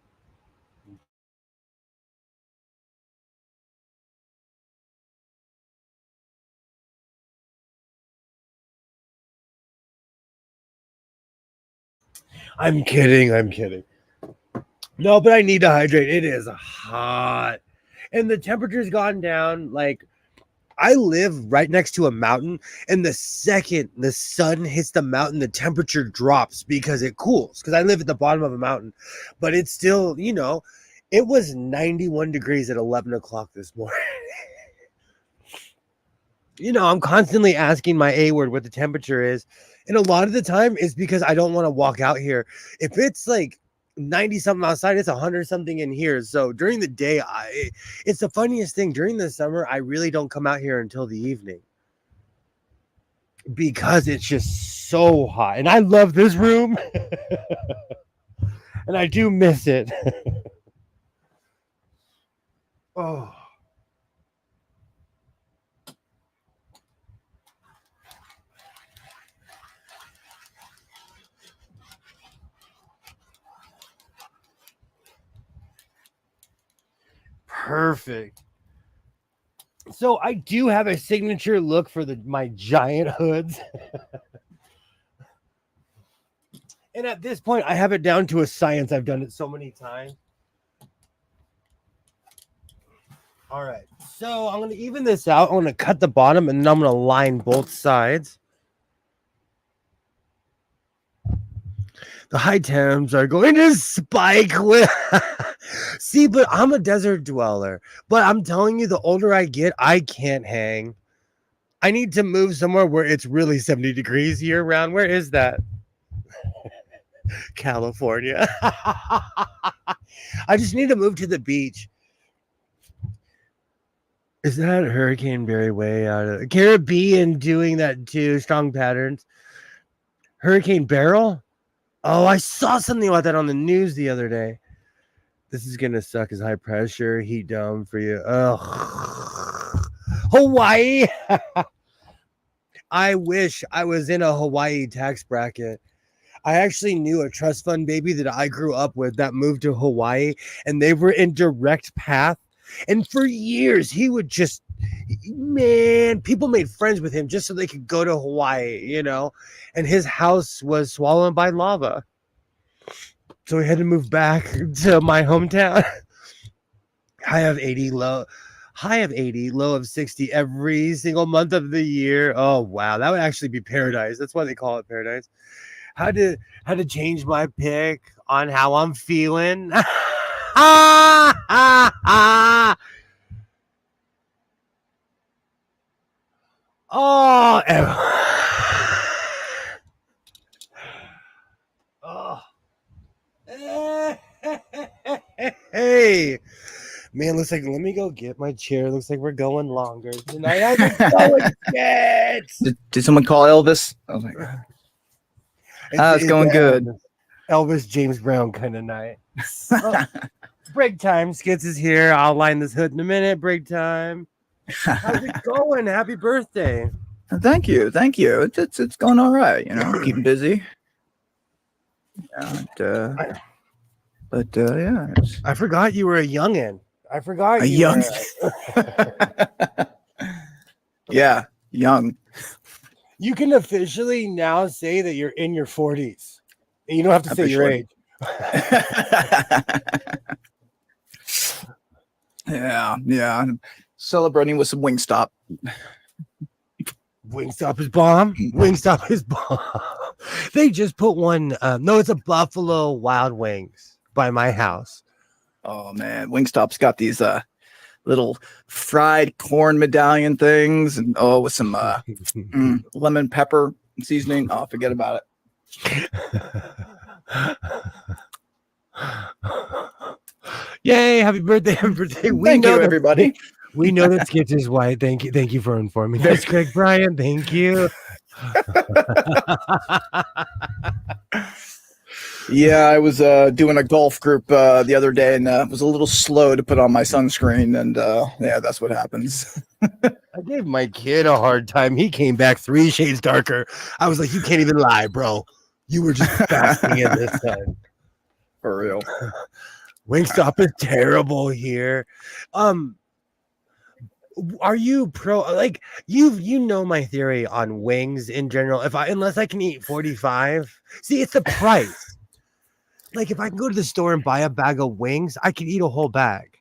I'm kidding. I'm kidding. No, but I need to hydrate. It is hot. And the temperature's gone down. Like, I live right next to a mountain, and the second the sun hits the mountain, the temperature drops because it cools. Because I live at the bottom of a mountain, but it's still, it was 91 degrees at 11 o'clock this morning. I'm constantly asking my A word what the temperature is. And a lot of the time it's because I don't want to walk out here. If it's like 90 something outside, it's 100 something in here. So during the day, it's the funniest thing. During the summer, I really don't come out here until the evening because it's just so hot. And I love this room. And I do miss it. Oh. Perfect. So I do have a signature look for my giant hoods. And at this point, I have it down to a science. I've done it so many times. All right. So I'm going to even this out. I'm going to cut the bottom, and then I'm going to line both sides. The high temps are going to spike with. See, but I'm a desert dweller. But I'm telling you, the older I get, I can't hang. I need to move somewhere where it's really 70 degrees year round. Where is that? California. I just need to move to the beach. Is that Hurricane Barry way out of the Caribbean doing that too? Strong patterns. Hurricane Barrel? Oh, I saw something about that on the news the other day. This is gonna suck as high pressure heat dome for you. Ugh. Hawaii. I wish I was in a Hawaii tax bracket. I actually knew a trust fund baby that I grew up with that moved to Hawaii, and they were in direct path. And for years, he would just, people made friends with him just so they could go to Hawaii, and his house was swallowed by lava. So we had to move back to my hometown. High of 80, low of 60 every single month of the year. Oh wow, that would actually be paradise. That's why they call it paradise. Had to change my pick on how I'm feeling. Oh, oh. Hey, man, looks like let me go get my chair. Looks like we're going longer tonight. How's it going, kids? Did someone call Elvis? I was like, it's going good. Elvis James Brown kind of night. Break time. Skits is here. I'll line this hood in a minute. Break time. How's it going? Happy birthday. Thank you. It's going all right. Keeping busy. Yeah, yeah. I forgot you were a youngin'. I forgot A you young. were Yeah, young. You can officially now say that you're in your 40s. And you don't have to say your age. Yeah. I'm celebrating with some Wingstop. Wingstop is bomb. Wingstop is bomb. They just put one. No, it's a Buffalo Wild Wings by my house. Oh man, Wingstop's got these little fried corn medallion things, and with some lemon pepper seasoning. Oh, forget about it. Yay! Happy birthday! Happy birthday! Thank you, everybody. We know that Skits is white. Thank you for informing us, Craig Bryan. Thank you. Yeah, I was doing a golf group the other day, and was a little slow to put on my sunscreen, and yeah, that's what happens. I gave my kid a hard time. He came back 3 shades darker. I was like, you can't even lie, bro. You were just basking in this sun. For real. Wingstop is terrible here. Are you pro, like, you know my theory on wings in general? Unless I can eat 45, see, it's the price. Like, if I can go to the store and buy a bag of wings, I can eat a whole bag,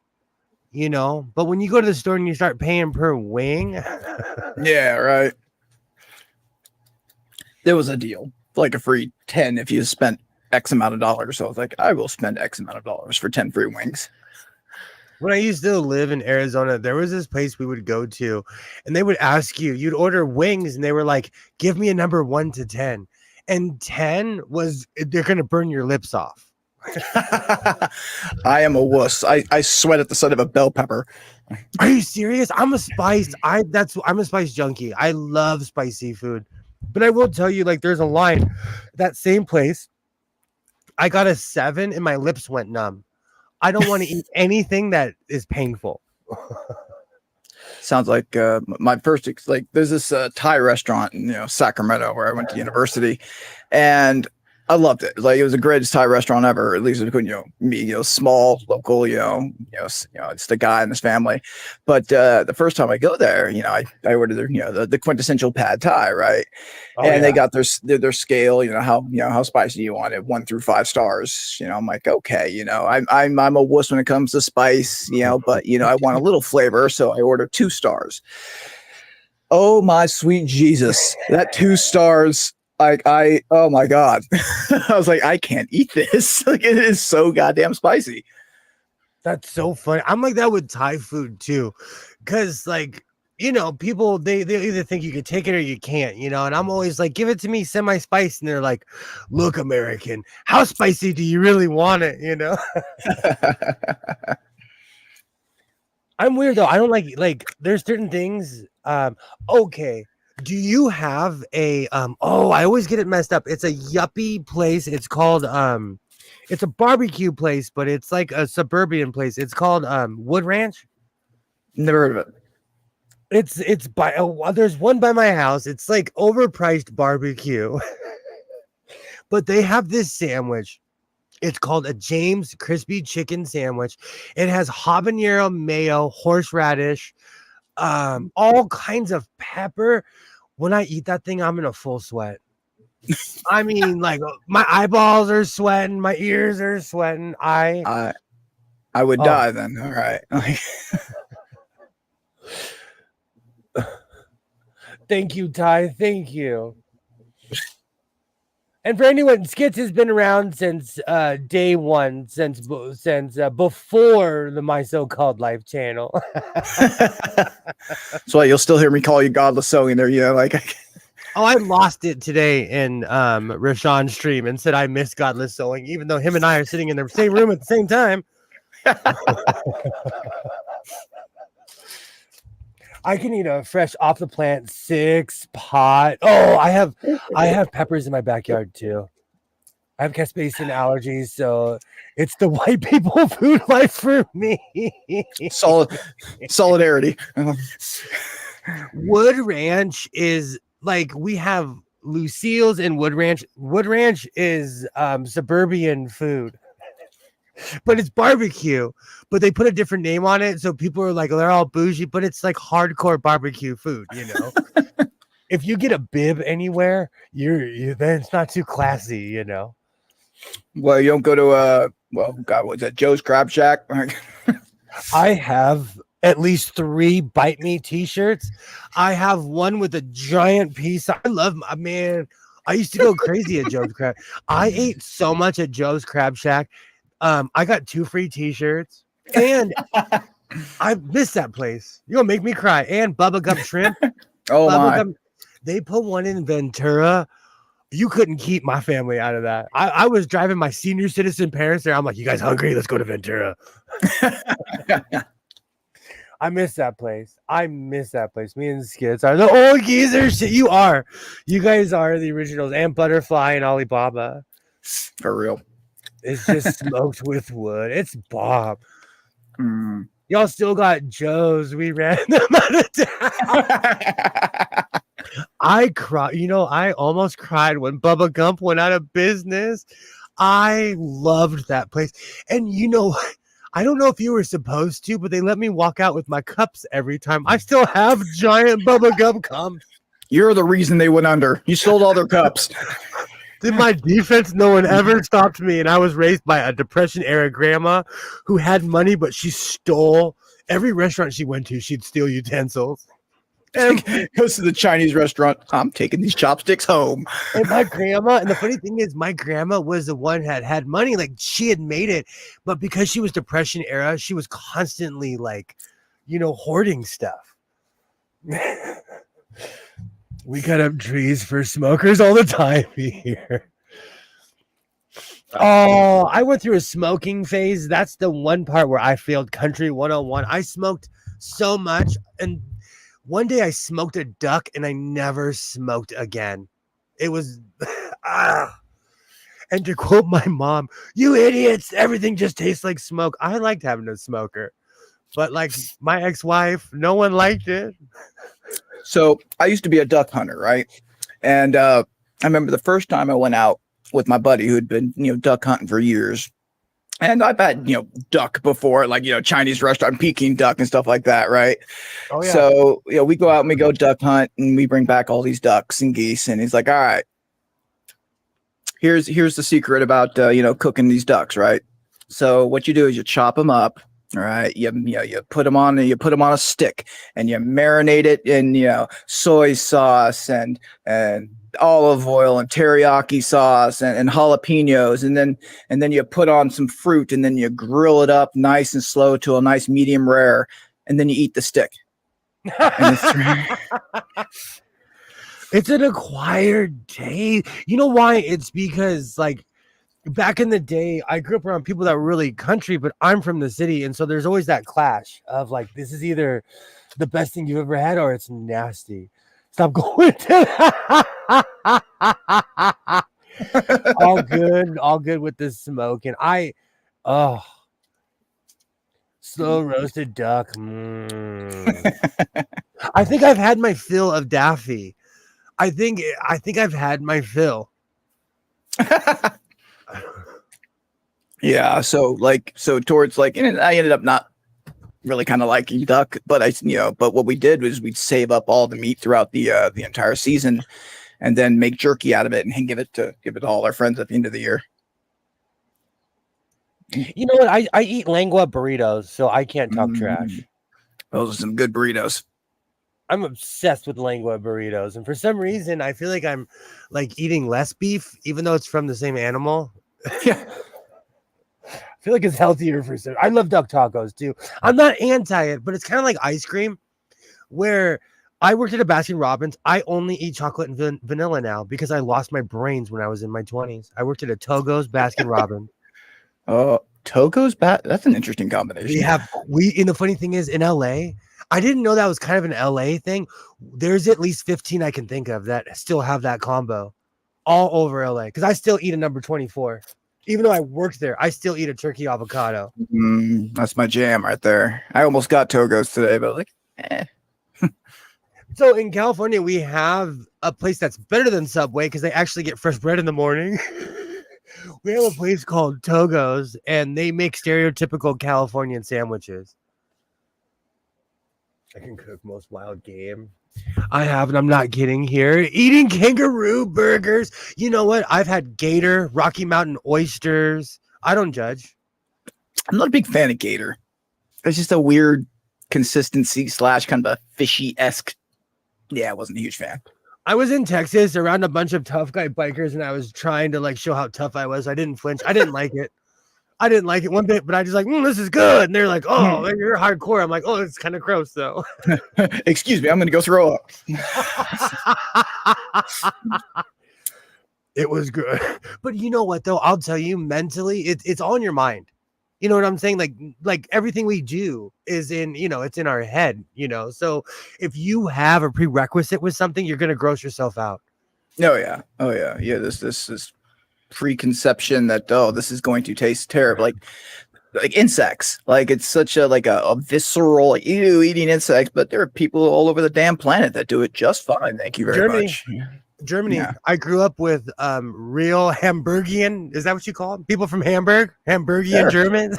but when you go to the store and you start paying per wing. Yeah, right. There was a deal, like a free 10 if you spent X amount of dollars. So I was like, I will spend X amount of dollars for 10 free wings. When I used to live in Arizona, there was this place we would go to, and they would ask you'd order wings, and they were like, give me a number 1 to 10. And 10 was, they're going to burn your lips off. I am a wuss. I sweat at the sight of a bell pepper. Are you serious? I'm a spice. I'm a spice junkie. I love spicy food. But I will tell you, like, there's a line. That same place, I got a 7 and my lips went numb. I don't want to eat anything that is painful. Sounds like my first, like, there's this Thai restaurant in Sacramento where I went to university, and I loved it. Like, it was the greatest Thai restaurant ever. At least it could, me, small, local, it's the guy and his family. But the first time I go there, I ordered their, the quintessential pad Thai, right? Oh, and yeah. they got their scale, how spicy you want it, 1 through 5 stars. I'm like, okay, I'm a wuss when it comes to spice, but I want a little flavor, so I order 2 stars. Oh my sweet Jesus, that 2 stars. Like, oh my God. I was like, I can't eat this. Like, it is so goddamn spicy. That's so funny. I'm like that with Thai food too. Cause like, people, they either think you can take it or you can't, and I'm always like, give it to me semi-spice. And they're like, look, American, how spicy do you really want it? I'm weird though. I don't like there's certain things. Okay. Do you have a I always get it messed up. It's a yuppie place. It's called it's a barbecue place, but it's like a suburban place. It's called Wood Ranch. Never heard of it. It's by there's one by my house. It's like overpriced barbecue. But they have this sandwich. It's called a James crispy chicken sandwich. It has habanero mayo, horseradish, all kinds of pepper. When I eat that thing, I'm in a full sweat. I mean, like my eyeballs are sweating, my ears are sweating. I would Oh, die then. All right. thank you, Ty. Thank you. And for anyone, Skits has been around since day one, since before the My So Called Life channel. So you'll still hear me call you Godless Sewing there, like Oh, I lost it today in Rashawn's stream and said I miss Godless Sewing, even though him and I are sitting in the same room at the same time. I can eat a fresh off the plant 6 pot. Oh, I have peppers in my backyard too. I have caspasian allergies, so it's the white people food life for me. Solidarity. Wood Ranch is like we have Lucille's and Wood Ranch. Wood Ranch is suburban food, but it's barbecue. But they put a different name on it, so people are like, they're all bougie, but it's like hardcore barbecue food, you know. If you get a bib anywhere, you then it's not too classy, you know. Well, you don't go to God, what's that? Joe's Crab Shack. I have at least 3 Bite Me t-shirts. I have one with a giant piece. I love my man. I used to go crazy at Joe's Crab. I ate so much at Joe's Crab Shack. I got 2 free t-shirts, and I miss that place. You're gonna make me cry. And Bubba Gum Shrimp. Oh my! Gum, they put one in Ventura. You couldn't keep my family out of that. I was driving my senior citizen parents there. I'm like, you guys hungry? Let's go to Ventura. I miss that place. Me and Skits are the old geezers. You are. You guys are the originals. And Butterfly and Alibaba. For real. It's just smoked with wood. It's bomb. Mm. Y'all still got Joe's. We ran them out of town. I cried. You know, I almost cried when Bubba Gump went out of business. I loved that place. And you know, I don't know if you were supposed to, but they let me walk out with my cups every time. I still have giant Bubba Gump cups. You're the reason they went under. You sold all their cups. In my defense, no one ever stopped me. And I was raised by a Depression era grandma who had money, but she stole every restaurant she went to. She'd steal utensils. And goes to the Chinese restaurant. I'm taking these chopsticks home. And my grandma, and the funny thing is, my grandma was the one that had money. Like she had made it, but because she was Depression era, she was constantly like, you know, hoarding stuff. We cut up trees for smokers all the time here. Oh, I went through a smoking phase. That's the one part where I failed Country 101. I smoked so much, and one day I smoked a duck and I never smoked again. It was, and to quote my mom, "You idiots, everything just tastes like smoke." I liked having a smoker, but like my ex-wife, no one liked it. So I used to be a duck hunter, right? And I remember the first time I went out with my buddy who had been, duck hunting for years. And I've had, duck before, like, Chinese restaurant, Peking duck and stuff like that, right? Oh, yeah. So, we go out and we go duck hunt and we bring back all these ducks and geese. And he's like, all right, here's the secret about, cooking these ducks, right? So what you do is you chop them up. All right. You put them on a stick and you marinate it in, soy sauce and olive oil and teriyaki sauce and jalapenos. And then you put on some fruit and then you grill it up nice and slow to a nice medium rare. And then you eat the stick. It's an acquired taste. You know why? It's because like, back in the day, I grew up around people that were really country, but I'm from the city. And so there's always that clash of like, this is either the best thing you've ever had or it's nasty. Stop going to all good with this smoke. And slow roasted duck. I think I've had my fill of Daffy. I think I've had my fill. Yeah, so towards like, and I ended up not really kind of liking duck, but but what we did was we'd save up all the meat throughout the entire season, and then make jerky out of it and give it to all our friends at the end of the year. You know what? I eat lengua burritos, so I can't talk trash. Those are some good burritos. I'm obsessed with lengua burritos, and for some reason, I feel like I'm like eating less beef, even though it's from the same animal. Yeah. I feel like it's healthier for some. I love duck tacos too. I'm not anti it, but it's kind of like ice cream, where I worked at a Baskin Robbins. I only eat chocolate and vanilla now because I lost my brains when I was in my 20s. I worked at a Togo's Baskin Robbins. Togo's that's an interesting combination. And the funny thing is, in LA, I didn't know that was kind of an LA thing. There's at least 15 I can think of that still have that combo all over LA, because I still eat a number 24. Even though I worked there, I still eat a turkey avocado. That's my jam right there. I almost got Togo's today, but like, So in California, we have a place that's better than Subway because they actually get fresh bread in the morning. We have a place called Togo's, and they make stereotypical Californian sandwiches. I can cook most wild game. I have, and I'm not kidding here. Eating kangaroo burgers. You know what? I've had gator, Rocky Mountain oysters. I don't judge. I'm not a big fan of gator. It's just a weird consistency / kind of a fishy-esque. Yeah, I wasn't a huge fan. I was in Texas around a bunch of tough guy bikers, and I was trying to like show how tough I was. I didn't flinch. I didn't like it. I didn't like it one bit, but I just like, this is good. And they're like, oh, you're hardcore. I'm like, oh, it's kind of gross though. Excuse me, I'm going to go throw up. It was good. But you know what though? I'll tell you, mentally, it's all in your mind. You know what I'm saying? Like everything we do is in, it's in our head, So if you have a prerequisite with something, you're going to gross yourself out. Oh yeah. Yeah. This is preconception that, this is going to taste terrible. Like insects. Like it's such a visceral, like, ew, eating insects, but there are people all over the damn planet that do it just fine. Thank you very much. Germany. Yeah. I grew up with real Hamburgian. Is that what you call them? People from Hamburg? Hamburgian Germans.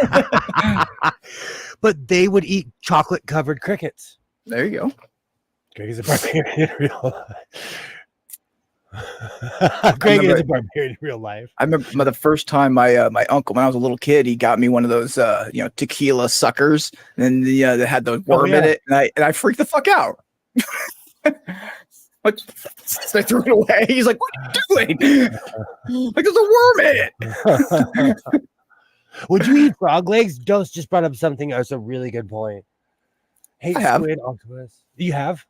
But they would eat chocolate covered crickets. There you go. Greg is a barbarian in real life. Greg is a barbarian in real life. I remember the first time my uncle, when I was a little kid, he got me one of those tequila suckers, and they had the worm in it, and I freaked the fuck out. Like, I threw it away. He's like, "What are you doing?" Like, there's a worm in it. Would you eat frog legs? Dos just brought up something that's a really good point. Hate squid, octopus. You have?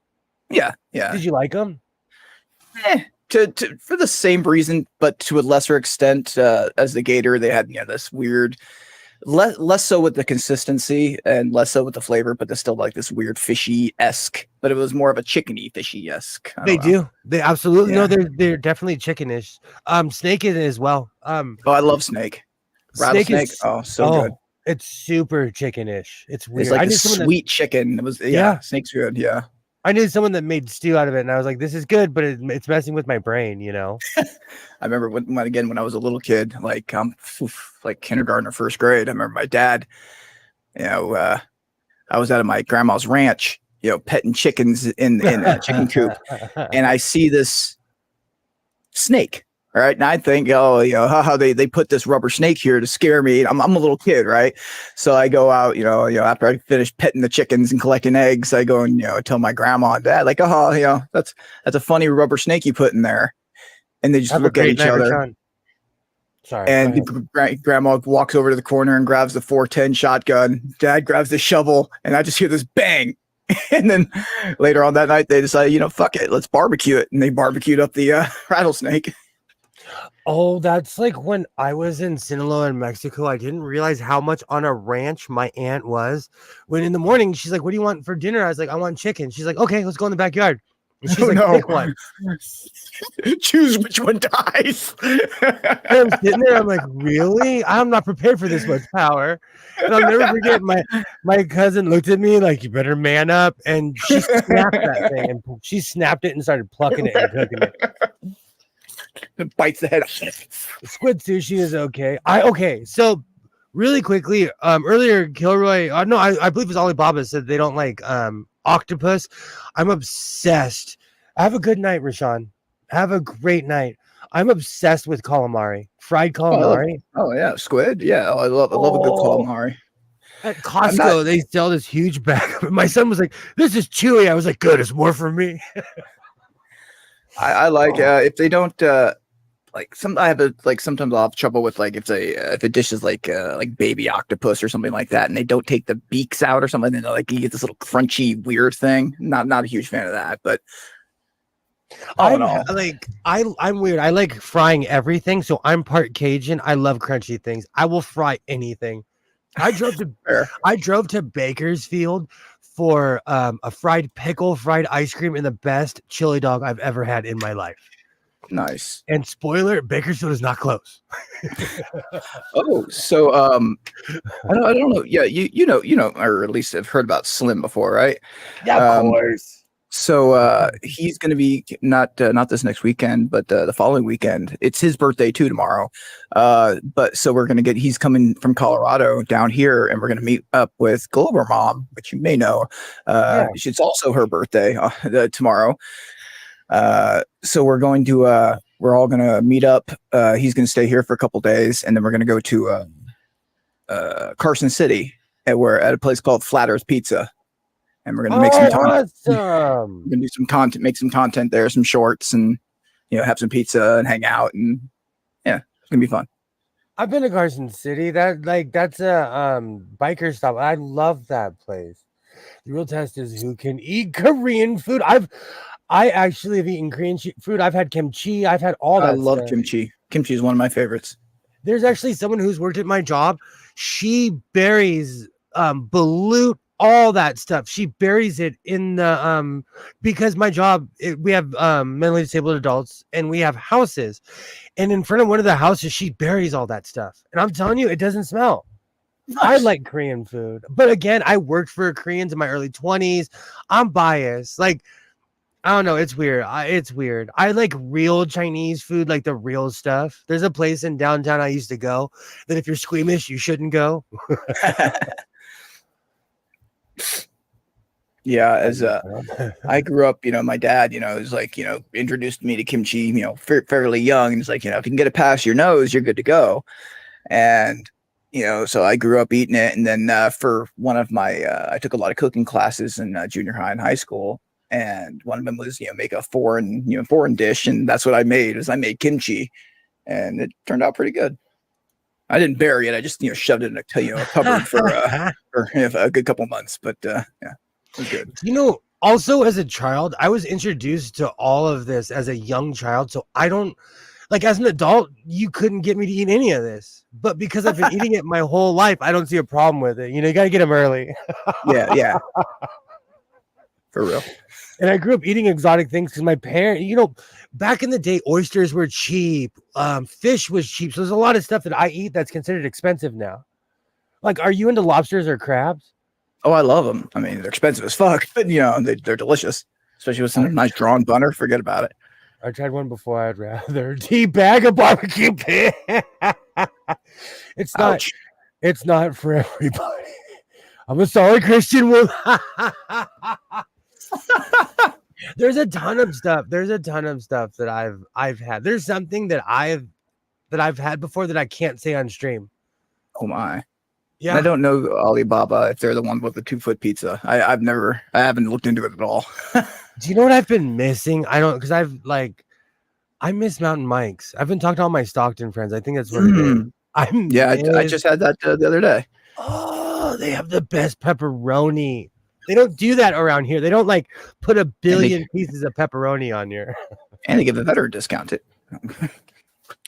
Yeah. Did you like them? For the same reason, but to a lesser extent, as the gator, they had this weird. Less so with the consistency and less so with the flavor, but there's still like this weird fishy-esque, but it was more of a chickeny fishy-esque. They do. They absolutely no, they're definitely chickenish. Snake is as well. I love snake. Rattlesnake. Good. It's super chickenish. It's weird. It's like the sweet chicken. It was snake's good. Yeah. I knew someone that made stew out of it, and I was like, "This is good," but it's messing with my brain, I remember when I was a little kid, like kindergarten or first grade. I remember my dad. I was out of my grandma's ranch, petting chickens in a chicken coop, and I see this snake. All right. And I think, how they put this rubber snake here to scare me. I'm a little kid, right? So I go out, after I finish petting the chickens and collecting eggs, I go and, tell my grandma and dad, like, that's a funny rubber snake you put in there. And they just look at each other. Sorry. And grandma walks over to the corner and grabs the 410 shotgun. Dad grabs the shovel, and I just hear this bang. And then later on that night, they decided, fuck it, let's barbecue it. And they barbecued up the rattlesnake. Oh, that's like when I was in Sinaloa in Mexico. I didn't realize how much on a ranch my aunt was. When in the morning, she's like, "What do you want for dinner?" I was like, "I want chicken." She's like, "Okay, let's go in the backyard." And she's pick one. Choose which one dies. And I'm sitting there. I'm like, really? I'm not prepared for this much power. And I'll never forget my cousin looked at me like, "You better man up." And she snapped that thing, and she snapped it and started plucking it and cooking it. It bites the head off. Squid sushi is okay. So really quickly, earlier Kilroy, I believe it was Alibaba, said they don't like octopus. I'm obsessed. Have a good night, Rashawn. Have a great night. I'm obsessed with calamari, fried Oh, calamari. yeah, squid. Yeah, I love a good Oh, calamari. at I'm not. Costco, they sell this huge bag. My son was like, "This is chewy." I was like, "Good, it's more for me." I like Oh, if they don't like some. I have a like sometimes I'll have trouble with like if a dish is like baby octopus or something like that, and they don't take the beaks out or something, and like you get this little crunchy weird thing. Not a huge fan of that, but all in all, I'm weird. I like frying everything, so I'm part Cajun. I love crunchy things. I will fry anything. I drove to fair. I drove to Bakersfield for a fried pickle, fried ice cream, and the best chili dog I've ever had in my life. Nice. And spoiler, Bakersfield is not close. Oh, so I don't know. Yeah, you know, or at least have heard about Slim before, right? Yeah, of Um, course. so he's going to be not this next weekend, but the following weekend. It's his birthday too tomorrow. But so we're going to he's coming from Colorado down here, and we're going to meet up with Glover Mom, which you may know. Yeah. It's also her birthday tomorrow. So we're all gonna meet up. He's gonna stay here for a couple days, and then we're gonna go to Carson City at a place called Flat Earth Pizza, and we're gonna make some time. Awesome. We're gonna do some content, make some content there, some shorts, and have some pizza and hang out, and yeah, it's gonna be fun. I've been to Carson City. That's a biker stop. I love that place. The real test is who can eat Korean food. I actually have eaten Korean food. I've had kimchi. I've had all I that love stuff. kimchi. Kimchi is one of my favorites. There's actually someone who's worked at my job. She buries balut, all that stuff. She buries it in the because my job we have mentally disabled adults and we have houses. And in front of one of the houses, she buries all that stuff. And I'm telling you, it doesn't smell. I like Korean food. But again, I worked for Koreans in my early 20s. I'm biased. Like, I don't know. It's weird. It's weird. I like real Chinese food, like the real stuff. There's a place in downtown I used to go that if you're squeamish, you shouldn't go. Yeah, as I grew up, my dad, was like, introduced me to kimchi, fairly young, and he's like, if you can get it past your nose, you're good to go. And so I grew up eating it, and then for one of my, I took a lot of cooking classes in junior high and high school, and one of them was, make a foreign dish, and that's what I made. I made kimchi, and it turned out pretty good. I didn't bury it; I just shoved it in a cupboard for a good couple months, but yeah. It was good. Also as a child, I was introduced to all of this as a young child. So I don't like as an adult, you couldn't get me to eat any of this. But because I've been eating it my whole life, I don't see a problem with it. You got to get them early. Yeah. For real. And I grew up eating exotic things because my parents, back in the day, oysters were cheap. Fish was cheap. So there's a lot of stuff that I eat that's considered expensive now. Like, are you into lobsters or crabs? Oh, I love them. I mean, they're expensive as fuck, but they're delicious, especially with some nice drawn butter. Forget about it. I tried one before. I'd rather teabag a barbecue pit. It's not. Ouch. It's not for everybody. I'm a sorry Christian woman. There's a ton of stuff. That I've had. There's something that I've had before that I can't say on stream. Oh my. Yeah. I don't know Alibaba if they're the one with the 2-foot pizza. I haven't looked into it at all. Do you know what I've been missing? I don't, because I miss Mountain Mike's. I've been talking to all my Stockton friends. I think that's what it is. I just had that the other day. Oh, they have the best pepperoni. They don't do that around here. They don't put a billion pieces of pepperoni on here. And they give a veteran discount too.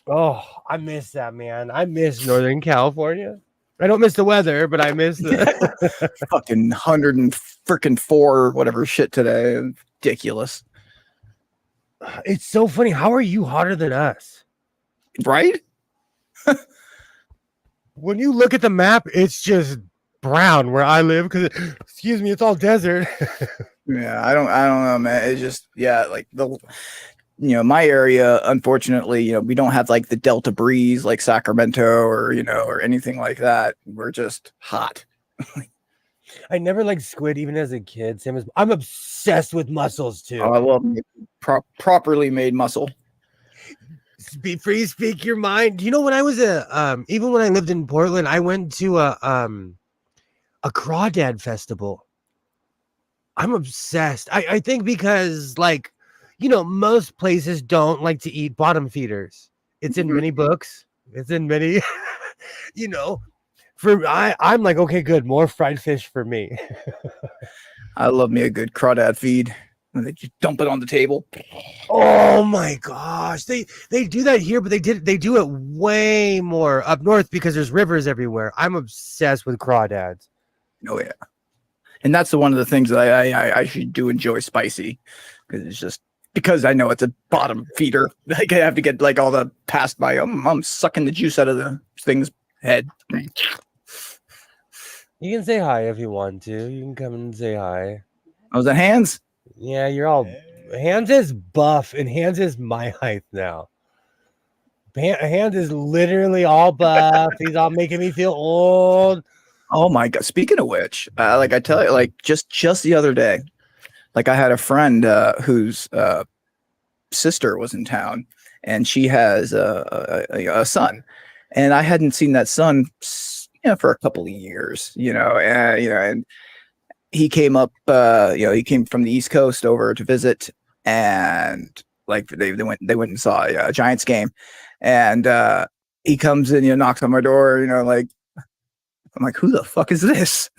Oh, I miss that, man. I miss Northern California. I don't miss the weather, but I miss the fucking 104 whatever shit today. Ridiculous. It's so funny. How are you hotter than us? Right? When you look at the map, it's just brown where I live because excuse me, it's all desert. Yeah, I don't know, man. It's just like my area, unfortunately, we don't have the Delta breeze like Sacramento or anything like that. We're just hot. I never liked squid even as a kid. Same as I'm obsessed with mussels too. Oh, I love properly made muscle. Speak free, speak your mind. You know, when I was even when I lived in Portland, I went to a crawdad festival. I'm obsessed. I think because like, you know, most places don't like to eat bottom feeders. It's in many books. It's in many, you know. I'm like, okay, good, more fried fish for me. I love me a good crawdad feed. And they just dump it on the table. Oh my gosh, they do that here, but they do it way more up north because there's rivers everywhere. I'm obsessed with crawdads. Oh yeah, and that's one of the things that I actually do enjoy spicy, because it's just because I know it's a bottom feeder. Like I have to get like all the past by. I'm sucking the juice out of the thing's head. You can say hi if you want to. You can come and say hi. Oh, was that hands? Yeah, you're all Hands is buff and Hands is my height now. Hands is literally all buff. He's all making me feel old. Oh my god! Speaking of which, like I tell you, like just the other day, like I had a friend whose sister was in town, and she has a son, and I hadn't seen that son, for a couple of years, and he came up, he came from the East Coast over to visit, and like they went and saw a Giants game, and he comes in, knocks on my door, like. I'm like, who the fuck is this?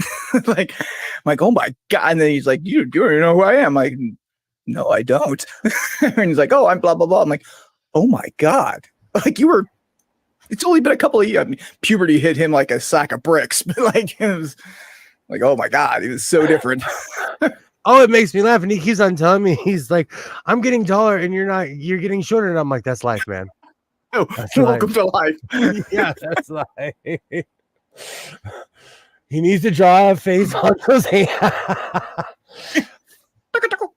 like, I'm like, oh my god! And then he's like, you don't know who I am? I'm like, no, I don't. And he's like, oh, I'm blah blah blah. I'm like, oh my god! Like you were. It's only been a couple of years. I mean, puberty hit him like a sack of bricks. But like, it was like, oh my god, he was so different. Oh, it makes me laugh, and he keeps on telling me, he's like, I'm getting taller, and you're not. You're getting shorter, and I'm like, that's life, man. Oh, That's welcome to life. Yeah, that's life. He needs to draw a face on those hands.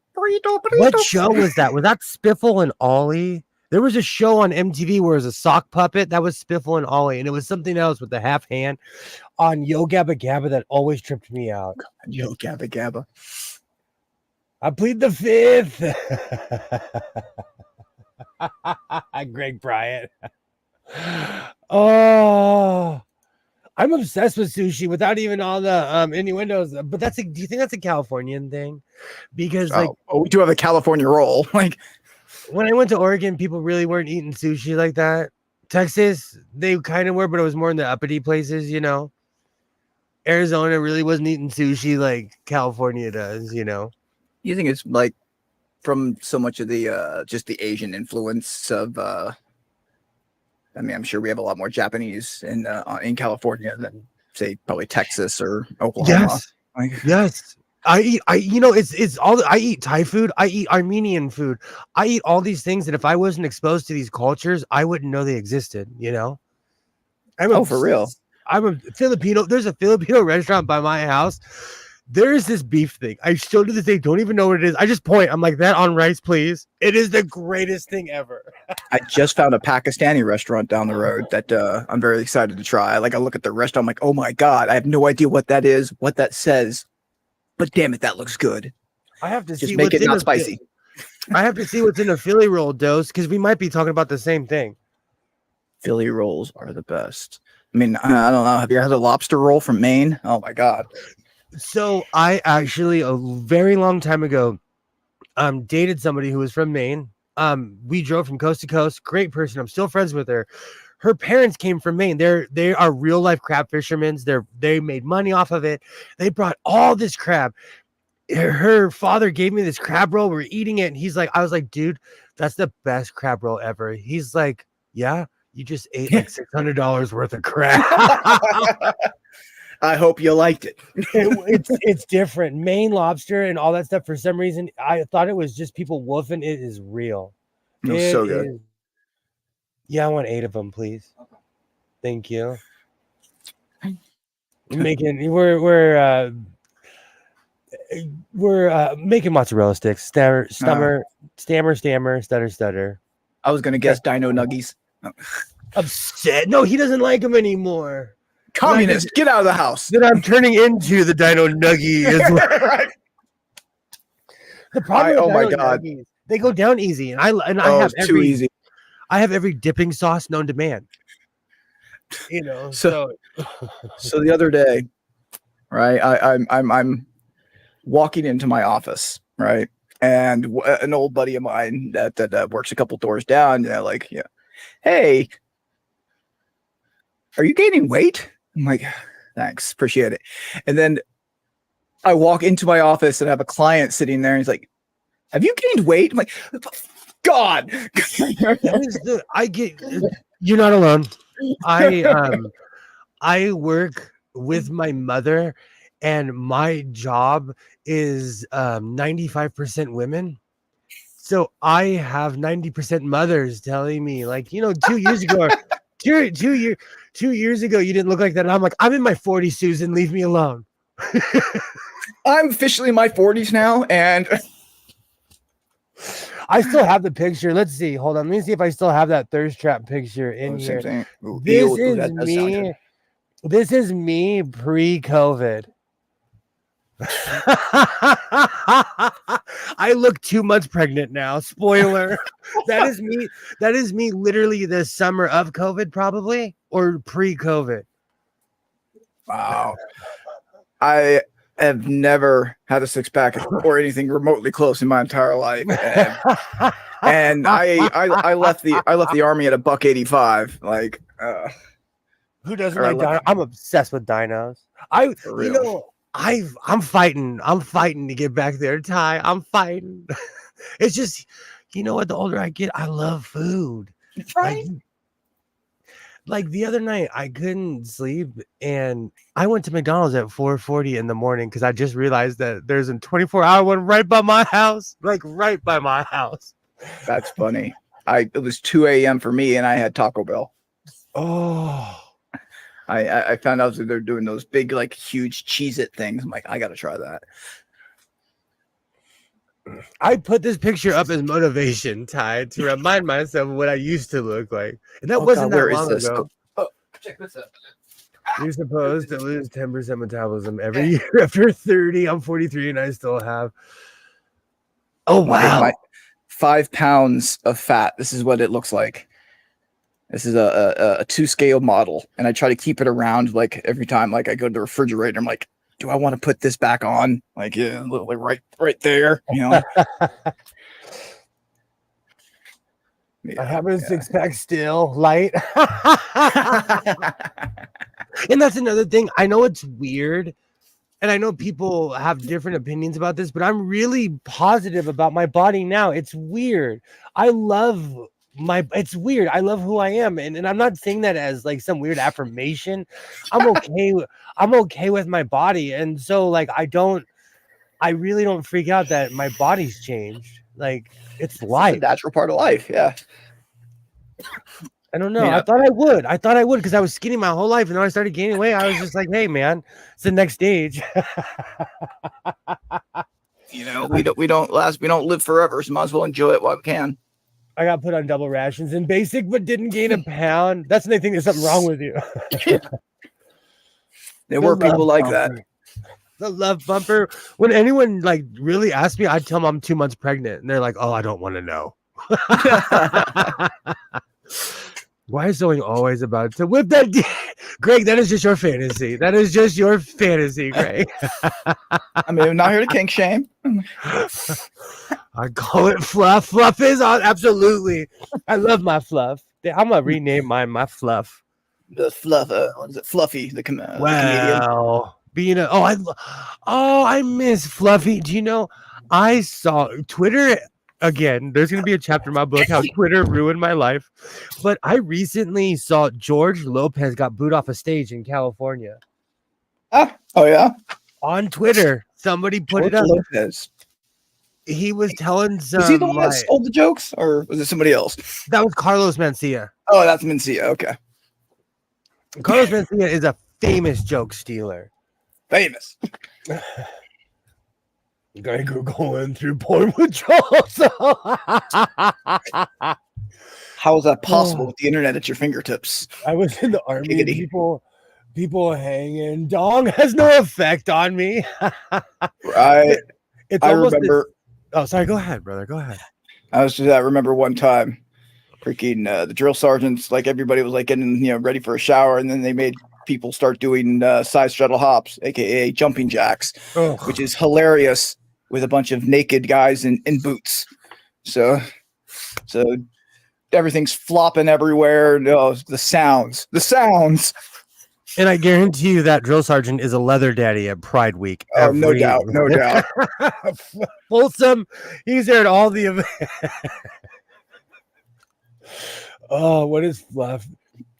What show was that? Was that Spiffle and Ollie? There was a show on MTV where it was a sock puppet. That was Spiffle and Ollie, and it was something else with the half hand on Yo Gabba Gabba that always tripped me out. Yo Gabba Gabba. I plead the fifth. Greg Bryant. Oh. I'm obsessed with sushi without even all the innuendos. But do you think that's a Californian thing? Because we do have a California roll. Like when I went to Oregon, people really weren't eating sushi like that. Texas, they kind of were, but it was more in the uppity places, Arizona really wasn't eating sushi like California does, You think it's like from so much of the just the Asian influence of I mean, I'm sure we have a lot more Japanese in California than say probably Texas or Oklahoma. Yes. I it's all I eat Thai food, I eat Armenian food, I eat all these things that if I wasn't exposed to these cultures, I wouldn't know they existed, For real. I'm a Filipino. There's a Filipino restaurant by my house. There is this beef thing. I still to this day don't even know what it is. I just point. I'm like, that on rice, please. It is the greatest thing ever. I just found a Pakistani restaurant down the road that I'm very excited to try. Like I look at the restaurant, I'm like, oh my god, I have no idea what that is, what that says, but damn it, that looks good. I have to just see make it not spicy. I have to see what's in a Philly roll dose because we might be talking about the same thing. Philly rolls are the best. I mean, I don't know. Have you had a lobster roll from Maine? Oh my god. So I actually a very long time ago dated somebody who was from Maine. We drove from coast to coast. Great person. I'm still friends with her. Her parents came from Maine. They are real life crab fishermen. They made money off of it. They brought all this crab. Her father gave me this crab roll. We're eating it, and he's like, I was like, dude, that's the best crab roll ever. He's like, yeah, you just ate like $600 worth of crab. I hope you liked it. It's different. Maine lobster and all that stuff. For some reason, I thought it was just people woofing. It is real. It's so good. Yeah, I want 8 of them, please. Thank you. We're making mozzarella sticks. Stammer, stutter. I was gonna guess Dino Nuggies. Upset. No, he doesn't like them anymore. Communist, get out of the house. That I'm turning into the Dino Nuggie as well. Right. The problem with Oh my Dino God. Nuggies, they go down easy, and I Oh, have it's too easy. I have every dipping sauce known to man. You know, So the other day, right? I'm walking into my office, right? And an old buddy of mine that works a couple doors down, hey, are you gaining weight? I'm like, thanks, appreciate it. And then I walk into my office and I have a client sitting there, and he's like, have you gained weight? I'm like, God. You're not alone. I work with my mother, and my job is 95% women. So I have 90% mothers telling me, like, 2 years ago, 2 years ago, you didn't look like that. And I'm like, I'm in my 40s, Susan. Leave me alone. I'm officially in my 40s now, and I still have the picture. Let's see. Hold on. Let me see if I still have that thirst trap picture in here. Same thing. Ooh, This ew, is that does sound good. me. This is me pre-COVID. I look 2 months pregnant now. Spoiler. That is me. That is me literally the summer of COVID, probably, or pre-COVID. Wow. I have never had a six pack or anything remotely close in my entire life. And I left the army at $1.85. Like, who doesn't like dinos? I'm obsessed with dinos. I'm fighting to get back there, Ty. I'm fighting. It's just, what? The older I get, I love food. Right? Like the other night, I couldn't sleep, and I went to McDonald's at 4:40 in the morning because I just realized that there's a 24-hour one right by my house, like right by my house. That's funny. It was 2 a.m. for me, and I had Taco Bell. Oh. I found out that they're doing those big, like, huge Cheez-It things. I'm like, I got to try that. I put this picture up as motivation, Ty, to remind myself of what I used to look like. And that wasn't that long ago. Oh, check this out. You're supposed to lose 10% metabolism every year after 30. I'm 43 and I still have. Oh, wow. 5 pounds of fat. This is what it looks like. This is a 2-scale model, and I try to keep it around, like, every time, like, I go to the refrigerator. I'm like, do I want to put this back on? Like, yeah, like right there, I have a 6-pack still, light. And that's another thing. I know it's weird, and I know people have different opinions about this, but I'm really positive about my body now. It's weird. It's weird. I love who I am, and I'm not saying that as like some weird affirmation. I'm okay with my body, and so like I really don't freak out that my body's changed. Like it's life. It's a natural part of life. Yeah. I don't know. Yeah. I thought I would because I was skinny my whole life, and then I started gaining weight. I was just like, hey man, it's the next stage. We don't live forever, so might as well enjoy it while we can. I got put on double rations in basic, but didn't gain a pound. That's when they think there's something wrong with you. There were people like that. The love bumper. When anyone like really asks me, I tell them I'm 2 months pregnant, and they're like, "Oh, I don't want to know." Why is Zoe always about to whip that? Greg, that is just your fantasy. That is just your fantasy, Greg. I mean, I'm not here to kink shame. I call it fluff. Fluff is on. Absolutely. I love my fluff. I'm gonna rename mine my fluff. The fluff. What is it? Fluffy. The wow. Comedian. I miss Fluffy. Do you know? I saw Twitter. Again, there's going to be a chapter in my book, how Twitter ruined my life. But I recently saw George Lopez got booed off a stage in California. Oh yeah? On Twitter. Somebody put it up. Lopez. He was telling some... Was he the one that stole the jokes? Or was it somebody else? That was Carlos Mencia. Oh, that's Mencia. Okay. Carlos Mencia is a famous joke stealer. Famous. Greg, we're going through porn withdrawals. How is that possible with the internet at your fingertips? I was in the army. And People hanging. Dong has no effect on me. I It's I almost this. remember. Oh, sorry. Go ahead, brother. Go ahead. I remember one time, freaking the drill sergeants, like everybody was like getting ready for a shower, and then they made people start doing side straddle hops, aka jumping jacks, Oh, which is hilarious with a bunch of naked guys in boots. So everything's flopping everywhere. No, the sounds. and I guarantee you that drill sergeant is a leather daddy at Pride Week. Oh, no doubt, no doubt. Folsom, he's there at all the events. Oh, what is Fluff?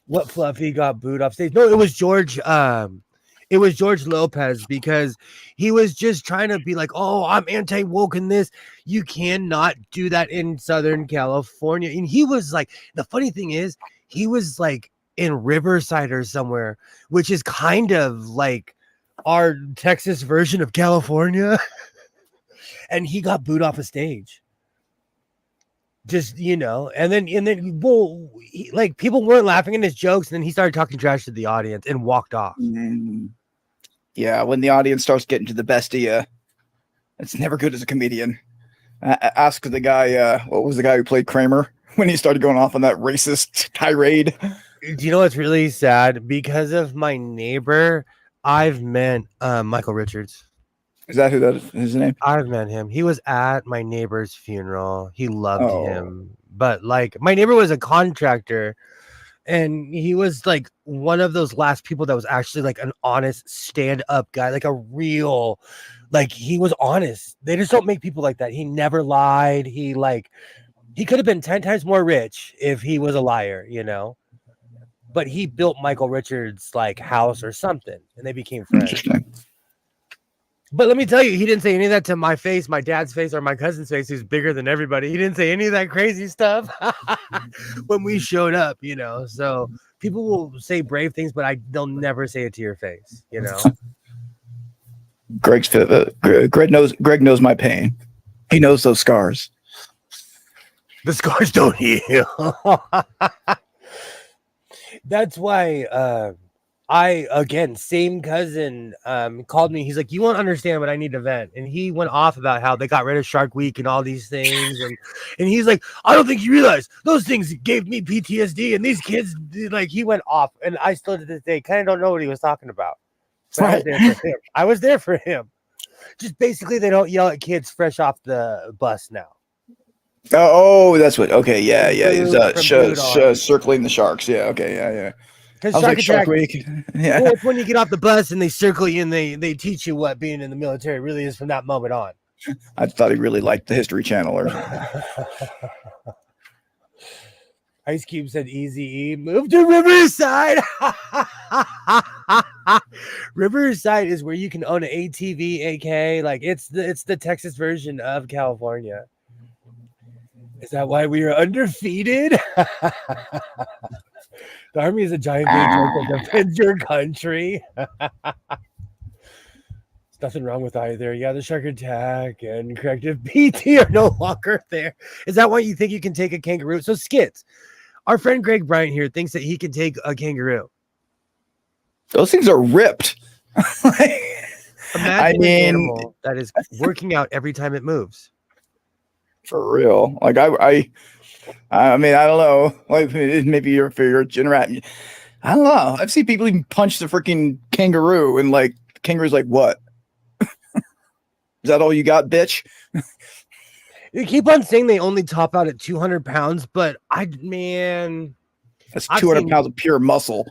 What Fluffy got booed off stage? No, it was George. It was George Lopez because he was just trying to be like, "Oh, I'm anti-woke in this. You cannot do that in Southern California." And he was like, the funny thing is, he was like in Riverside or somewhere, which is kind of like our Texas version of California. And he got booed off a stage. Just and then well, like people weren't laughing at his jokes, and then he started talking trash to the audience and walked off. Yeah, when the audience starts getting to the best of you, it's never good as a comedian. Ask the guy, what was the guy who played Kramer when he started going off on that racist tirade? Do you know what's really sad? Because of my neighbor, I've met Michael Richards. Is that who that is his name? I've met him. He was at my neighbor's funeral. He loved Oh. him. But like my neighbor was a contractor, and he was like one of those last people that was actually like an honest stand-up guy, like a real, like he was honest. They just don't make people like that. He never lied. He could have been 10 times more rich if he was a liar, but he built Michael Richards' like house or something, and they became friends. Interesting. But let me tell you, he didn't say any of that to my face, my dad's face, or my cousin's face, who's bigger than everybody. He didn't say any of that crazy stuff when we showed up, So people will say brave things, but they'll never say it to your face, Greg knows my pain. He knows those scars. The scars don't heal. That's why same cousin called me. He's like, "You won't understand, but I need to vent." And he went off about how they got rid of Shark Week and all these things. And he's like, "I don't think you realize those things gave me PTSD." And these kids, like, he went off. And I still to this day kind of don't know what he was talking about. But I was there for him. Just basically, they don't yell at kids fresh off the bus now. Oh, that's what. Okay, yeah. He's circling the sharks. Yeah, okay, yeah. Because I was like, Shark Week. Yeah. Well, it's when you get off the bus and they circle you and they teach you what being in the military really is from that moment on. I thought he really liked the History Channel or something. Ice Cube said Easy E move to Riverside. Riverside is where you can own an ATV, AK. Like it's the Texas version of California. Is that why we are undefeated? The Army is a giant big joke that defends your country. There's nothing wrong with either. Yeah, the shark attack and corrective PT are no longer there. Is that why you think you can take a kangaroo? So Skits, our friend Greg Bryant here thinks that he can take a kangaroo. Those things are ripped. Imagine an animal that is working out every time it moves. For real. Like I mean, I don't know. Like maybe you're a generation. I don't know. I've seen people even punch the freaking kangaroo, and like kangaroo's like, what? Is that all you got, bitch? You keep on saying they only top out at 200 pounds, but that's 200 pounds of pure muscle.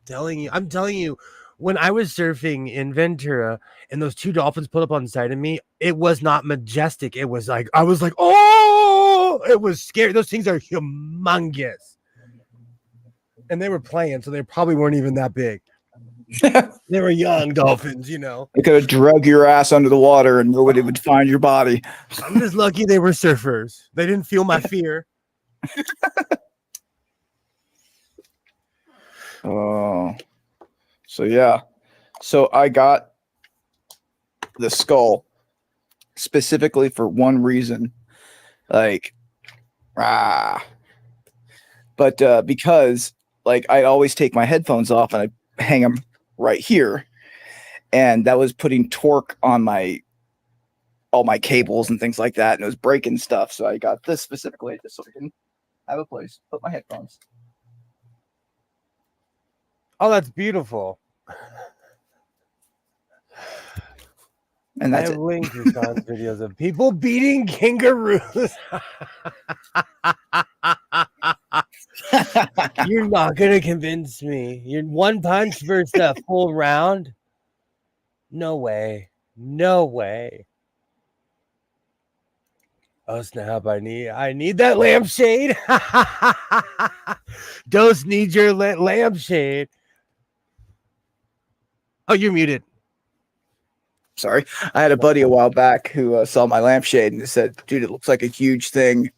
I'm telling you, when I was surfing in Ventura and those two dolphins put up on the side of me, it was not majestic. It was like, I was like, oh, it was scary. Those things are humongous. And they were playing, so they probably weren't even that big. They were young dolphins, They could have drug your ass under the water and nobody would find your body. I'm just lucky they were surfers. They didn't feel my fear. Oh. So yeah. So I got the skull specifically for one reason. But because like I'd always take my headphones off and I'd hang them right here, and that was putting torque on all my cables and things like that, and it was breaking stuff. So I got this specifically just so I can have a place to put my headphones. Oh, that's beautiful. And I that's have it. links to Sean's videos of people beating kangaroos. You're not gonna convince me. You're one punch versus a full round. No way. No way. Oh snap! I need that lampshade. Dose needs your lampshade. Oh, you're muted. Sorry. I had a buddy a while back who saw my lampshade and said, dude, it looks like a huge thing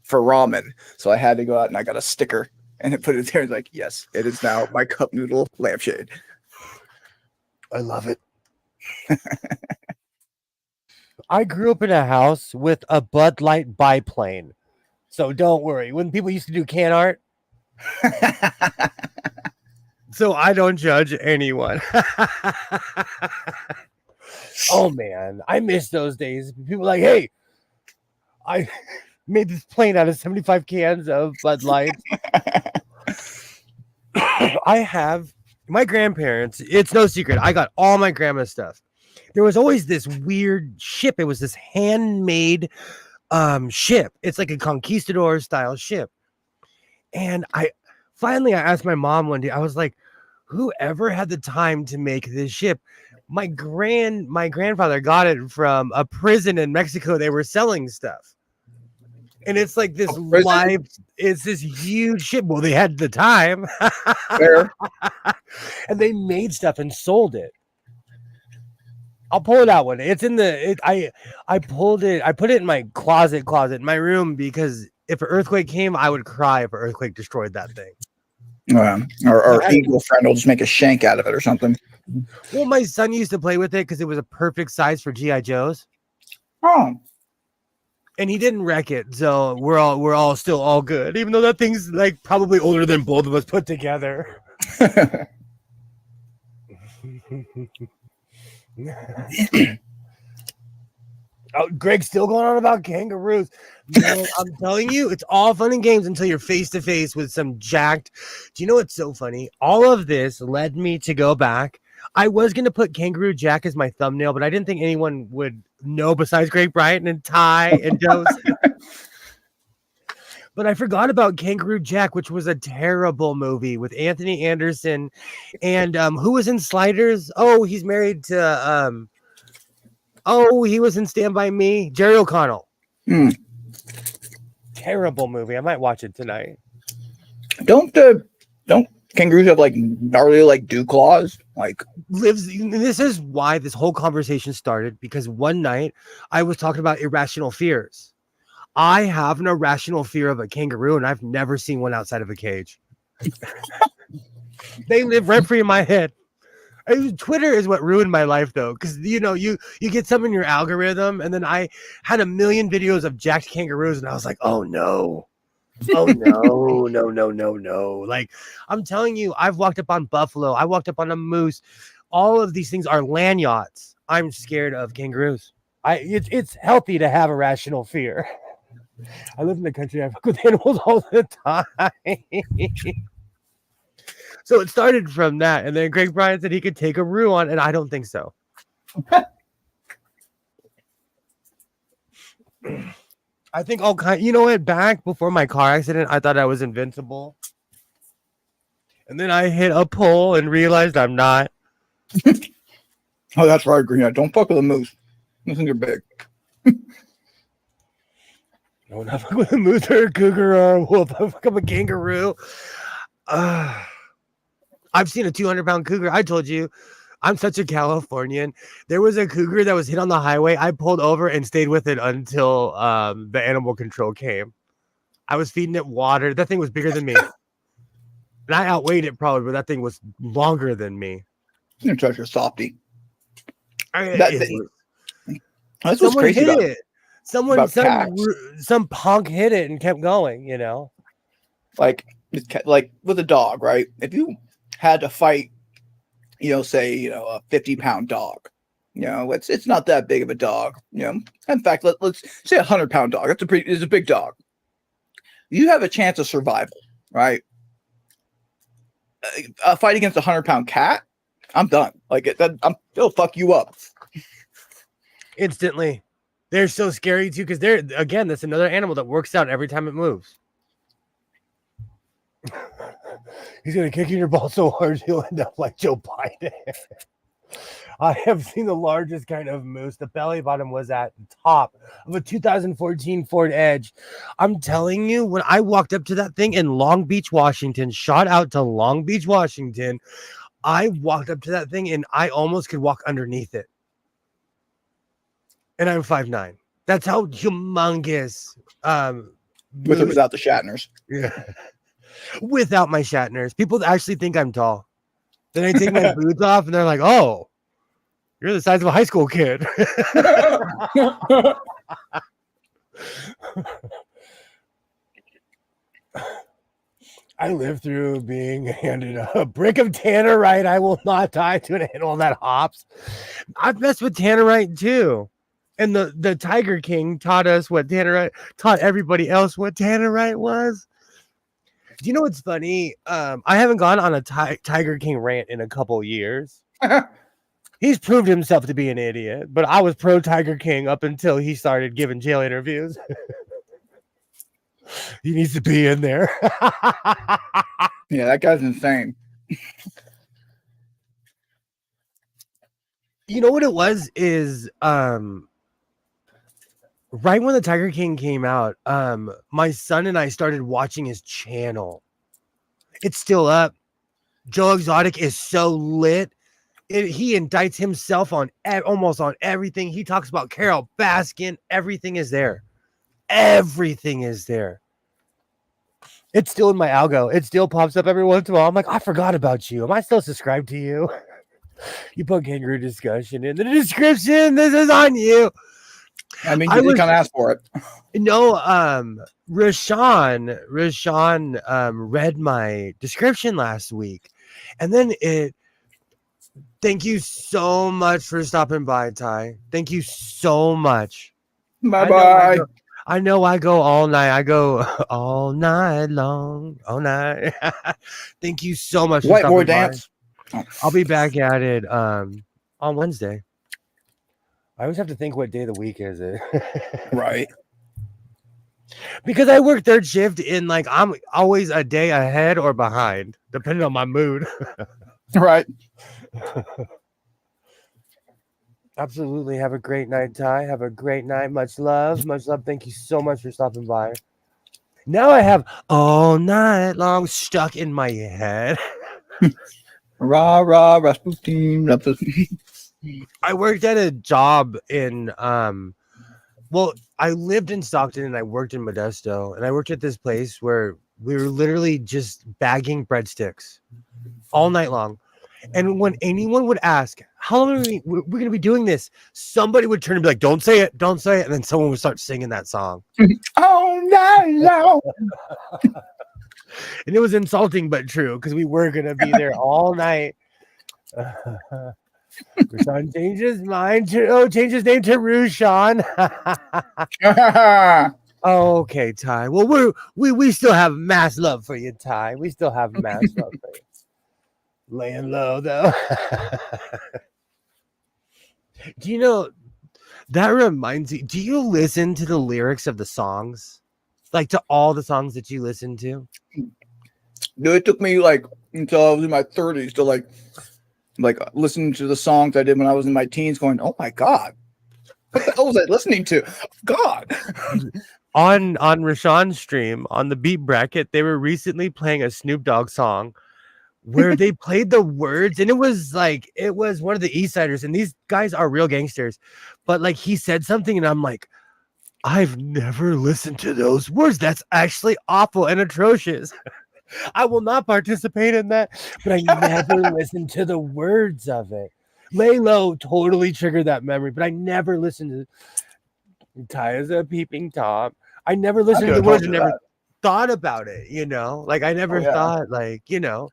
for ramen. So I had to go out and I got a sticker and I put it there. Like, yes, it is now my cup noodle lampshade. I love it. I grew up in a house with a Bud Light biplane. So don't worry. When people used to do can art. So I don't judge anyone. Oh man, I miss those days. People like, hey, I made this plane out of 75 cans of Bud Light. I have my grandparents. It's no secret. I got all my grandma's stuff. There was always this weird ship. It was this handmade ship. It's like a conquistador style ship. And I asked my mom one day, I was like, whoever had the time to make this ship? My grandfather got it from a prison in Mexico. They were selling stuff. And it's like this live, it's this huge ship. Well, they had the time. And they made stuff and sold it. I'll pull it out one day. It's in I pulled it, I put it in my closet in my room, because if an earthquake came, I would cry if an earthquake destroyed that thing. Or Eagle friend will just make a shank out of it or something. Well, my son used to play with it because it was a perfect size for G.I. Joes. Oh. And he didn't wreck it, so we're all still all good, even though that thing's like probably older than both of us put together. Oh, Greg's still going on about kangaroos. Man, I'm telling you, it's all fun and games until you're face to face with some jacked. Do you know what's so funny? All of this led me to go back. I was going to put Kangaroo Jack as my thumbnail, but I didn't think anyone would know besides Greg Bryant and Ty and Dose. But I forgot about Kangaroo Jack, which was a terrible movie with Anthony Anderson. And who was in Sliders? Oh, he's married to... he was in Stand By Me. Jerry O'Connell. Terrible movie. I might watch it tonight. Don't kangaroos have like gnarly like dew claws? Like This is why this whole conversation started, because one night I was talking about irrational fears. I have an irrational fear of a kangaroo, and I've never seen one outside of a cage. They live rent free in my head. Twitter is what ruined my life, though, because you get some in your algorithm, and then I had a million videos of jacked kangaroos, and I was like, oh no, no. Like, I'm telling you, I've walked up on buffalo, I walked up on a moose. All of these things are land yachts. I'm scared of kangaroos. It's healthy to have a rational fear. I live in the country. I fuck with animals all the time. So it started from that, and then Greg Bryant said he could take a roo on, and I don't think so. I think all kind. You know what? Back before my car accident, I thought I was invincible, and then I hit a pole and realized I'm not. Oh, that's right, Green. Don't fuck with a moose. Those things are big. No, not fuck with a moose or a cougar or a wolf. I fuck up a kangaroo. I've seen a 200-pound cougar. I told you, I'm such a Californian. There was a cougar that was hit on the highway. I pulled over and stayed with it until the animal control came. I was feeding it water. That thing was bigger than me. And I outweighed it probably, but that thing was longer than me. You're such a softie. That's what's crazy about it. Some punk hit it and kept going, like with a dog, right? If you had to fight, say, a 50-pound dog, it's not that big of a dog, In fact, let's say a 100-pound dog. It's a big dog. You have a chance of survival, right? A fight against a 100-pound cat, I'm done. It'll fuck you up instantly. They're so scary too, because that's another animal that works out every time it moves. He's gonna kick in your ball so hard you'll end up like Joe Biden. I have seen the largest kind of moose. The belly bottom was at the top of a 2014 Ford Edge. I'm telling you, when I walked up to that thing in Long Beach, Washington, shot out to Long Beach, Washington, I walked up to that thing and I almost could walk underneath it. And I'm 5'9". That's how humongous. with or without the Shatners. Yeah. Without my Shatners. People actually think I'm tall. Then I take my boots off and they're like, oh, you're the size of a high school kid. I lived through being handed a brick of tannerite. I will not die to an animal that hops. I've messed with tannerite too. And the Tiger King taught us what tannerite, taught everybody else what tannerite was. Do you know what's funny? I haven't gone on a Tiger King rant in a couple years. He's proved himself to be an idiot, but I was pro Tiger King up until he started giving jail interviews. He needs to be in there. Yeah, that guy's insane. You know what it was is right when the Tiger King came out, my son and I started watching his channel. It's still up. Joe Exotic is so lit. He indicts himself on almost on everything. He talks about Carol Baskin. Everything is there. Everything is there. It's still in my algo. It still pops up every once in a while. I'm like, I forgot about you. Am I still subscribed to you? You put kangaroo discussion in the description. This is on you. I mean, you did kind of ask for it. No, Rashawn read my description last week. And then thank you so much for stopping by, Ty. Thank you so much. Bye-bye. I know I go all night. I go all night long. All night. Thank you so much for Whiteboard stopping dance. by. I'll be back at it on Wednesday. I always have to think what day of the week is it. Right. Because I work third shift in I'm always a day ahead or behind, depending on my mood. Right. Absolutely. Have a great night, Ty. Have a great night. Much love. Much love. Thank you so much for stopping by. Now I have all night long stuck in my head. Rah, rah, Rasputin. I worked at a job in I lived in Stockton and I worked in Modesto, and I worked at this place where we were literally just bagging breadsticks all night long. And when anyone would ask, how long are we're going to be doing this? Somebody would turn and be like, don't say it. Don't say it. And then someone would start singing that song. All night long. And it was insulting, but true, because we were going to be there all night. Rushan changed his mind changed his name to Rushan. Okay, Ty. Well, we still have mass love for you, Ty. We still have mass love for you. Laying low, though. Do you know, that reminds me, do you listen to the lyrics of the songs? Like to all the songs that you listen to? Dude, it took me until I was in my 30s to listen to the songs I did when I was in my teens going, oh my God, what the hell was I listening to? God. On Rashawn's stream, on the Beat Bracket, they were recently playing a Snoop Dogg song where they played the words, and it was one of the East Siders, and these guys are real gangsters, but he said something and I'm like, I've never listened to those words. That's actually awful and atrocious. I will not participate in that, but I never listened to the words of it. Lay Low totally triggered that memory, but I never listened to Ty is a Peeping Tom. I never listened to the words. thought about it, you know? Like I never yeah. thought like, you know,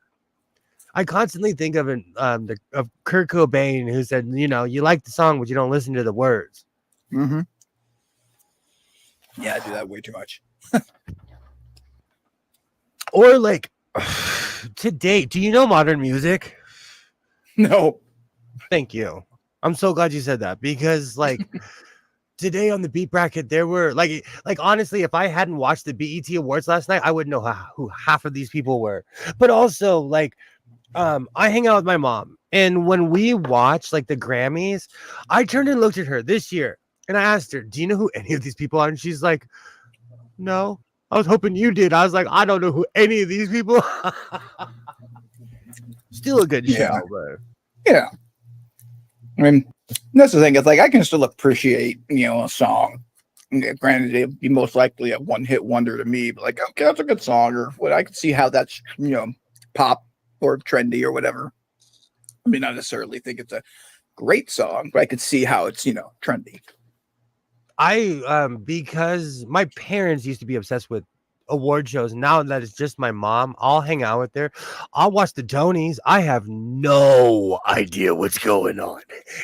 I constantly think of of Kurt Cobain who said, you know, you like the song, but you don't listen to the words. Mm-hmm. Yeah, I do that way too much. Or like to date, do you know modern music? No. Thank you. I'm so glad you said that because like today on the beat bracket, there were like honestly, if I hadn't watched the BET Awards last night, I wouldn't know who half of these people were. But also like I hang out with my mom, and when we watch like the Grammys, I turned and looked at her this year and I asked her, "Do you know who any of these people are?" And she's like, "No." I was hoping you did. I was like, I don't know who any of these people are. Still a good show, but Yeah. I mean, that's the thing. It's like I can still appreciate, a song. Yeah, granted, it'd be most likely a one-hit wonder to me, but like, okay, that's a good song, or what I can see how that's pop or trendy or whatever. I mean, not necessarily think it's a great song, but I could see how it's trendy. I because my parents used to be obsessed with award shows. Now that it's just my mom, I'll hang out with her. I'll watch the Tonys. I have no idea what's going on,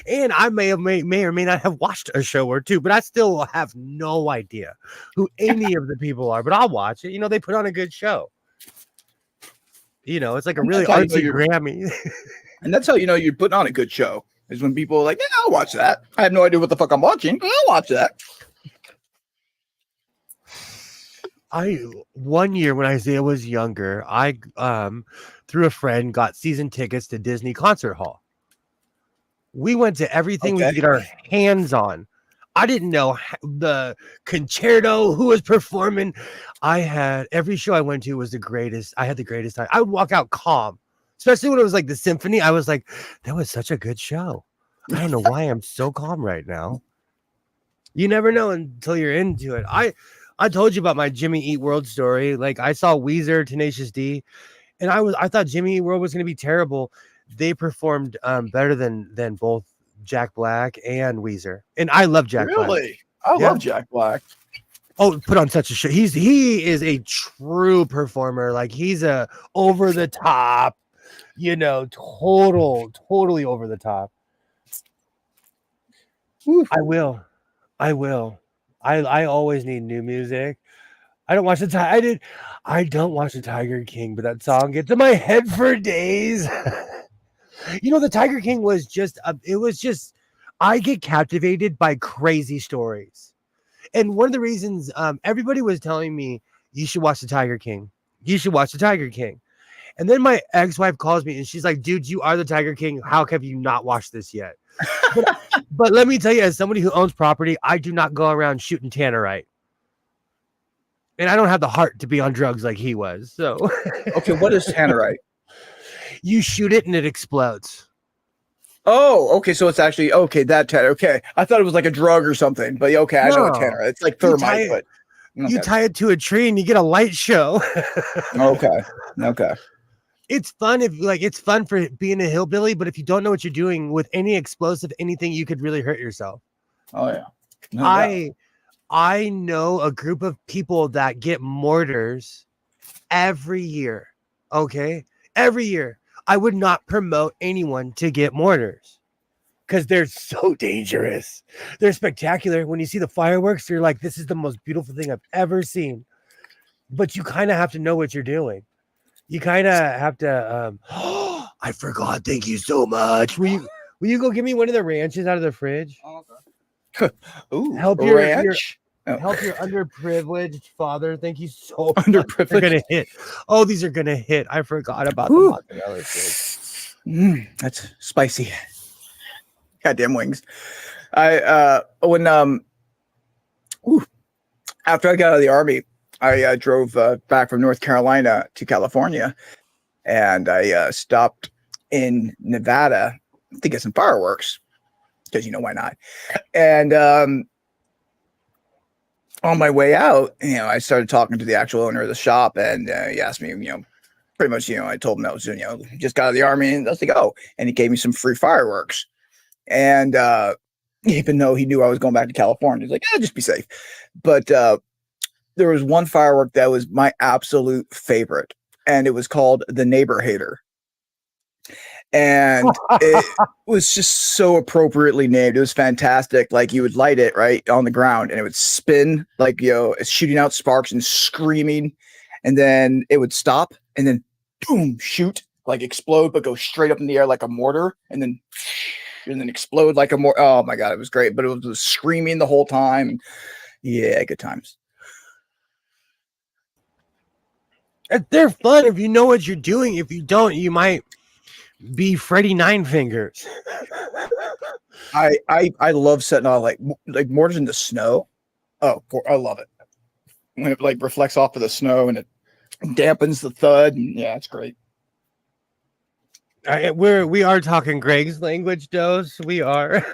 and I may or may not have watched a show or two, but I still have no idea who any of the people are. But I'll watch it. You know, they put on a good show. You know, it's like a really artsy Grammy. And that's how you're putting on a good show. Is when people are like, yeah, I'll watch that. I have no idea what the fuck I'm watching, but I'll watch that. One year when Isaiah was younger, I through a friend got season tickets to Disney Concert Hall. We went to everything we could get our hands on. I didn't know the concerto, who was performing. I had every show I went to was the greatest. I had the greatest time. I would walk out calm, especially when it was like the symphony. I was like, that was such a good show. I don't know why I'm so calm right now. You never know until you're into it. I told you about my Jimmy Eat World story. Like I saw Weezer, Tenacious D, and I thought Jimmy Eat World was going to be terrible. They performed better than both Jack Black and Weezer, and I love Jack Black. Really, I love Jack Black. Oh, put on such a show. He is a true performer. Like he's a over the top, totally over the top. Oof. I will. I always need new music. I don't watch I don't watch the Tiger King, but that song gets in my head for days. The Tiger King was just I get captivated by crazy stories. And one of the reasons everybody was telling me you should watch the Tiger King. You should watch the Tiger King. And then my ex-wife calls me and she's like, dude, you are the Tiger King. How have you not watched this yet? But let me tell you, as somebody who owns property, I do not go around shooting tannerite. And I don't have the heart to be on drugs like he was. So okay, what is tannerite? You shoot it and it explodes. Oh, okay. So it's actually that tannerite. Okay, I thought it was like a drug or something, but okay, I know what tannerite. It's like thermite, but you tie it to a tree and you get a light show. Okay. It's fun it's fun for being a hillbilly, but if you don't know what you're doing with any explosive anything, you could really hurt yourself. Oh yeah. No, I know a group of people that get mortars every year. Okay? Every year. I would not promote anyone to get mortars because they're so dangerous. They're spectacular. When you see the fireworks, you're like, this is the most beautiful thing I've ever seen. But you kind of have to know what you're doing. You kind of have to I forgot. Thank you so much. Will you go get me one of the ranches out of the fridge? Okay. Ooh, help your underprivileged father. Thank you so much. Underprivileged. They're gonna hit. Oh, these are gonna hit. I forgot about the mozzarella sticks. That's spicy. Goddamn wings. After I got out of the army, I drove back from North Carolina to California, and I stopped in Nevada to get some fireworks because why not? And on my way out, I started talking to the actual owner of the shop, and he asked me, pretty much, I told him I was, just got out of the army, and I was like, oh, and he gave me some free fireworks, and even though he knew I was going back to California, he's like, just be safe, but there was one firework that was my absolute favorite, and it was called the Neighbor Hater. And it was just so appropriately named. It was fantastic. Like you would light it right on the ground and it would spin like, it's shooting out sparks and screaming. And then it would stop and then boom, shoot, like explode, but go straight up in the air like a mortar and then explode like a mortar. Oh my God, it was great. But it was screaming the whole time. Yeah, good times. They're fun if you know what you're doing. If you don't, you might be Freddy Nine Fingers. I love setting off like mortars in the snow. Oh, I love it when it like reflects off of the snow and it dampens the thud. And, yeah, it's great. We are talking Greg's language, Dose. We are.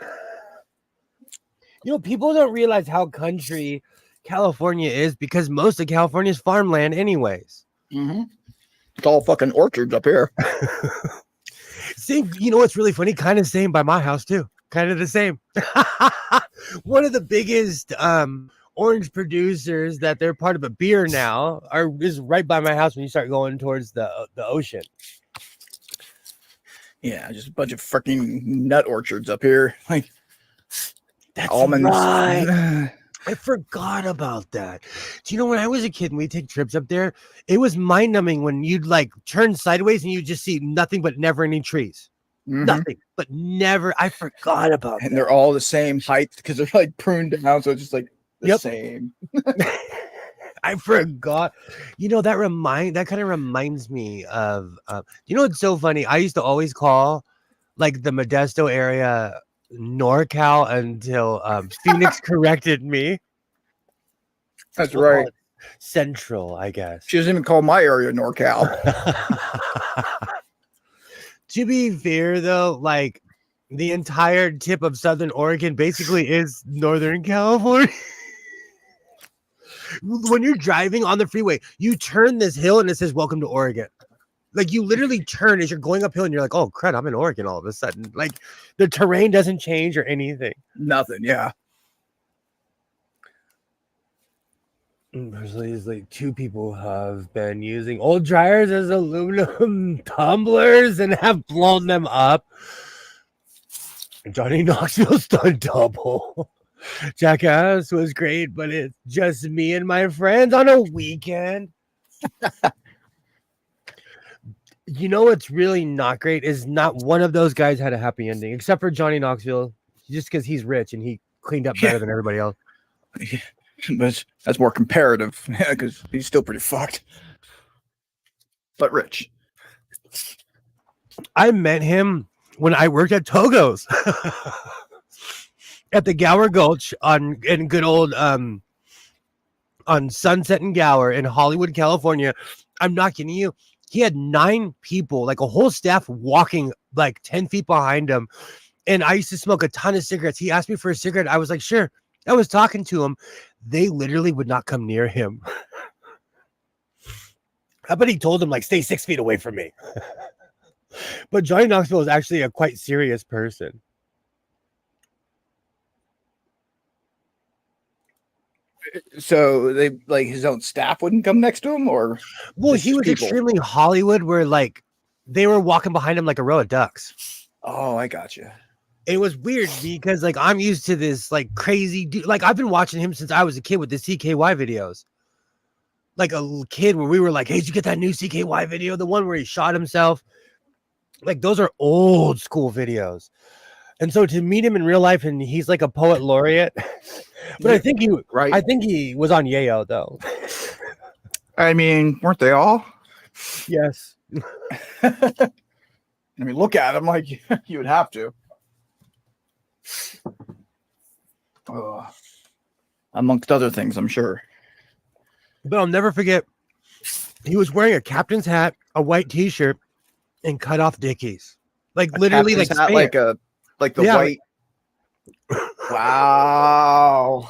People don't realize how country California is because most of California is farmland, anyways. Mm-hmm. It's all fucking orchards up here. Same, what's really funny? Kind of same by my house too. Kind of the same. One of the biggest orange producers that they're part of a beer now is right by my house when you start going towards the ocean. Yeah, just a bunch of freaking nut orchards up here. Like that's almonds. Right. I forgot about that. Do you know when I was a kid and we'd take trips up there, it was mind numbing when you'd like turn sideways and you just see nothing but never any trees. Mm-hmm. Nothing but never. I forgot about and that. They're all the same height because they're like pruned down. So it's just like the same. I forgot. That kind of reminds me of, it's so funny. I used to always call like the Modesto area NorCal until Phoenix corrected me. That's right. Central, I guess. She doesn't even call my area NorCal. To be fair, though, like the entire tip of Southern Oregon basically is Northern California. When you're driving on the freeway, you turn this hill and it says "Welcome to Oregon." Like you literally turn as you're going uphill and you're like, oh crap, I'm in Oregon all of a sudden. Like the terrain doesn't change or anything. Nothing, yeah. There's like two people have been using old dryers as aluminum tumblers and have blown them up. Johnny Knoxville's done double. Jackass was great, but it's just me and my friends on a weekend. What's really not great is not one of those guys had a happy ending, except for Johnny Knoxville, just because he's rich and he cleaned up better than everybody else. But that's more comparative because he's still pretty fucked, but rich. I met him when I worked at Togo's at the Gower Gulch in good old on Sunset and Gower in Hollywood, California. I'm not kidding you. He had 9 people, like a whole staff walking like 10 feet behind him. And I used to smoke a ton of cigarettes. He asked me for a cigarette. I was like, sure. I was talking to him. They literally would not come near him. I bet he told him, like, stay 6 feet away from me. But Johnny Knoxville is actually a quite serious person. So they like his own staff wouldn't come next to him, or well, he was extremely Hollywood, where like they were walking behind him like a row of ducks. Oh, I gotcha. It was weird because like I'm used to this like crazy dude. Like I've been watching him since I was a kid with the CKY videos. Like a kid where we were like, hey, did you get that new CKY video? The one where he shot himself. Like those are old school videos. And so to meet him in real life, and he's like a poet laureate. But I think he was on Yayo though. I mean, weren't they all? Yes. I mean, look at him like you would have to. Amongst other things, I'm sure. But I'll never forget, he was wearing a captain's hat, a white t-shirt, and cut off Dickies. Like literally like hat, like the white. Wow.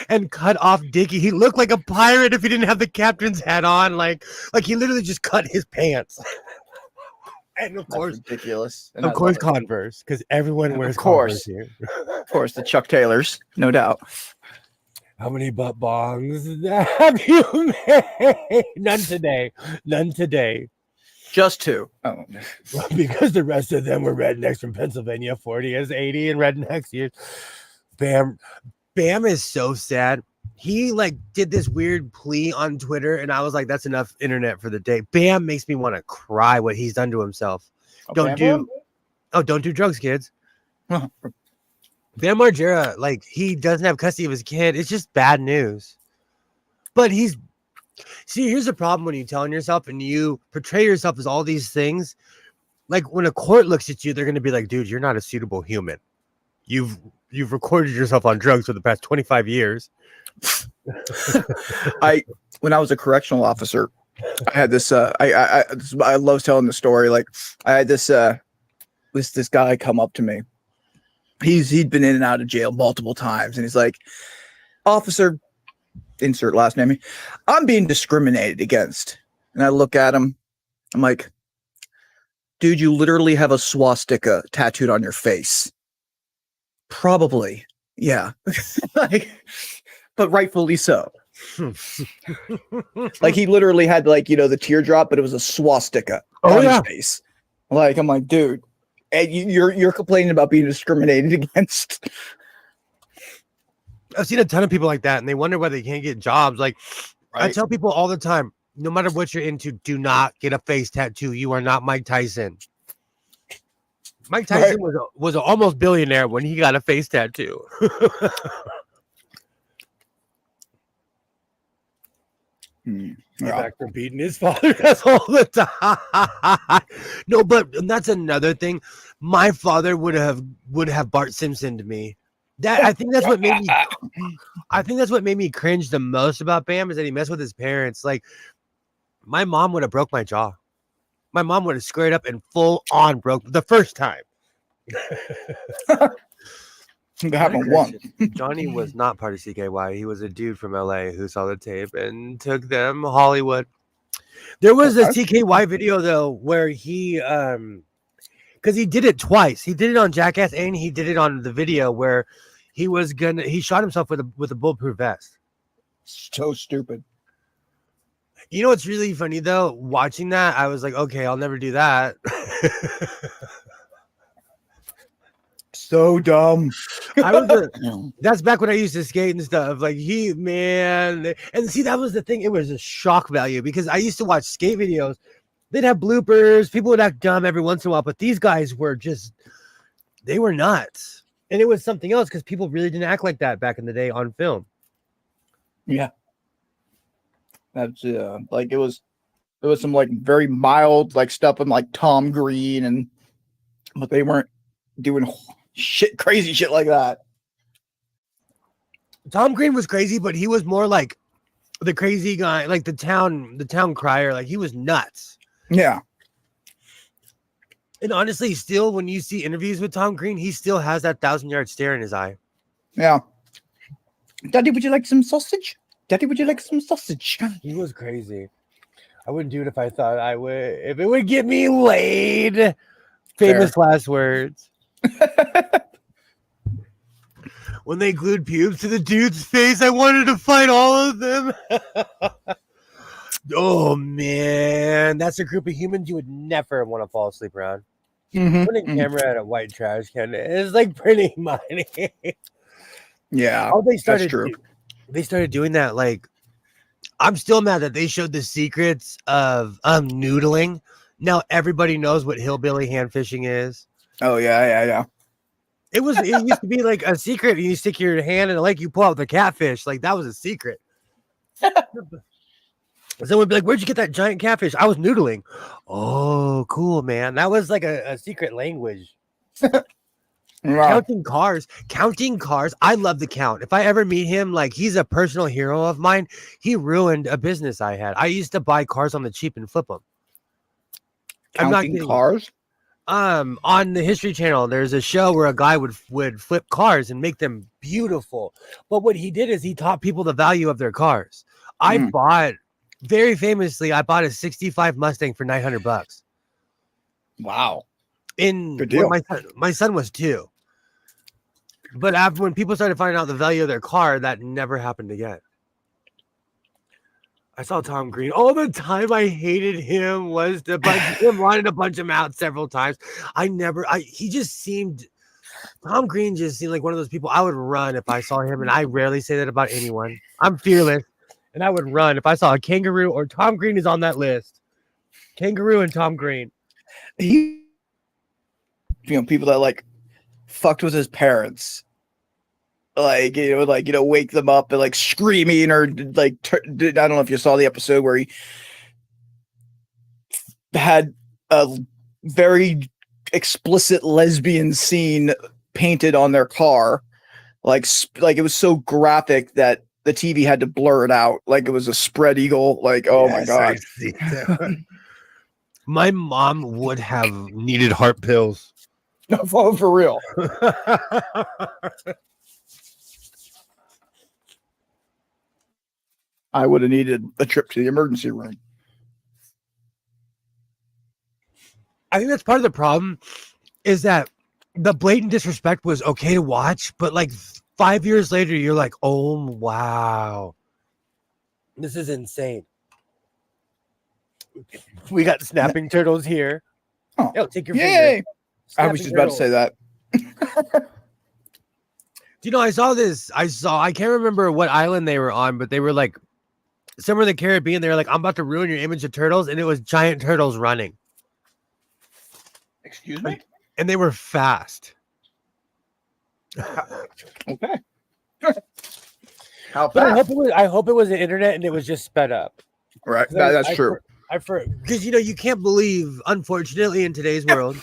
And cut off Dickie. He looked like a pirate if he didn't have the captain's hat on. Like he literally just cut his pants. And of course, ridiculous. And of course, Converse, because everyurse Converse here. Of course, the Chuck Taylors, no doubt. How many butt bongs have you made? None today. None today. Just 2. Oh. Because the rest of them were rednecks from Pennsylvania. 40 is 80 and rednecks. Bam is so sad. He like did this weird plea on Twitter, and I was like, "That's enough internet for the day." Bam makes me want to cry what he's done to himself. Don't do drugs, kids. Bam Margera, like he doesn't have custody of his kid. It's just bad news. But here's the problem when you telling yourself and you portray yourself as all these things. Like when a court looks at you, they're gonna be like, "Dude, you're not a suitable human. You've recorded yourself on drugs for the past 25 years." When I was a correctional officer, I had this I love telling the story. Like I had this guy come up to me. He'd been in and out of jail multiple times, and he's like, "Officer, insert last name, I'm being discriminated against." And I look at him, I'm like, "Dude, you literally have a swastika tattooed on your face." Probably, yeah. Like, but rightfully so. Like he literally had the teardrop, but it was a swastika on his face. Like I'm like, dude, and you're complaining about being discriminated against. I've seen a ton of people like that, and they wonder why they can't get jobs. Like I tell people all the time, no matter what you're into, do not get a face tattoo. You are not Mike Tyson. Mike Tyson was an almost billionaire when he got a face tattoo. Back from beating his father all the time. No, but that's another thing. My father would have Bart Simpson to me. I think that's what made me cringe the most about Bam is that he messed with his parents. Like my mom would have broke my jaw. My mom would have squared up and full on broke the first time. That happened once. Johnny was not part of CKY. He was a dude from LA who saw the tape and took them Hollywood. There was a CKY video though where he because he did it twice. He did it on Jackass and he did it on the video where he shot himself with a bulletproof vest. So stupid. You know what's really funny though? Watching that, I was like, okay, I'll never do that. So dumb. That's back when I used to skate and stuff. Like and see, that was the thing. It was a shock value because I used to watch skate videos. They'd have bloopers. People would act dumb every once in a while, but these guys were they were nuts. And it was something else because people really didn't act like that back in the day on film. Yeah. That's like it was some like very mild like stuff in like Tom Green but they weren't doing crazy shit like that. Tom Green was crazy, but he was more like the crazy guy, like the town crier. Like he was nuts. Yeah. And honestly, still when you see interviews with Tom Green, he still has that 1,000-yard stare in his eye. Yeah. Daddy, would you like some sausage? Daddy, would you like some sausage? He was crazy. I wouldn't do it if I thought I would. If it would get me laid. Famous last words. When they glued pubes to the dude's face, I wanted to fight all of them. Oh, man. That's a group of humans you would never want to fall asleep around. Putting camera at a white trash can is like printing money. Yeah, that's true. They started doing that. Like, I'm still mad that they showed the secrets of noodling. Now everybody knows what hillbilly hand fishing is. Oh, yeah. It used to be like a secret. You stick your hand in a lake, you pull out the catfish. Like, that was a secret. Someone would be like, where'd you get that giant catfish? I was noodling. Oh, cool, man. That was like a secret language. Counting cars. I love the Count. If I ever meet him, like he's a personal hero of mine. He ruined a business I had. I used to buy cars on the cheap and flip them. Counting cars? On the History Channel, there's a show where a guy would flip cars and make them beautiful. But what he did is he taught people the value of their cars. Very famously, I bought a 65 Mustang for $900. Wow. Good deal. My son was 2. But after when people started finding out the value of their car, that never happened again. I saw Tom Green all the time. I hated him. Was the bunch him wanted to punch him out several times. He just seemed Tom Green just seemed like one of those people I would run if I saw him, and I rarely say that about anyone. I'm fearless, and I would run if I saw a kangaroo or Tom Green is on that list. Kangaroo and Tom Green. People that like fucked with his parents. Like, wake them up and like screaming or like, I don't know if you saw the episode where he had a very explicit lesbian scene painted on their car. Like it was so graphic that the TV had to blur it out. Like it was a spread eagle. Like, oh my God. I see that. My mom would have needed heart pills. No, for real. I would have needed a trip to the emergency room. I think that's part of the problem is that the blatant disrespect was okay to watch, but like 5 years later, you're like, oh, wow. This is insane. We got snapping turtles here. Oh, Yo, take your yay! finger. I was just about to say that. I saw this. I can't remember what island they were on, but they were like somewhere in the Caribbean. They were like, I'm about to ruin your image of turtles. And it was giant turtles running. Excuse me? And they were fast. Okay. How But fast? I hope it was the internet and it was just sped up. Right. That's true. Because you can't believe, unfortunately, in today's world,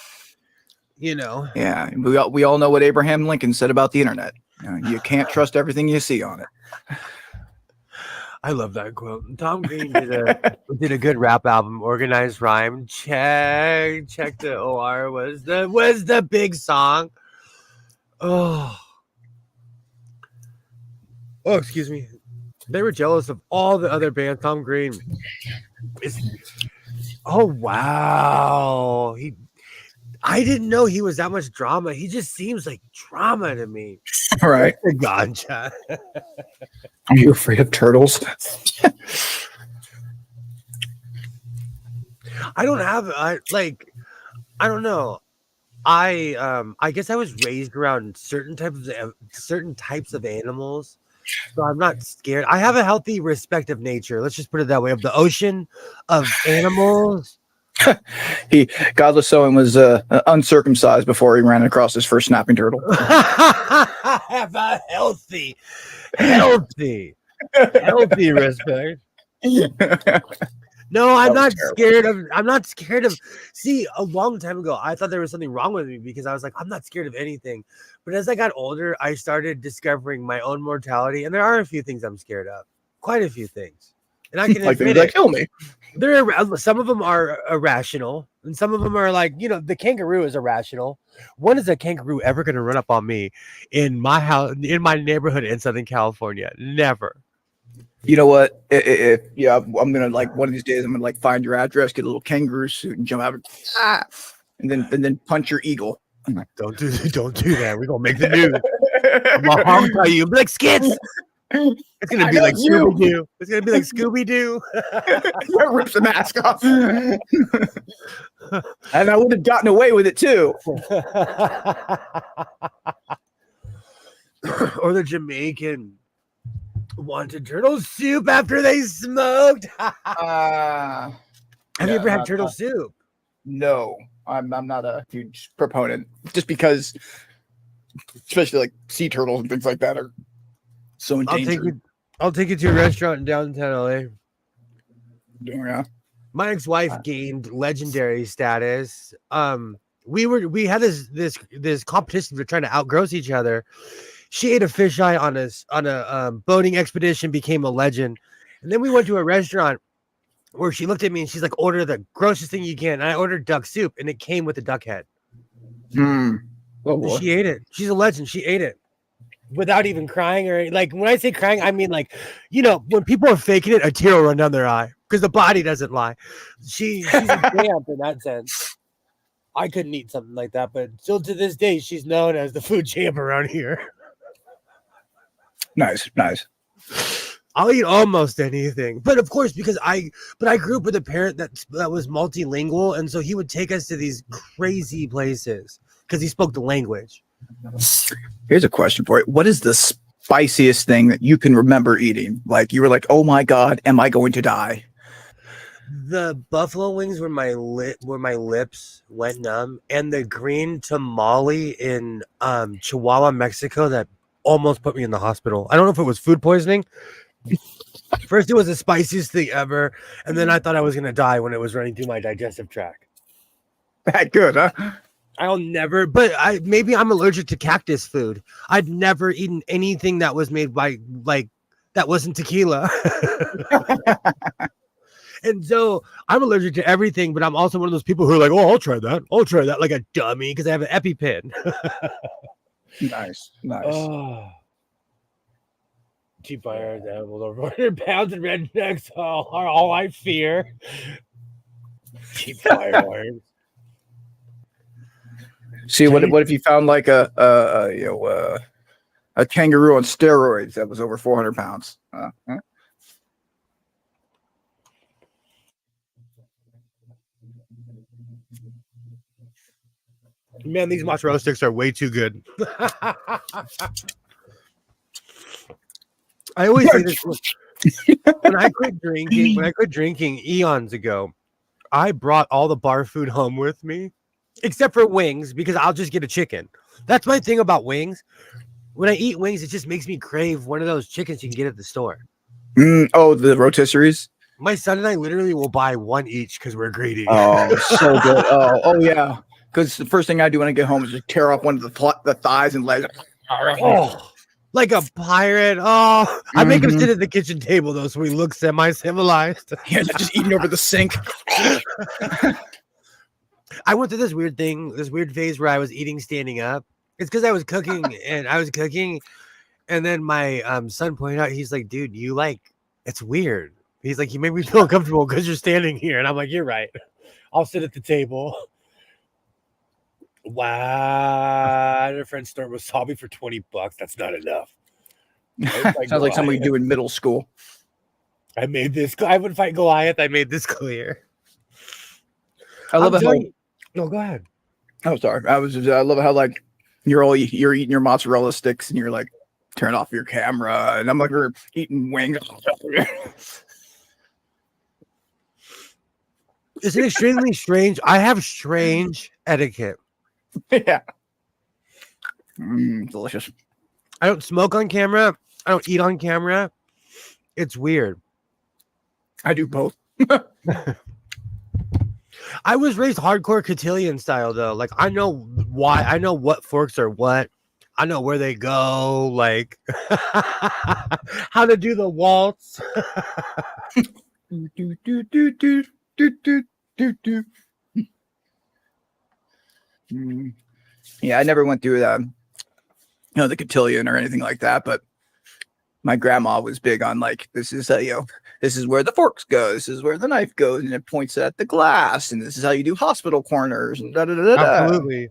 Yeah, we all know what Abraham Lincoln said about the internet. You can't trust everything you see on it. I love that quote. Tom Green did a good rap album, Organized Rhyme. Check the OR was the big song. Oh, excuse me. They were jealous of all the other bands. Tom Green oh wow. I didn't know he was that much drama. He just seems like drama to me. All right. Ganja. Are you afraid of turtles? I don't know. I guess I was raised around certain types of animals. So I'm not scared. I have a healthy respect of nature. Let's just put it that way. Of the ocean, of animals. Godless Owen was uncircumcised before he ran across his first snapping turtle. I have a healthy respect. No, I'm not scared of. See, a long time ago, I thought there was something wrong with me because I was like, I'm not scared of anything. But as I got older, I started discovering my own mortality, and there are a few things I'm scared of. Quite a few things, and I can like admit things that kill me. Some of them are irrational, and some of them are like, the kangaroo is irrational. When is a kangaroo ever going to run up on me in my house, in my neighborhood in Southern California? Never. You know what? I'm gonna one of these days. I'm gonna find your address, get a little kangaroo suit, and jump out, and then punch your eagle. Don't do that. We're gonna make the news. I'm gonna honk at you. Be like, Skits. It's gonna be like Scooby Doo. It's gonna be like Scooby Doo. Rip the mask off, and I would have gotten away with it too. Or the Jamaican wanted turtle soup after they smoked. Have you ever had turtle soup? No, I'm not a huge proponent, just because, especially like sea turtles and things like that are so endangered. I'll take you to a restaurant in downtown LA. Yeah. My ex-wife gained legendary status. We had this competition. We're trying to outgross each other. She ate a fisheye on a boating expedition, became a legend. And then we went to a restaurant where she looked at me and she's like, order the grossest thing you can. And I ordered duck soup and it came with a duck head. Oh, she ate it. She's a legend. She ate it without even crying or like, when I say crying, I mean like, when people are faking it, a tear will run down their eye because the body doesn't lie. She's a champ in that sense. I couldn't eat something like that, but still to this day, she's known as the food champ around here. Nice. I'll eat almost anything, but of course, because I grew up with a parent that was multilingual, and so he would take us to these crazy places because he spoke the language. Here's a question for you. What is the spiciest thing that you can remember eating? Like you were like, oh my God, am I going to die? The buffalo wings where my lips went numb, and the green tamale in Chihuahua, Mexico, that almost put me in the hospital. I don't know if it was food poisoning. First, it was the spiciest thing ever, and then I thought I was gonna die when it was running through my digestive tract. That good, huh? I'll never, but maybe I'm allergic to cactus food. I'd never eaten anything that was made by that wasn't tequila. And so I'm allergic to everything, but I'm also one of those people who are like, oh, I'll try that, like a dummy, because I have an EpiPen. Nice. Oh. Cheap fire animals over 100 pounds and rednecks are all I fear. Cheap firearms. See, what if you found like a kangaroo on steroids that was over 400 pounds? Man, these mozzarella sticks are way too good. I always say this when I quit drinking eons ago, I brought all the bar food home with me, except for wings, because I'll just get a chicken. That's my thing about wings. When I eat wings, it just makes me crave one of those chickens you can get at the store. Oh, the rotisseries. My son and I literally will buy one each because we're greedy. Oh, so good. Oh yeah. Because the first thing I do when I get home is just tear off one of the thighs and legs. Oh, like a pirate. Oh, I make him sit at the kitchen table though, so he looks semi-civilized. Yeah, just eating over the sink. I went through this weird phase where I was eating standing up. It's because I was cooking, and then my son pointed out, he's like, dude, it's weird. He's like, you make me feel uncomfortable because you're standing here. And I'm like, you're right. I'll sit at the table. Wow. And a friend store was hobby for $20. That's not enough. Sounds like something we do in middle school. I would fight Goliath. I made this clear. I love how. No, go ahead. Oh, sorry. I love how like you're eating your mozzarella sticks and you're like turn off your camera and I'm like we're eating wings. It's an extremely strange. I have strange etiquette. Yeah. Delicious. I don't smoke on camera. I don't eat on camera. It's weird. I do both. I was raised hardcore cotillion style though. Like I know why. I know what forks are what. I know where they go. Like how to do the waltz. Yeah, I never went through the cotillion or anything like that, but my grandma was big on like this is where the forks go, this is where the knife goes, and it points at the glass, and this is how you do hospital corners and Absolutely.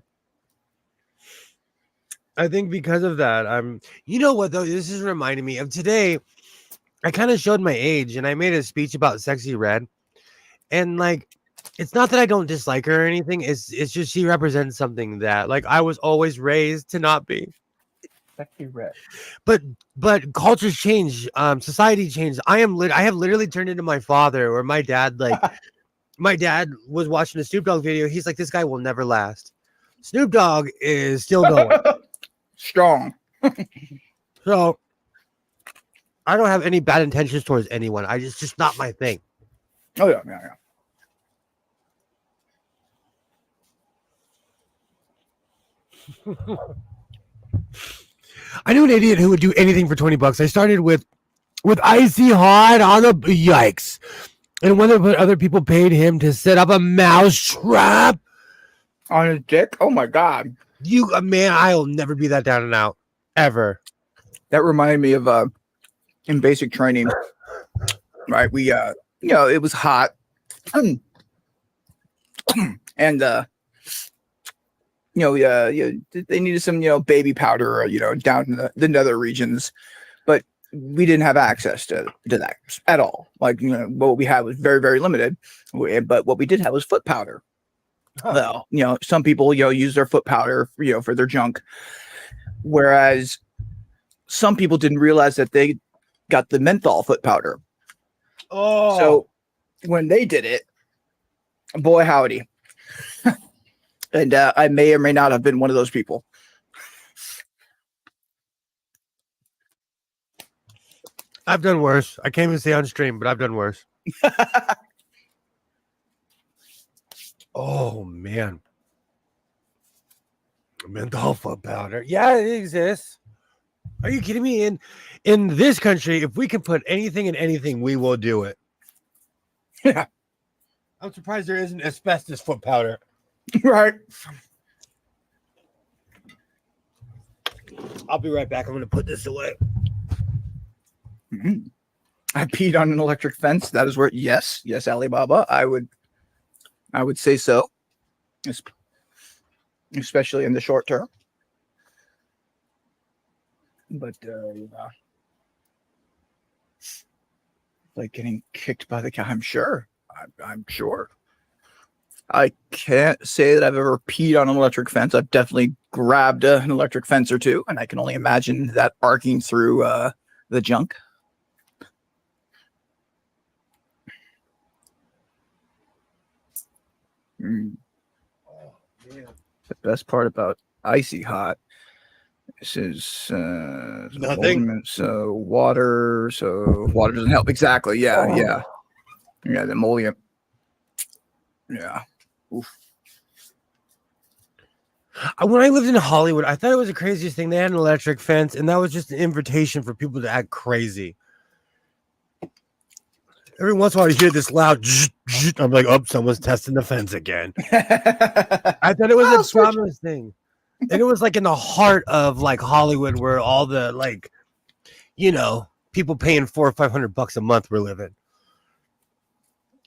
I think because of that, you know what though, this is reminding me of today. I kind of showed my age and I made a speech about Sexy Red. And like, it's not that I don't dislike her or anything. It's just she represents something that like I was always raised to not be. Sexy Red. But cultures change. Society changed. I have literally turned into my father or my dad. Like my dad was watching a Snoop Dogg video. He's like, this guy will never last. Snoop Dogg is still going. Strong. So I don't have any bad intentions towards anyone. It's just not my thing. Oh yeah. I knew an idiot who would do anything for $20. I started with icy hot on the yikes, and when other people paid him to set up a mouse trap on his dick. Oh my god, man! I'll never be that down and out ever. That reminded me of in basic training, right? We it was hot, and they needed some baby powder, down in the nether regions. But we didn't have access to that at all. Like, what we had was very, very limited. But what we did have was foot powder. Well, some people, use their foot powder, for their junk. Whereas some people didn't realize that they got the menthol foot powder. Oh, So when they did it, boy, howdy. And I may or may not have been one of those people. I've done worse. I can't even say on stream, but I've done worse. Oh man, menthol foot powder. Yeah, it exists. Are you kidding me? In this country, if we can put anything in anything, we will do it. Yeah, I'm surprised there isn't asbestos foot powder. right. I'll be right back. I'm going to put this away. Mm-hmm. I peed on an electric fence. That is where, yes, Alibaba. I would say so, especially in the short term. But like getting kicked by the cow, I'm sure. I'm sure. I can't say that I've ever peed on an electric fence. I've definitely grabbed an electric fence or two, and I can only imagine that arcing through the junk. Mm. The best part about icy hot, this is Nothing. So water doesn't help. Exactly. Yeah. The emollient. Yeah. Oof. When I lived in Hollywood, I thought it was the craziest thing. They had an electric fence, and that was just an invitation for people to act crazy. Every once in a while, you hear this loud. I'm like, oh, someone's testing the fence again. I thought it was a dumbest thing, and it was like in the heart of like Hollywood, where all the like, people paying $400 or $500 a month were living.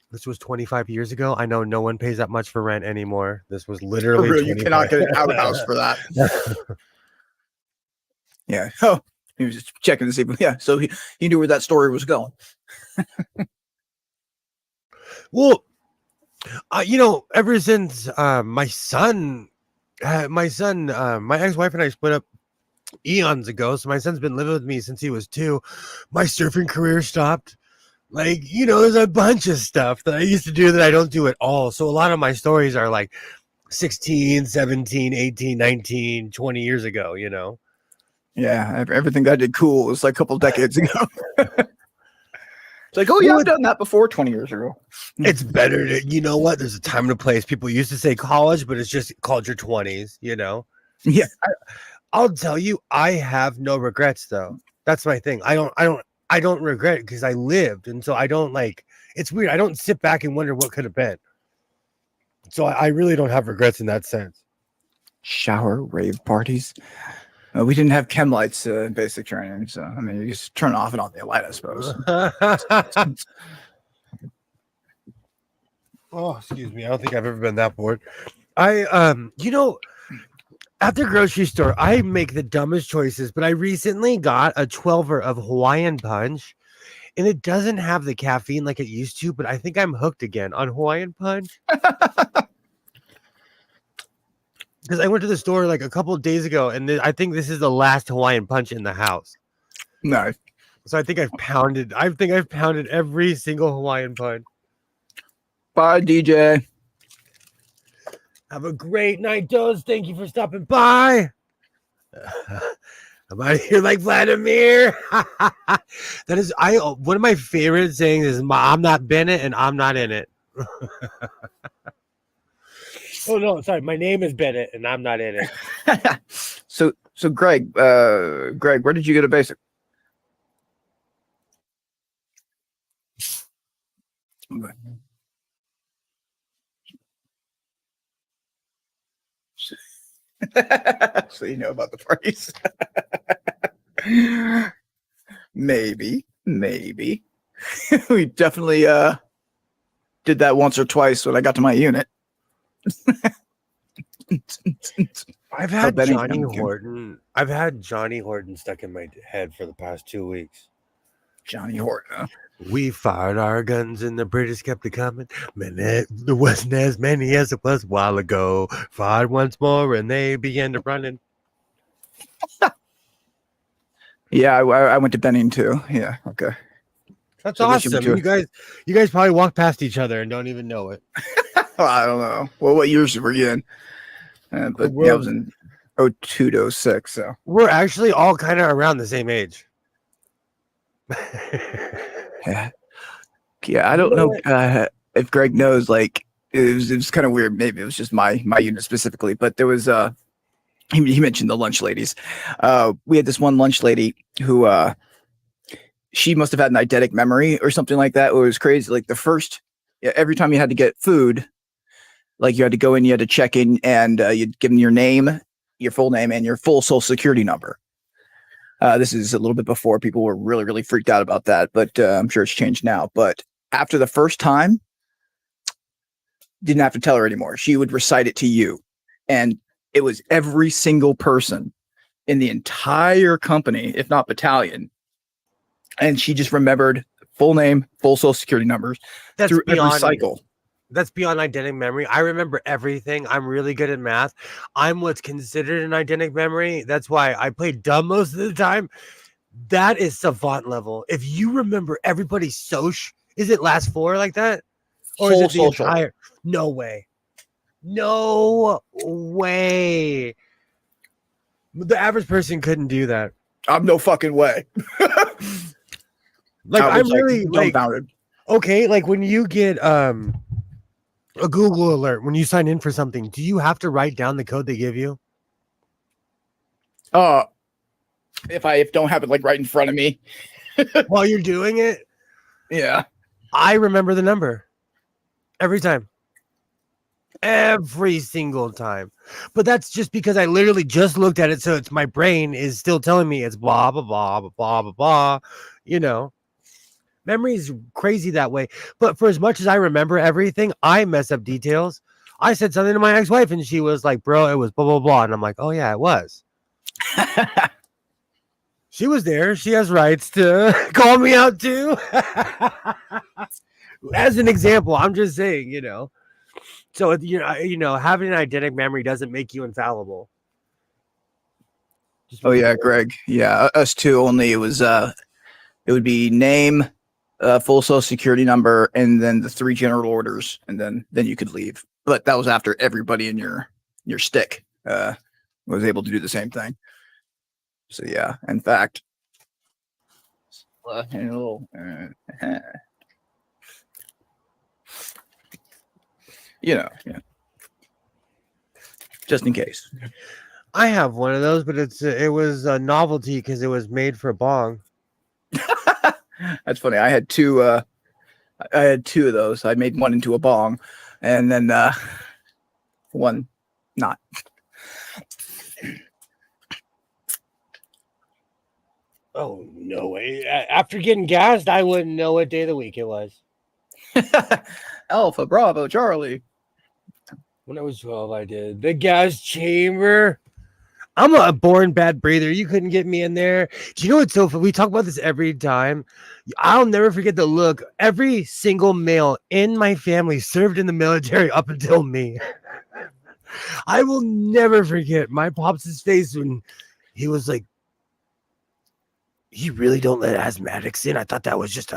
This was 25 years ago. I know no one pays that much for rent anymore. This was literally you cannot get an outhouse for that. Yeah. Oh, he was just checking to see. Yeah. So he knew where that story was going. Well, ever since my ex-wife and I split up eons ago, so my son's been living with me since he was 2. My surfing career stopped. Like, there's a bunch of stuff that I used to do that I don't do at all. So a lot of my stories are like 16, 17, 18, 19, 20 years ago, Yeah, everything that I did cool was like a couple decades ago. It's like, oh yeah, I've done that before 20 years ago. It's better to, what? There's a time and a place. People used to say college, but it's just called your 20s, Yeah. I'll tell you, I have no regrets though. That's my thing. I don't regret it because I lived, and so I don't it's weird. I don't sit back and wonder what could have been. So I really don't have regrets in that sense. Shower rave parties. We didn't have chem lights in basic training, so I mean, you just turn off and on the light, I suppose. Oh, excuse me. I don't think I've ever been that bored. At the grocery store, I make the dumbest choices, but I recently got a 12er of Hawaiian Punch, and it doesn't have the caffeine like it used to, but I think I'm hooked again on Hawaiian Punch. Because I went to the store like a couple of days ago, and I think this is the last Hawaiian Punch in the house. No. So I think I've pounded every single Hawaiian Punch. Bye, DJ. Have a great night, Doze. Thank you for stopping by. I'm out of here like Vladimir. That is, one of my favorite sayings is, I'm not Bennett and I'm not in it. Oh no, sorry. My name is Bennett and I'm not in it. So Greg, where did you get a basic? So you know about the price. Maybe. We definitely did that once or twice when I got to my unit. I've had Johnny Horton stuck in my head for the past 2 weeks. Johnny Horton. We fired our guns and the British kept it coming. There wasn't as many as it was a while ago. Fired once more and they began to running. Yeah, I went to Benning too. Yeah, okay. That's So at least you awesome. went to You guys probably walk past each other and don't even know it. I don't know. Well, what years were you in? But yeah, I was in 02 to 06. So We're actually all kind of around the same age. yeah, I don't know if Greg knows. Like, it was kind of weird. Maybe it was just my unit specifically, but there was he mentioned the lunch ladies. We had this one lunch lady who she must have had an eidetic memory or something like that. It was crazy. Like every time you had to get food, like you had to go in, you had to check in, and you'd give them your name, your full name, and your full social security number. This is a little bit before people were really, really freaked out about that, but I'm sure it's changed now. But after the first time, didn't have to tell her anymore. She would recite it to you. And it was every single person in the entire company, if not battalion. And she just remembered full name, full social security numbers through every cycle. That's beyond eidetic memory. I remember everything. I'm really good at math. I'm what's considered an eidetic memory. That's why I play dumb most of the time. That is savant level. If you remember everybody's soc, is it last four like that? Or is it the entire? No way. No way. The average person couldn't do that. I'm no fucking way. Like, I'm really dumbfounded. Okay, like when you get a Google alert when you sign in for something, do you have to write down the code they give you? If I don't have it like right in front of me while you're doing it, yeah, I remember the number every time, every single time. But that's just because I literally just looked at it, so it's my brain is still telling me it's blah blah blah blah blah blah blah. You know. Memory is crazy that way. But for as much as I remember everything, I mess up details. I said something to my ex-wife and she was like, bro, it was blah, blah, blah. And I'm like, oh, yeah, it was. She was there. She has rights to call me out too. As an example, I'm just saying, you know. So, having an eidetic memory doesn't make you infallible. Oh, yeah, Greg. Yeah, us too. Only it would be name, full social security number, and then the 3 general orders, and then you could leave. But that was after everybody in your stick was able to do the same thing. So yeah, in fact, yeah, just in case. I have one of those, but it was a novelty because it was made for a bong. That's funny. I had two of those. I made one into a bong, and then one not. Oh, no way. After getting gassed, I wouldn't know what day of the week it was. Alpha, Bravo, Charlie. When I was 12, I did the gas chamber. I'm a born bad breather. You couldn't get me in there. Do you know what's so funny? We talk about this every time. I'll never forget the look. Every single male in my family served in the military up until me. I will never forget my pops' face when he was like, "You really don't let asthmatics in?" I thought that was just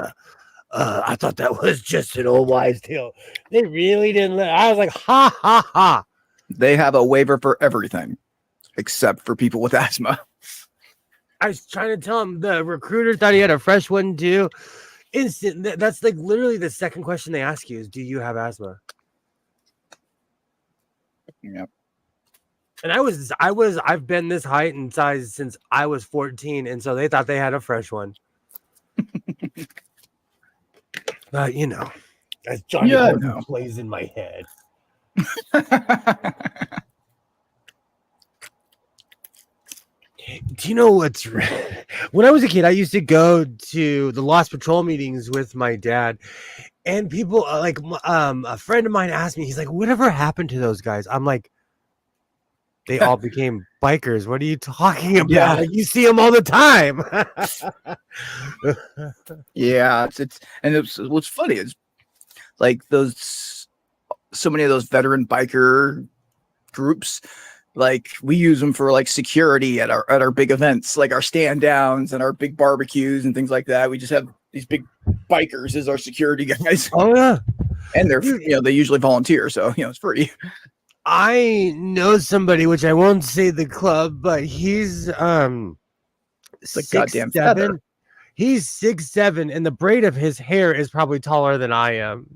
an old wives' tale. They really didn't let. I was like, ha ha ha. They have a waiver for everything, except for people with asthma. I was trying to tell him, the recruiter thought he had a fresh one too. Instant. That's like literally the second question they ask you is, do you have asthma? Yep. And I've been this height and size since I was 14. And so they thought they had a fresh one. But as Johnny plays in my head. Do you know what's when I was a kid, I used to go to the Lost Patrol meetings with my dad, and people a friend of mine asked me, he's like, whatever happened to those guys? I'm like, they all became bikers. What are you talking about? Yeah. Like, you see them all the time. Yeah, what's funny is like so many of those veteran biker groups, like we use them for like security at our big events, like our stand downs and our big barbecues and things like that. We just have these big bikers as our security guys. Oh yeah. And they're they usually volunteer, so it's free. I know somebody, which I won't say the club, but he's It's like goddamn 6'7". feather. He's 6'7", and the braid of his hair is probably taller than I am.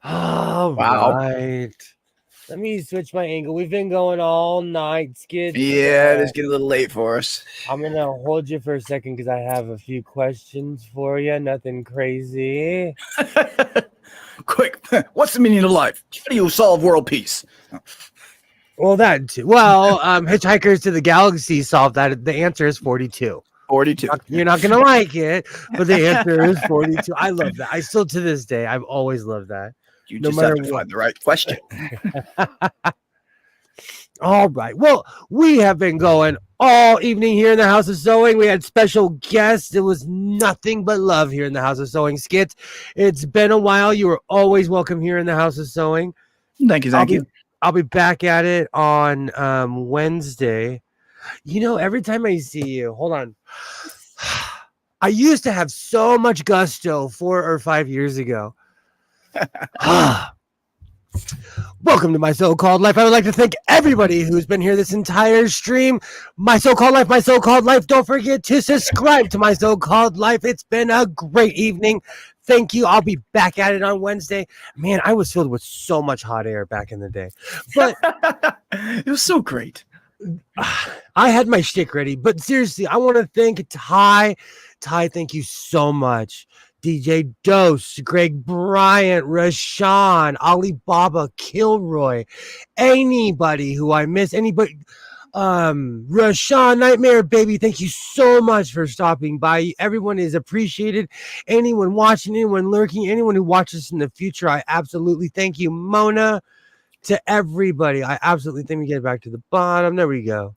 All Wow. right. Let me switch my angle. We've been going all night, Skid. Yeah, it's getting a little late for us. I'm gonna hold you for a second because I have a few questions for you. Nothing crazy. Quick, what's the meaning of life? How do you solve world peace? Well, that too. Well, Hitchhikers to the Galaxy solved that. The answer is 42. 42. You're not gonna like it, but the answer is 42. I love that. I still, to this day, I've always loved that. You No just have matter to what. find the right question. All right. Well, we have been going all evening here in the House of Sewing. We had special guests. It was nothing but love here in the House of Sewing. Skits, it's been a while. You are always welcome here in the House of Sewing. Thank you. I'll be back at it on Wednesday. Every time I see you, hold on. I used to have so much gusto 4 or 5 years ago. Welcome to My So-Called Life. I would like to thank everybody who's been here this entire stream. My So-Called Life, My So-Called Life. Don't forget to subscribe to My So-Called Life. It's been a great evening. Thank you. I'll be back at it on Wednesday. Man, I was filled with so much hot air back in the day. But it was so great. I had my shtick ready. But seriously, I want to thank Ty. Ty, thank you so much. DJ Dose, Greg Bryant, Rashawn, Alibaba, Kilroy, anybody who I miss, anybody, Rashawn, Nightmare Baby, thank you so much for stopping by. Everyone is appreciated. Anyone watching, anyone lurking, anyone who watches in the future, I absolutely thank you. Mona, to everybody, I absolutely think we get back to the bottom. There we go.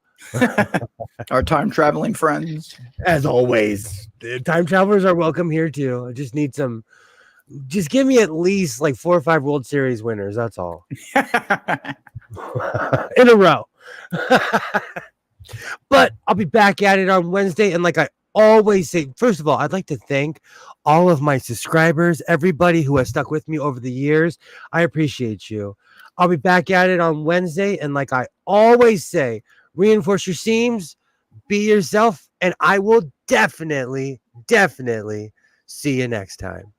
Our time traveling friends. As always, the time travelers are welcome here too. I just need some. Just give me at least like 4 or 5 World Series winners. That's all. In a row. But I'll be back at it on Wednesday. And like I always say, first of all, I'd like to thank all of my subscribers, everybody who has stuck with me over the years. I appreciate you. I'll be back at it on Wednesday. And like I always say, reinforce your seams, be yourself, and I will definitely see you next time.